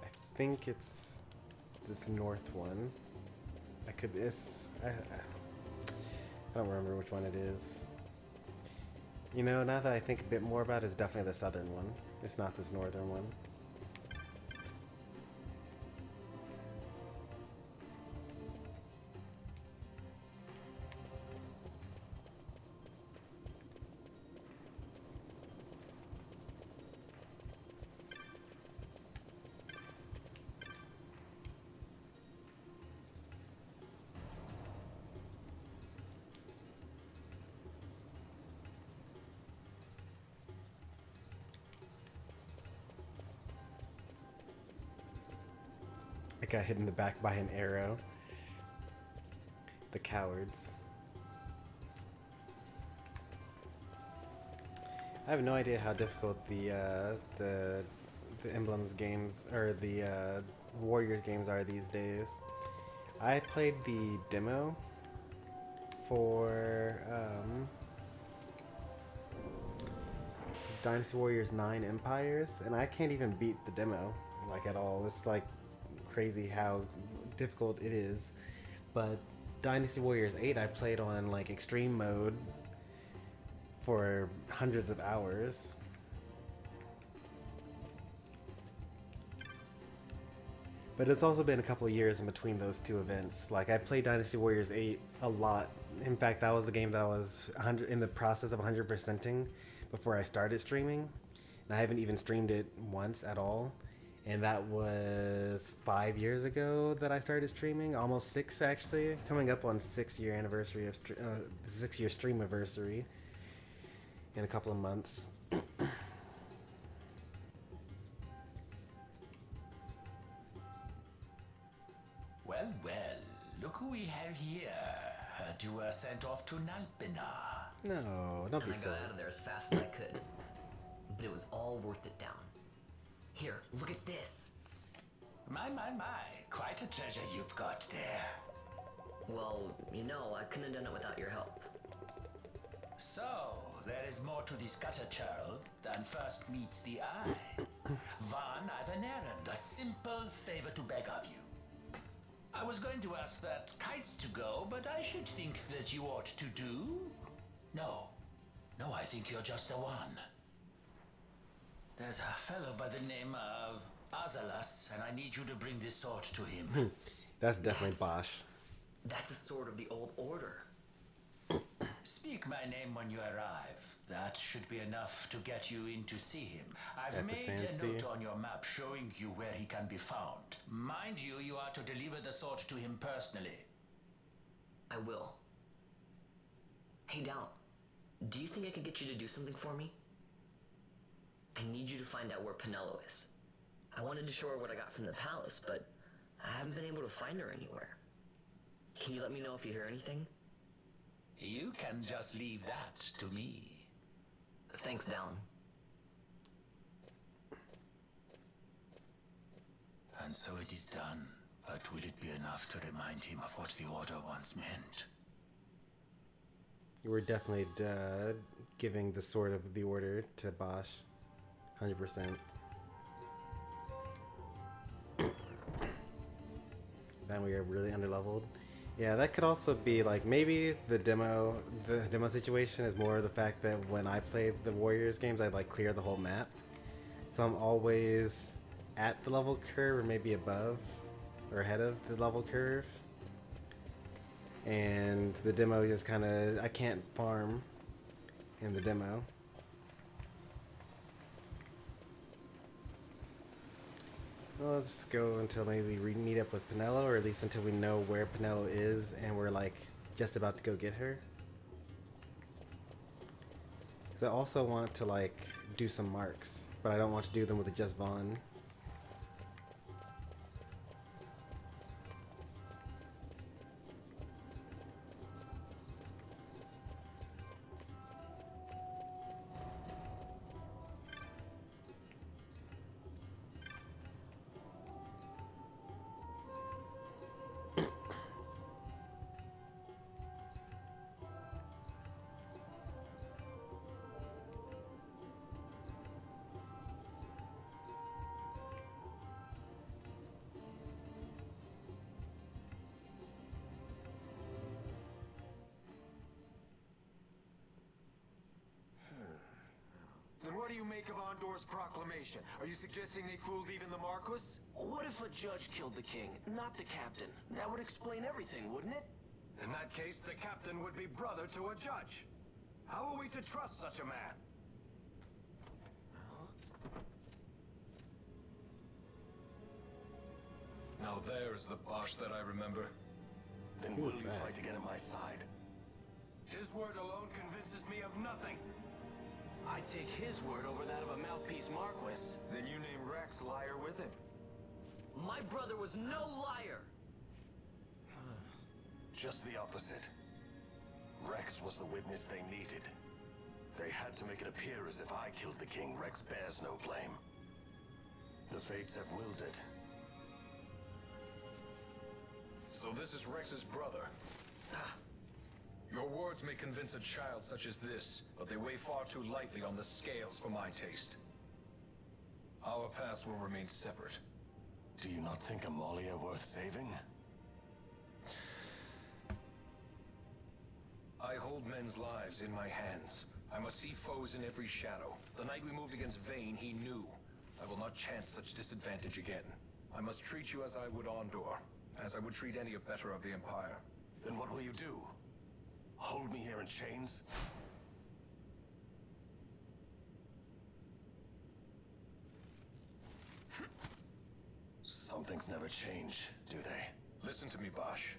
I think it's this north one. I could. I don't remember which one it is. You know, now that I think a bit more about it, it's definitely the southern one. It's not this northern one. I got hit in the back by an arrow. The cowards. I have no idea how difficult the Emblems games or the Warriors games are these days. I played the demo for Dynasty Warriors 9 Empires, and I can't even beat the demo like at all. It's like crazy how difficult it is. But Dynasty Warriors 8 I played on like extreme mode for hundreds of hours. But it's also been a couple of years in between those two events. Like I played Dynasty Warriors 8 a lot. In fact, that was the game that I was in the process of 100%ing before I started streaming. And I haven't even streamed it once at all. And that was 5 years ago that I started streaming, almost 6 actually, coming up on 6-year anniversary of 6-year stream anniversary in a couple of months. Well, look who we have here. Heard you were sent off to Nalpina. No, don't be silly. I got out of there as fast as I could, but it was all worth it, Down. Here, look at this. My, quite a treasure you've got there. Well, you know, I couldn't have done it without your help. So, there is more to this gutter churl than first meets the eye. Vaan, I've an errand, a simple favor to beg of you. I was going to ask that Kites to go, but I should think that you ought to do. No, I think you're just the one. There's a fellow by the name of Azalas, and I need you to bring this sword to him. That's definitely Bosch. That's a sword of the old order. Speak my name when you arrive. That should be enough to get you in to see him. I've made a note on your map showing you where he can be found. Mind you, you are to deliver the sword to him personally. I will. Hey, Down. Do you think I could get you to do something for me? I need you to find out where Penelo is. I wanted to show her what I got from the palace, but I haven't been able to find her anywhere. Can you let me know if you hear anything? You can just leave that to me. Thanks, Down. And so it is done. But will it be enough to remind him of what the Order once meant? You were definitely giving the sword of the Order to Bosch. 100%. Then we are really underleveled. Yeah, that could also be like maybe the demo situation is more the fact that when I play the Warriors games, I like clear the whole map. So I'm always at the level curve or maybe above or ahead of the level curve. And the demo just kind of, I can't farm in the demo. Well, let's go until maybe we meet up with Penelo, or at least until we know where Penelo is and we're like just about to go get her. Because I also want to like do some marks, but I don't want to do them with just Vaan. Then what do you make of Andor's proclamation? Are you suggesting they fooled even the Marquis? What if a judge killed the king, not the captain? That would explain everything, wouldn't it? In that case, the captain would be brother to a judge. How are we to trust such a man? Now there's the Bosch that I remember. Then will you fight again at my side? His word alone convinces me of nothing. I'd take his word over that of a mouthpiece Marquis. Then you name Rex liar with him. My brother was no liar! Just the opposite. Rex was the witness they needed. They had to make it appear as if I killed the king. Rex bears no blame. The fates have willed it. So this is Rex's brother. Your words may convince a child such as this, but they weigh far too lightly on the scales for my taste. Our paths will remain separate. Do you not think Amalia worth saving? I hold men's lives in my hands. I must see foes in every shadow. The night we moved against Vane, he knew. I will not chance such disadvantage again. I must treat you as I would Andor, as I would treat any abettor of the Empire. Then what will you do? Hold me here in chains? Some things never change, do they? Listen to me, Bosch.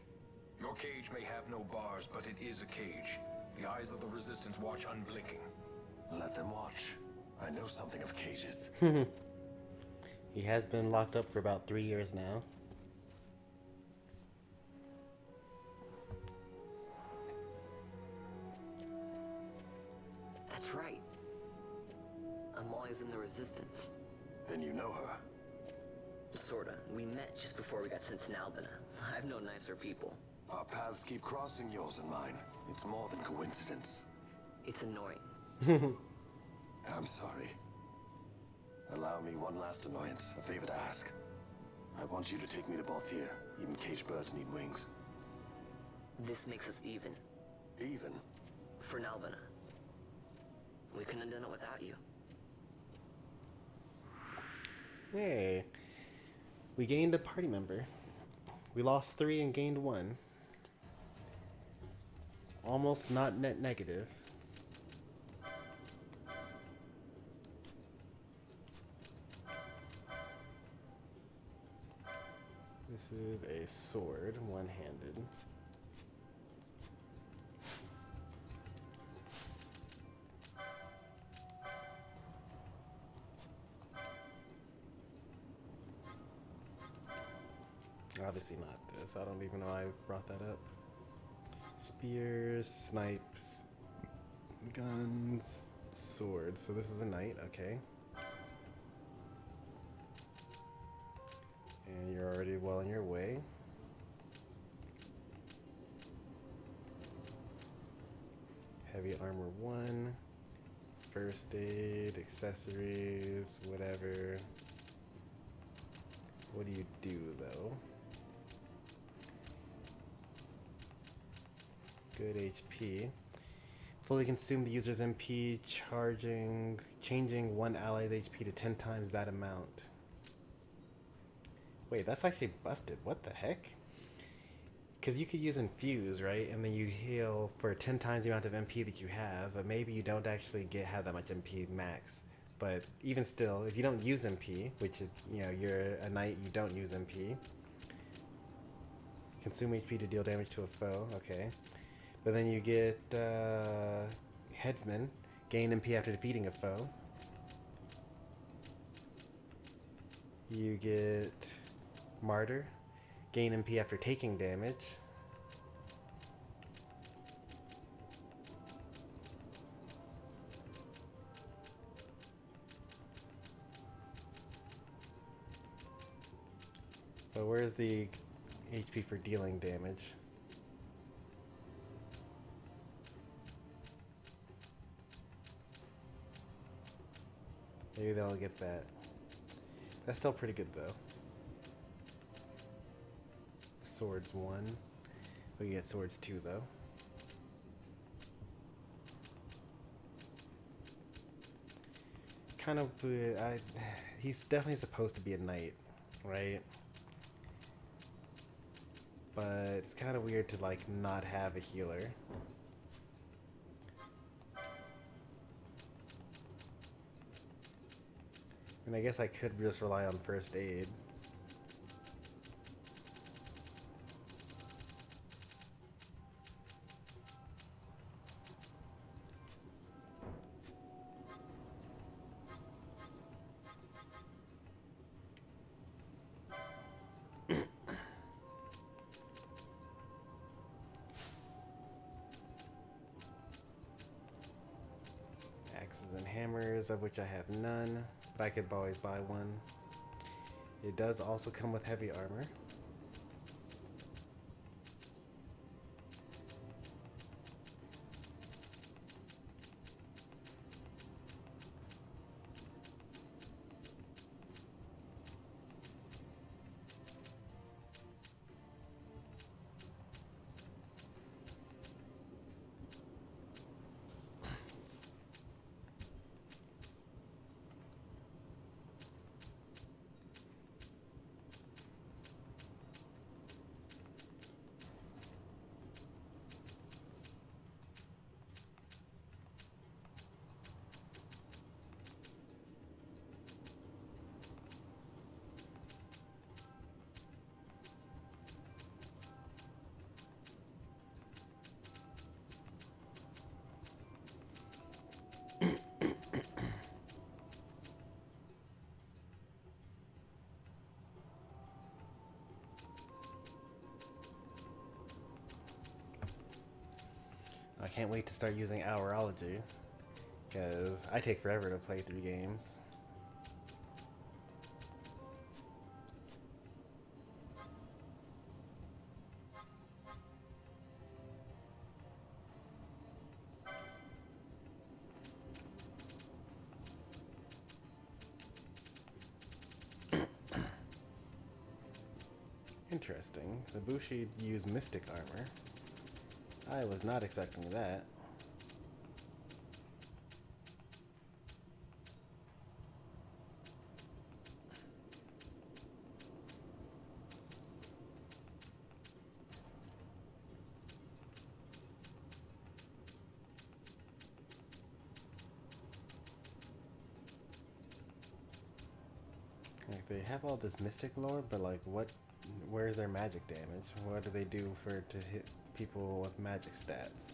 Your cage may have no bars, but it is a cage. The eyes of the Resistance watch unblinking. Let them watch. I know something of cages. He has been locked up for about 3 years now. That's right. Amalia's in the Resistance. Then you know her. Sorta. We met just before we got sent to Nalbina. I've known nicer people. Our paths keep crossing, yours and mine. It's more than coincidence. It's annoying. I'm sorry. Allow me one last annoyance, a favor to ask. I want you to take me to Balthier. Even caged birds need wings. This makes us even. Even? For Nalbina. We couldn't have done it without you. Hey. We gained a party member. We lost 3 and gained 1. Almost not net negative. This is a sword, one-handed. Obviously not this. I don't even know I brought that up. Spears, snipes, guns, swords. So this is a knight, okay. And you're already well on your way. Heavy armor 1. First aid, accessories, whatever. What do you do though? Good HP. Fully consume the user's MP, changing one ally's HP to 10 times that amount. Wait, that's actually busted. What the heck? Because you could use infuse, right? And then you heal for 10 times the amount of MP that you have, but maybe you don't actually have that much MP max. But even still, if you don't use MP, which, you know, you're a knight, you don't use MP. Consume HP to deal damage to a foe, okay. But then you get Headsman, gain MP after defeating a foe. You get Martyr, gain MP after taking damage. But where's the HP for dealing damage? Maybe they'll get that. That's still pretty good though. Swords 1. We get swords 2 though. Kind of, he's definitely supposed to be a knight, right? But it's kind of weird to like not have a healer. And I guess I could just rely on first aid. Axes and hammers, of which I have none. But I could always buy one. It does also come with heavy armor. I can't wait to start using Hourology, because I take forever to play through games. Interesting. The Bushi used Mystic Armor. I was not expecting that. Like, they have all this mystic lore, but like, where's their magic damage? What do they do to hit people with magic stats?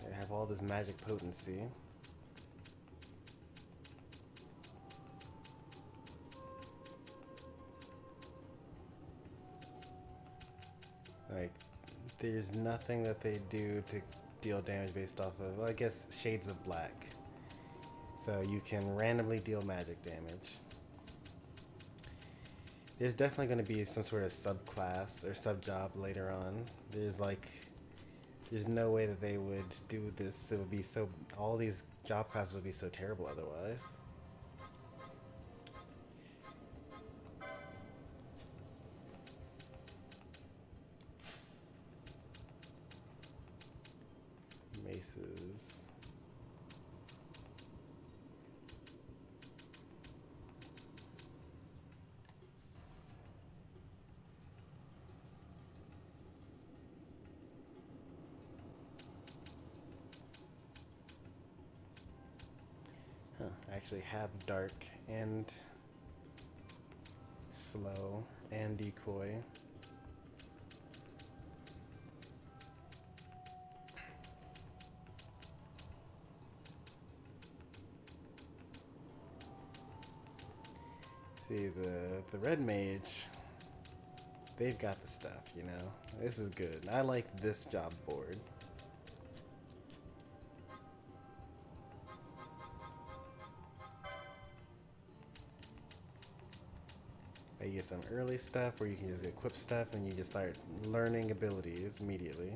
They have all this magic potency. Like, there's nothing that they do to deal damage based off of, well, I guess, Shades of Black. So you can randomly deal magic damage. There's definitely going to be some sort of subclass or subjob later on. There's no way that they would do this. It would be so, all these job classes would be so terrible otherwise. Maces. I actually have dark and slow and decoy. See, the red mage, they've got the stuff, you know. This is good. I like this job board. You get some early stuff where you can just equip stuff and you just start learning abilities immediately.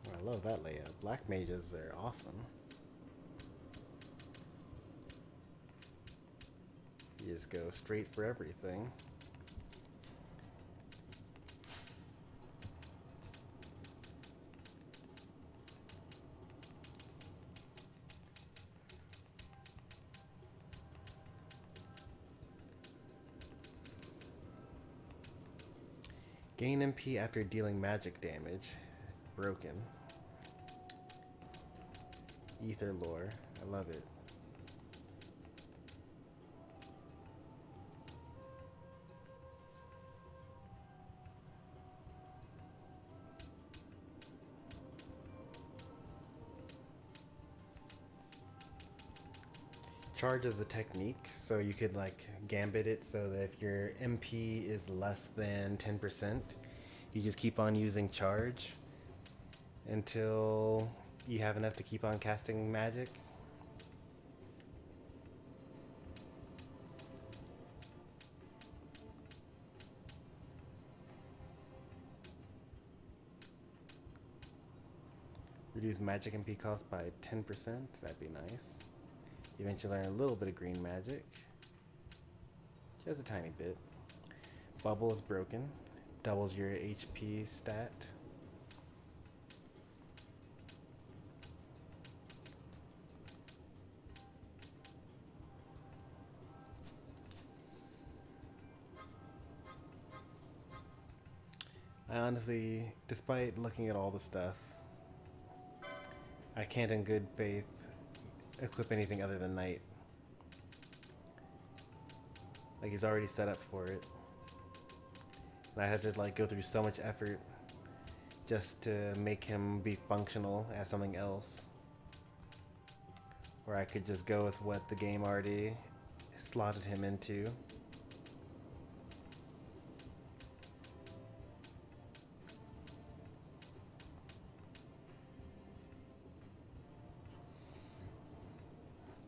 I love that layout. Black mages are awesome. You just go straight for everything. Gain MP after dealing magic damage. Broken. Ether lore. I love it. Charge is the technique, so you could like gambit it so that if your MP is less than 10%, you just keep on using charge until you have enough to keep on casting magic. Reduce magic MP cost by 10%, that'd be nice. Eventually learn a little bit of green magic. Just a tiny bit. Bubble is broken. Doubles your HP stat. I honestly, despite looking at all the stuff, I can't in good faith equip anything other than Knight. Like, he's already set up for it. And I had to like go through so much effort just to make him be functional as something else. Or I could just go with what the game already slotted him into.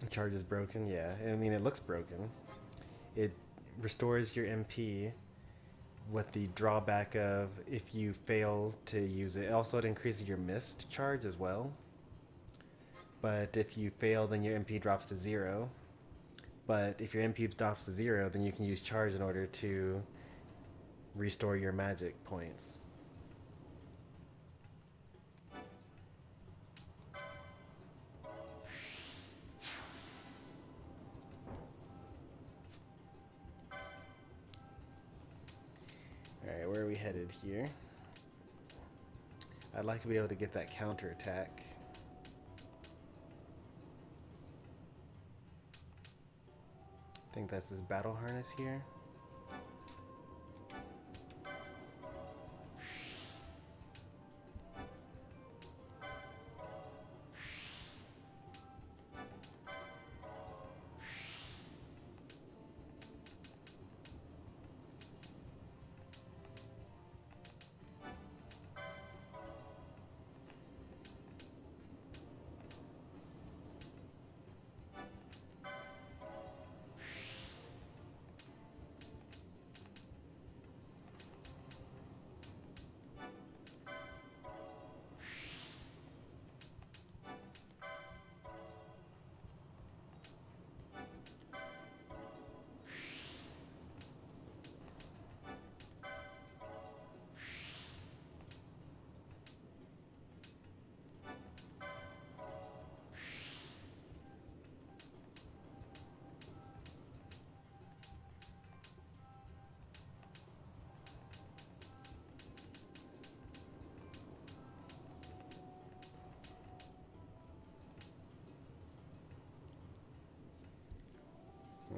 Charge is broken, yeah. I mean, it looks broken. It restores your MP with the drawback of if you fail to use it. Also, it increases your missed charge as well. But if you fail, then your MP drops to 0. But if your MP drops to 0, then you can use charge in order to restore your magic points. Alright, where are we headed here? I'd like to be able to get that counter attack. I think that's this battle harness here.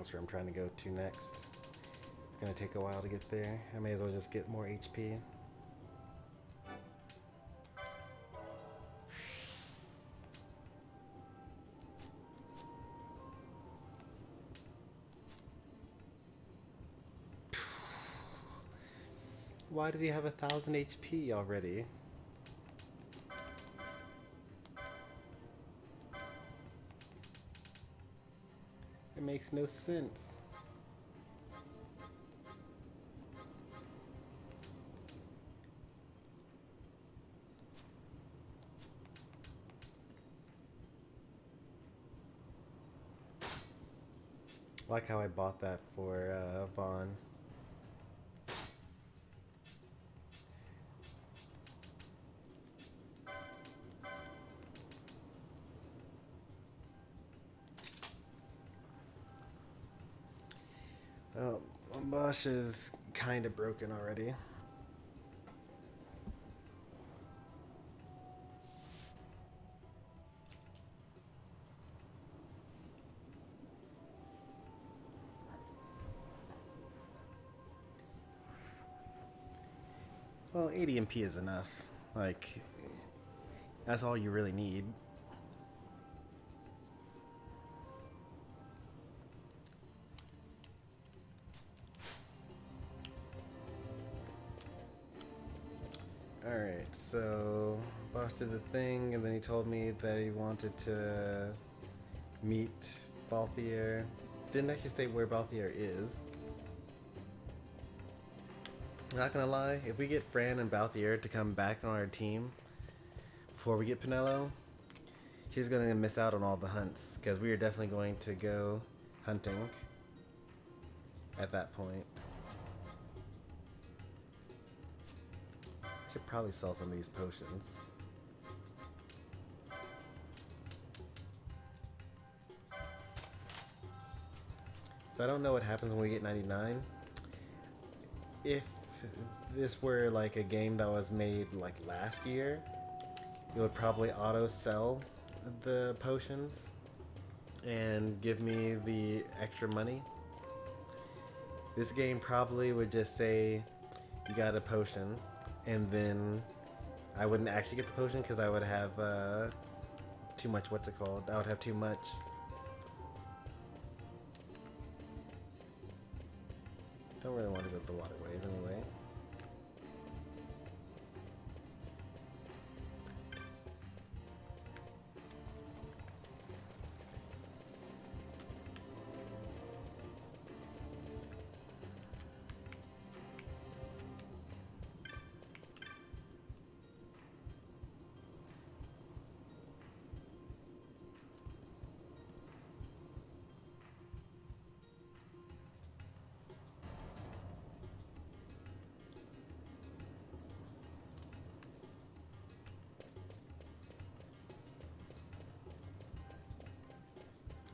That's where I'm trying to go to next. It's gonna take a while to get there. I may as well just get more HP. Why does he have 1,000 HP already? It makes no sense. I like how I bought that for Vaan. Oh, Ashe is kind of broken already. Well, 80 MP is enough. Like, that's all you really need. Alright, so Bosch did the thing, and then he told me that he wanted to meet Balthier. Didn't actually say where Balthier is. Not gonna lie, if we get Fran and Balthier to come back on our team before we get Pinello, she's gonna miss out on all the hunts, because we are definitely going to go hunting at that point. Should probably sell some of these potions. So I don't know what happens when we get 99. If this were like a game that was made like last year, it would probably auto sell the potions and give me the extra money. This game probably would just say you got a potion, and then I wouldn't actually get the potion because I would have too much, what's it called? I would have too much. Don't really want to go to the waterways anyway.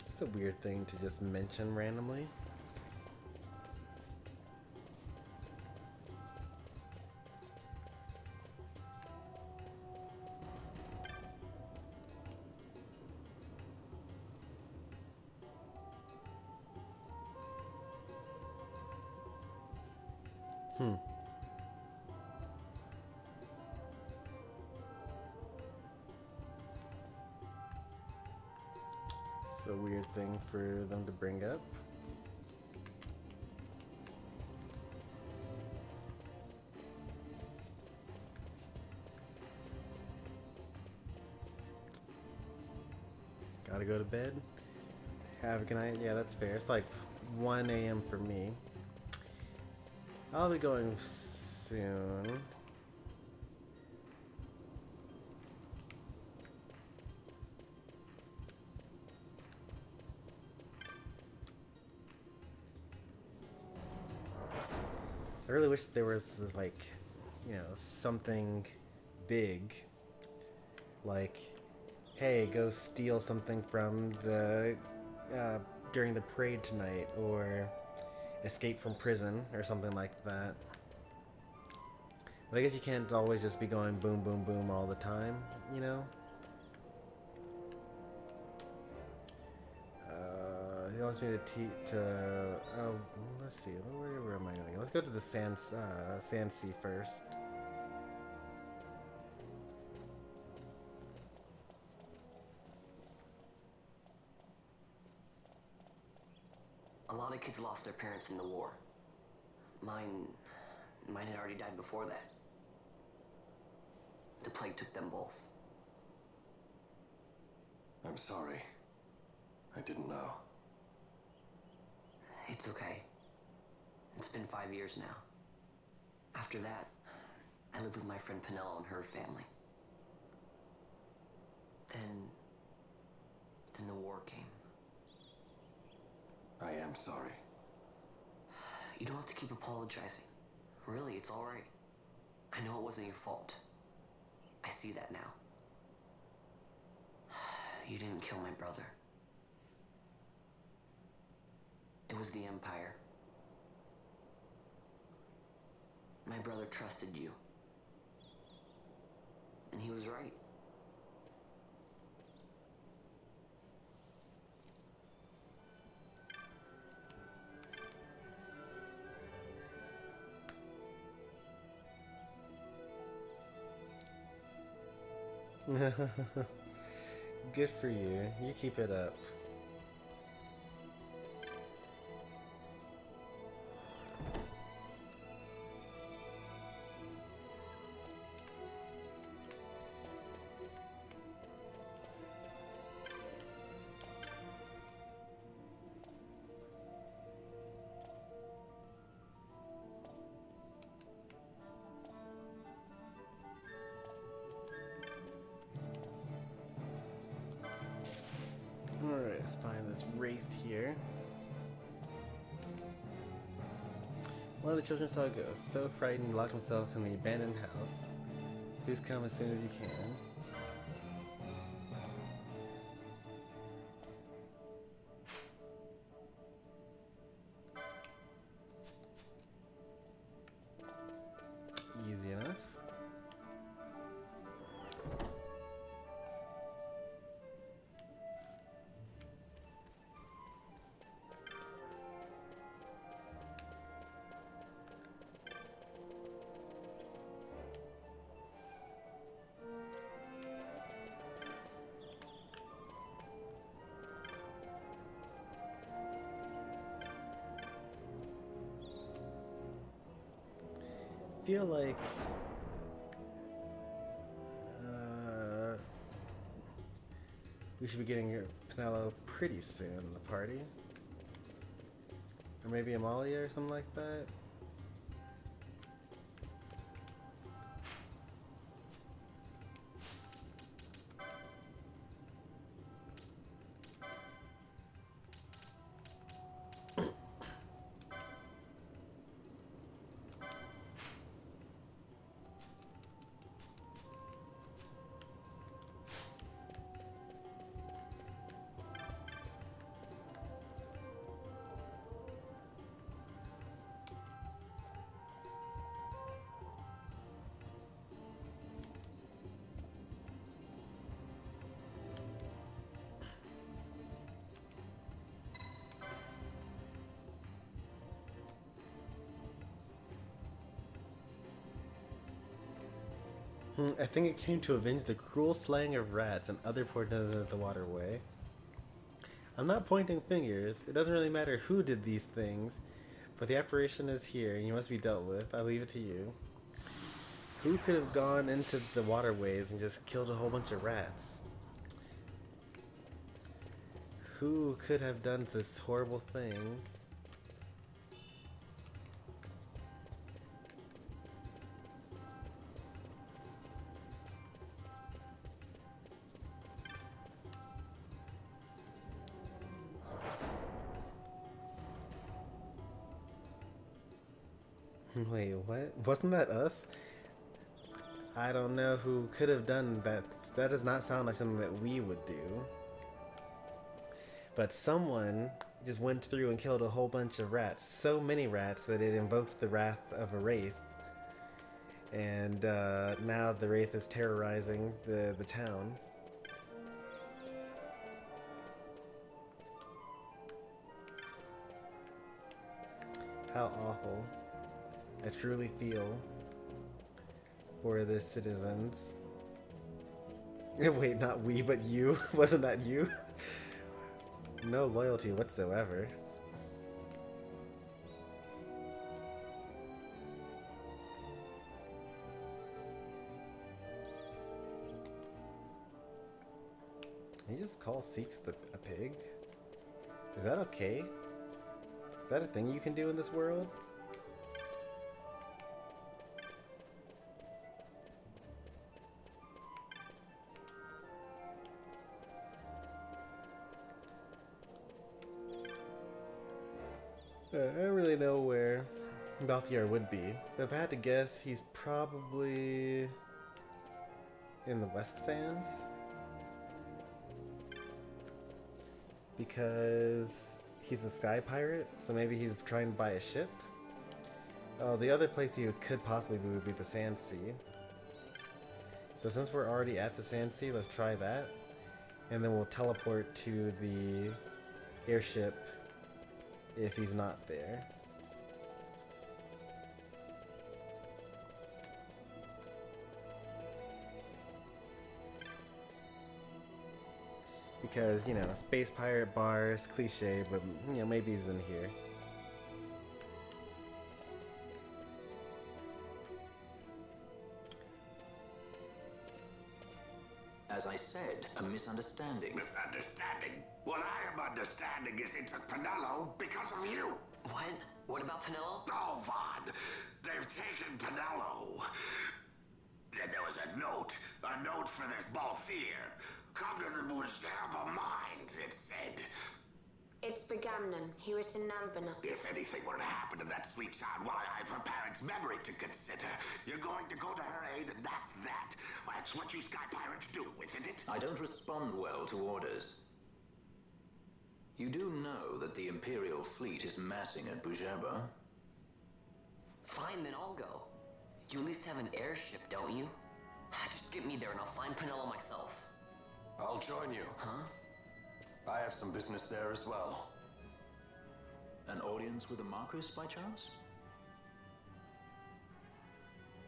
It's a weird thing to just mention randomly. A weird thing for them to bring up. Gotta go to bed. Have a good night. Yeah, that's fair. It's like 1 a.m. for me. I'll be going soon. I really wish there was like, you know, something big, like, hey, go steal something from the during the parade tonight, or escape from prison, or something like that. But I guess you can't always just be going boom, boom, boom all the time, you know? He wants me to oh, let's see. Where am I going to go? Let's go to the Sensei first. A lot of kids lost their parents in the war. Mine had already died before that. The plague took them both. I'm sorry. I didn't know. It's okay. It's been 5 years now. After that, I lived with my friend Penella and her family. Then the war came. I am sorry. You don't have to keep apologizing. Really, it's all right. I know it wasn't your fault. I see that now. You didn't kill my brother. It was the Empire. My brother trusted you. And he was right. Good for you. You keep it up. Alright, let's find this wraith here. One of the children saw a ghost. So frightened, he locked himself in the abandoned house. Please come as soon as you can. Easy enough. Feel like we should be getting Penella pretty soon in the party, or maybe Amalia or something like that. I think it came to avenge the cruel slaying of rats and other poor denizens of the waterway. I'm not pointing fingers. It doesn't really matter who did these things, but the apparition is here and you must be dealt with. I leave it to you. Who could have gone into the waterways and just killed a whole bunch of rats? Who could have done this horrible thing? Wait, what? Wasn't that us? I don't know who could have done that. That does not sound like something that we would do. But someone just went through and killed a whole bunch of rats. So many rats that it invoked the wrath of a wraith. And now the wraith is terrorizing the town. how awful I truly feel for the citizens. Wait, not we, but you. Wasn't that you? No loyalty whatsoever. You just call Seeks a pig? Is that okay? Is that a thing you can do in this world? I don't really know where Balthier would be, but if I had to guess, he's probably in the West Sands. Because he's a Sky Pirate, so maybe he's trying to buy a ship. Oh, the other place he could possibly be would be the Sensei. So since we're already at the Sensei, let's try that. And then we'll teleport to the airship if he's not there. Because, you know, space pirate bars, cliche, but, you know, maybe he's in here. As I said, a misunderstanding. Misunderstanding? What I am understanding is he took Penelo because of you. What? What about Penelo? No, Vaan. They've taken Penelo. And there was a note for this Balthier. Come to the Museum of Minds, it said. It's Begamnon. He was in Nalbina. If anything were to happen to that sweet child, why, I've her parents' memory to consider. You're going to go to her aid, and that's that. That's what you Sky Pirates do, isn't it? I don't respond well to orders. You do know that the Imperial fleet is massing at Bujerba? Fine, then I'll go. You at least have an airship, don't you? Just get me there and I'll find Penelo myself. I'll join you. Huh? I have some business there as well. An audience with the Marquis, by chance?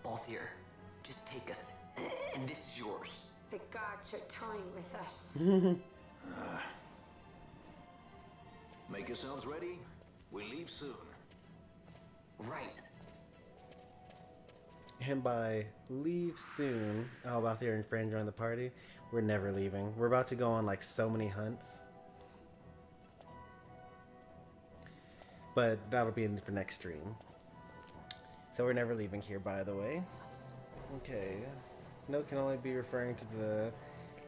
Balthier, just take us, and this is yours. The guards are toying with us. Make yourselves ready. We leave soon. Right. And by leave soon, oh, Balthier and Fran join the party. We're never leaving. We're about to go on like so many hunts. But that'll be for next stream. So we're never leaving here, by the way. Okay. Note can only be referring to the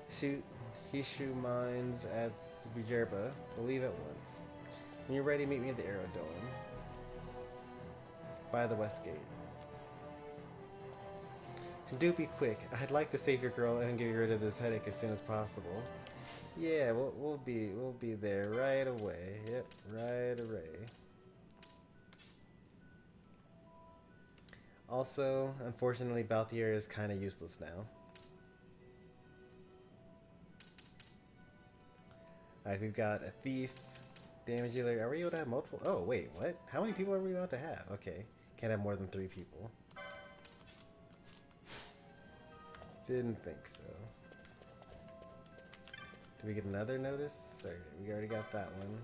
Hishu mines at Bujerba. We'll leave at once. When you're ready, meet me at the Aerodome. By the West Gate. Do be quick. I'd like to save your girl and get rid of this headache as soon as possible. Yeah, we'll be there right away. Yep, right away. Also, unfortunately, Balthier is kind of useless now. Alright, we've got a thief, damage dealer. Are we able to have multiple? Oh, wait, what? How many people are we allowed to have? Okay, can't have more than 3 people. Didn't think so. Did we get another notice? Sorry, we already got that one.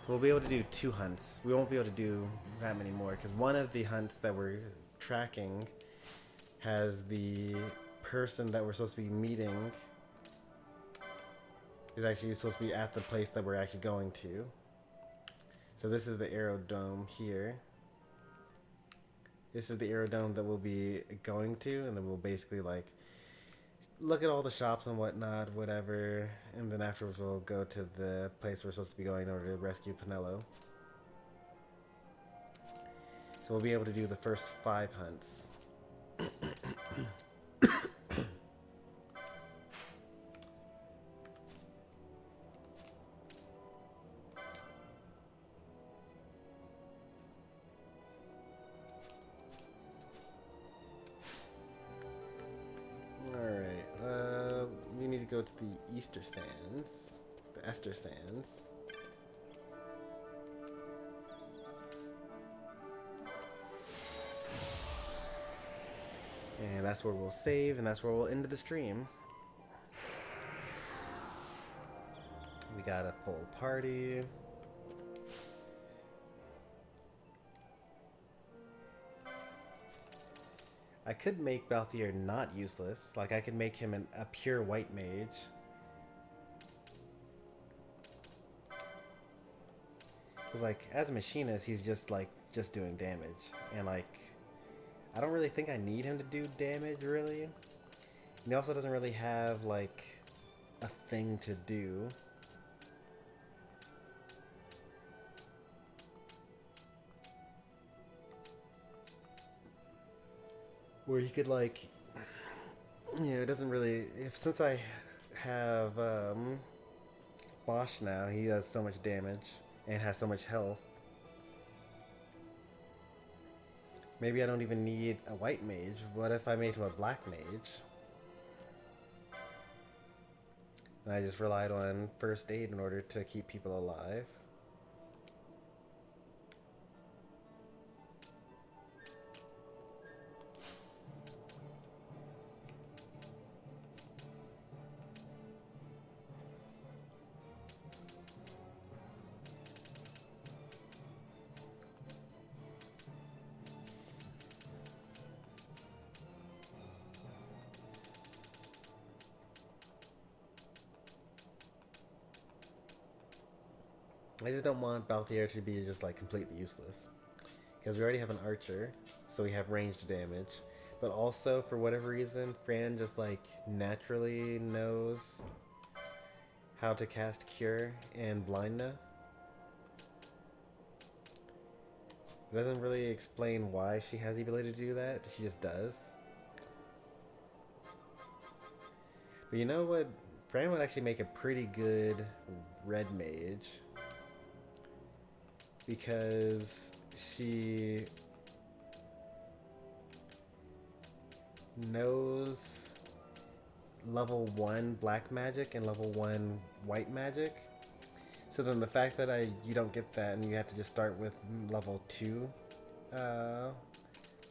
So we'll be able to do 2 hunts. We won't be able to do that many more because one of the hunts that we're tracking has the person that we're supposed to be meeting is actually supposed to be at the place that we're actually going to. So this is the Aerodome here. This is the Aerodome that we'll be going to, and then we'll basically like look at all the shops and whatnot, whatever, and then afterwards we'll go to the place we're supposed to be going in order to rescue Penelo. So we'll be able to do the first 5 hunts. Go to the Easter Sands, the Esther Sands. And that's where we'll save, and that's where we'll end the stream. We got a full party. I could make Balthier not useless. Like, I could make him a pure white mage. Because, like, as a machinist, he's just doing damage. And, like, I don't really think I need him to do damage, really. And he also doesn't really have, like, a thing to do. Where he could, like, you know, it doesn't really, since I have Bosch now, he does so much damage and has so much health. Maybe I don't even need a white mage. What if I made him a black mage? And I just relied on first aid in order to keep people alive. I just don't want Balthier to be just like completely useless. Because we already have an archer, so we have ranged damage. But also, for whatever reason, Fran just like naturally knows how to cast Cure and Blindna. It doesn't really explain why she has the ability to do that, she just does. But you know what? Fran would actually make a pretty good red mage. Because she knows level 1 black magic and level 1 white magic. So then the fact that you don't get that and you have to just start with level 2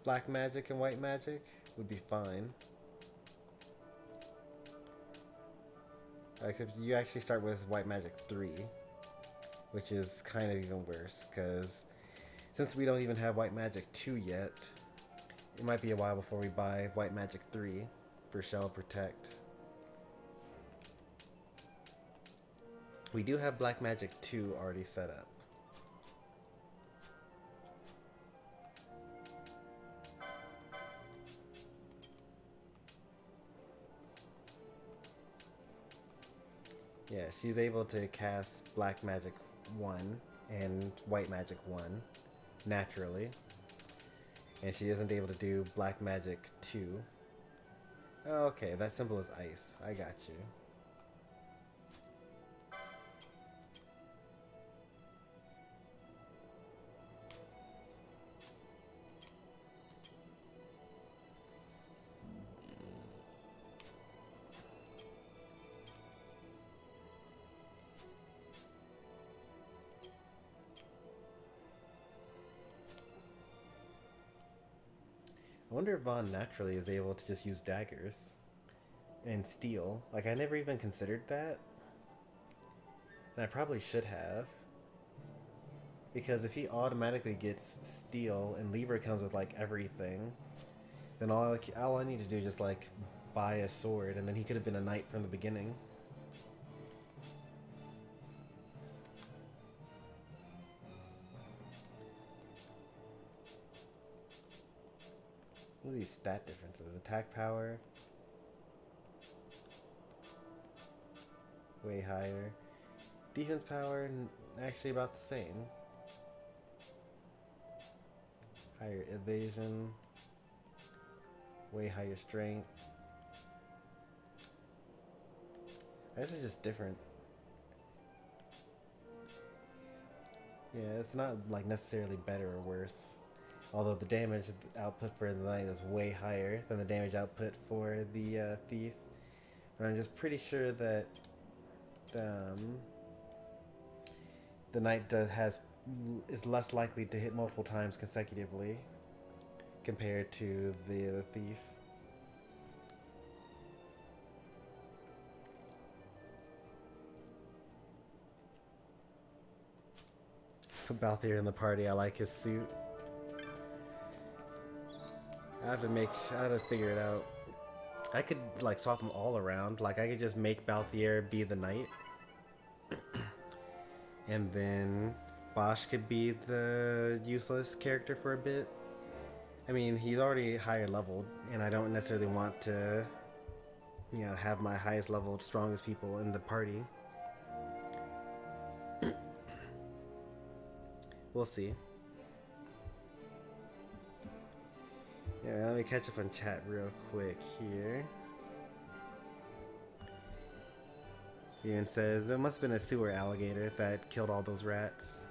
black magic and white magic would be fine. Except you actually start with white magic 3. Which is kind of even worse, because since we don't even have White Magic 2 yet, it might be a while before we buy White Magic 3 for Shell Protect. We do have Black Magic 2 already set up. Yeah, she's able to cast Black Magic 1 and White Magic 1 naturally, and she isn't able to do Black Magic 2. Okay, that's simple as ice. I got you. I wonder if Vaan naturally is able to just use daggers and steel. Like, I never even considered that. And I probably should have. Because if he automatically gets steel and Libra comes with, like, everything, then all I need to do is just, like, buy a sword, and then he could have been a knight from the beginning. What are these stat differences? Attack power. Way higher. Defense power, actually about the same. Higher evasion. Way higher strength. This is just different. Yeah, it's not like necessarily better or worse. Although the damage output for the knight is way higher than the damage output for the thief. But I'm just pretty sure that the knight is less likely to hit multiple times consecutively compared to the thief. Balthier in the party. I like his suit. I have to figure it out. I could like swap them all around. Like I could just make Balthier be the knight. And then Bosch could be the useless character for a bit. I mean, he's already higher leveled, and I don't necessarily want to, you know, have my highest leveled, strongest people in the party. We'll see. Yeah, let me catch up on chat real quick here. Ian says, there must have been a sewer alligator that killed all those rats.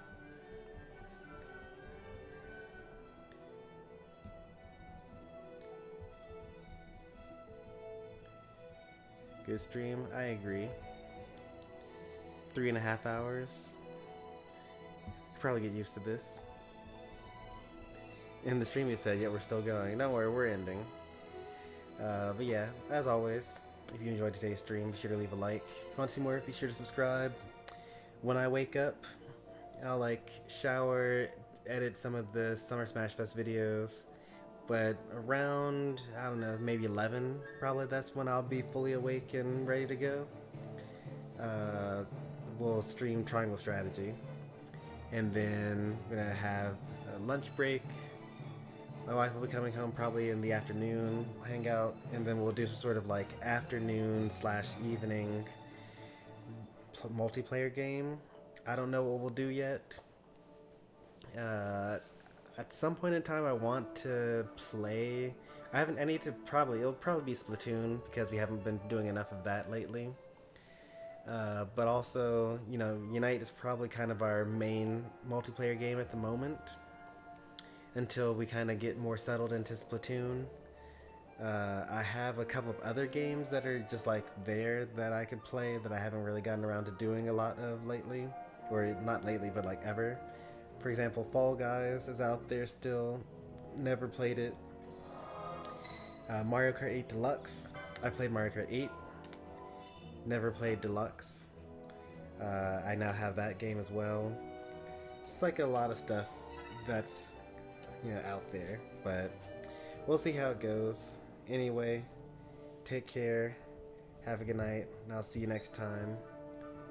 Good stream, I agree. 3.5 hours. Probably get used to this. In the stream he said, yeah, we're still going. Don't worry, we're ending. But yeah, as always, if you enjoyed today's stream, be sure to leave a like. If you want to see more, be sure to subscribe. When I wake up, I'll like shower, edit some of the Summer Smash Fest videos. But around, I don't know, maybe 11, probably that's when I'll be fully awake and ready to go. We'll stream Triangle Strategy. And then we're gonna have a lunch break. My wife will be coming home probably in the afternoon, hang out, and then we'll do some sort of like afternoon / evening multiplayer game. I don't know what we'll do yet. At some point in time I want to play. I need to it'll probably be Splatoon because we haven't been doing enough of that lately. But also, you know, Unite is probably kind of our main multiplayer game at the moment until we kind of get more settled into Splatoon. I have a couple of other games that are just like there that I could play that I haven't really gotten around to doing a lot of lately, or not lately, but like ever. For example, Fall Guys is out there still, never played it. Mario Kart 8 Deluxe, I played Mario Kart 8. Never played Deluxe. I now have that game as well. It's like a lot of stuff that's, you know, out there, but we'll see how it goes. Anyway, take care, have a good night, and I'll see you next time.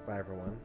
Bye everyone.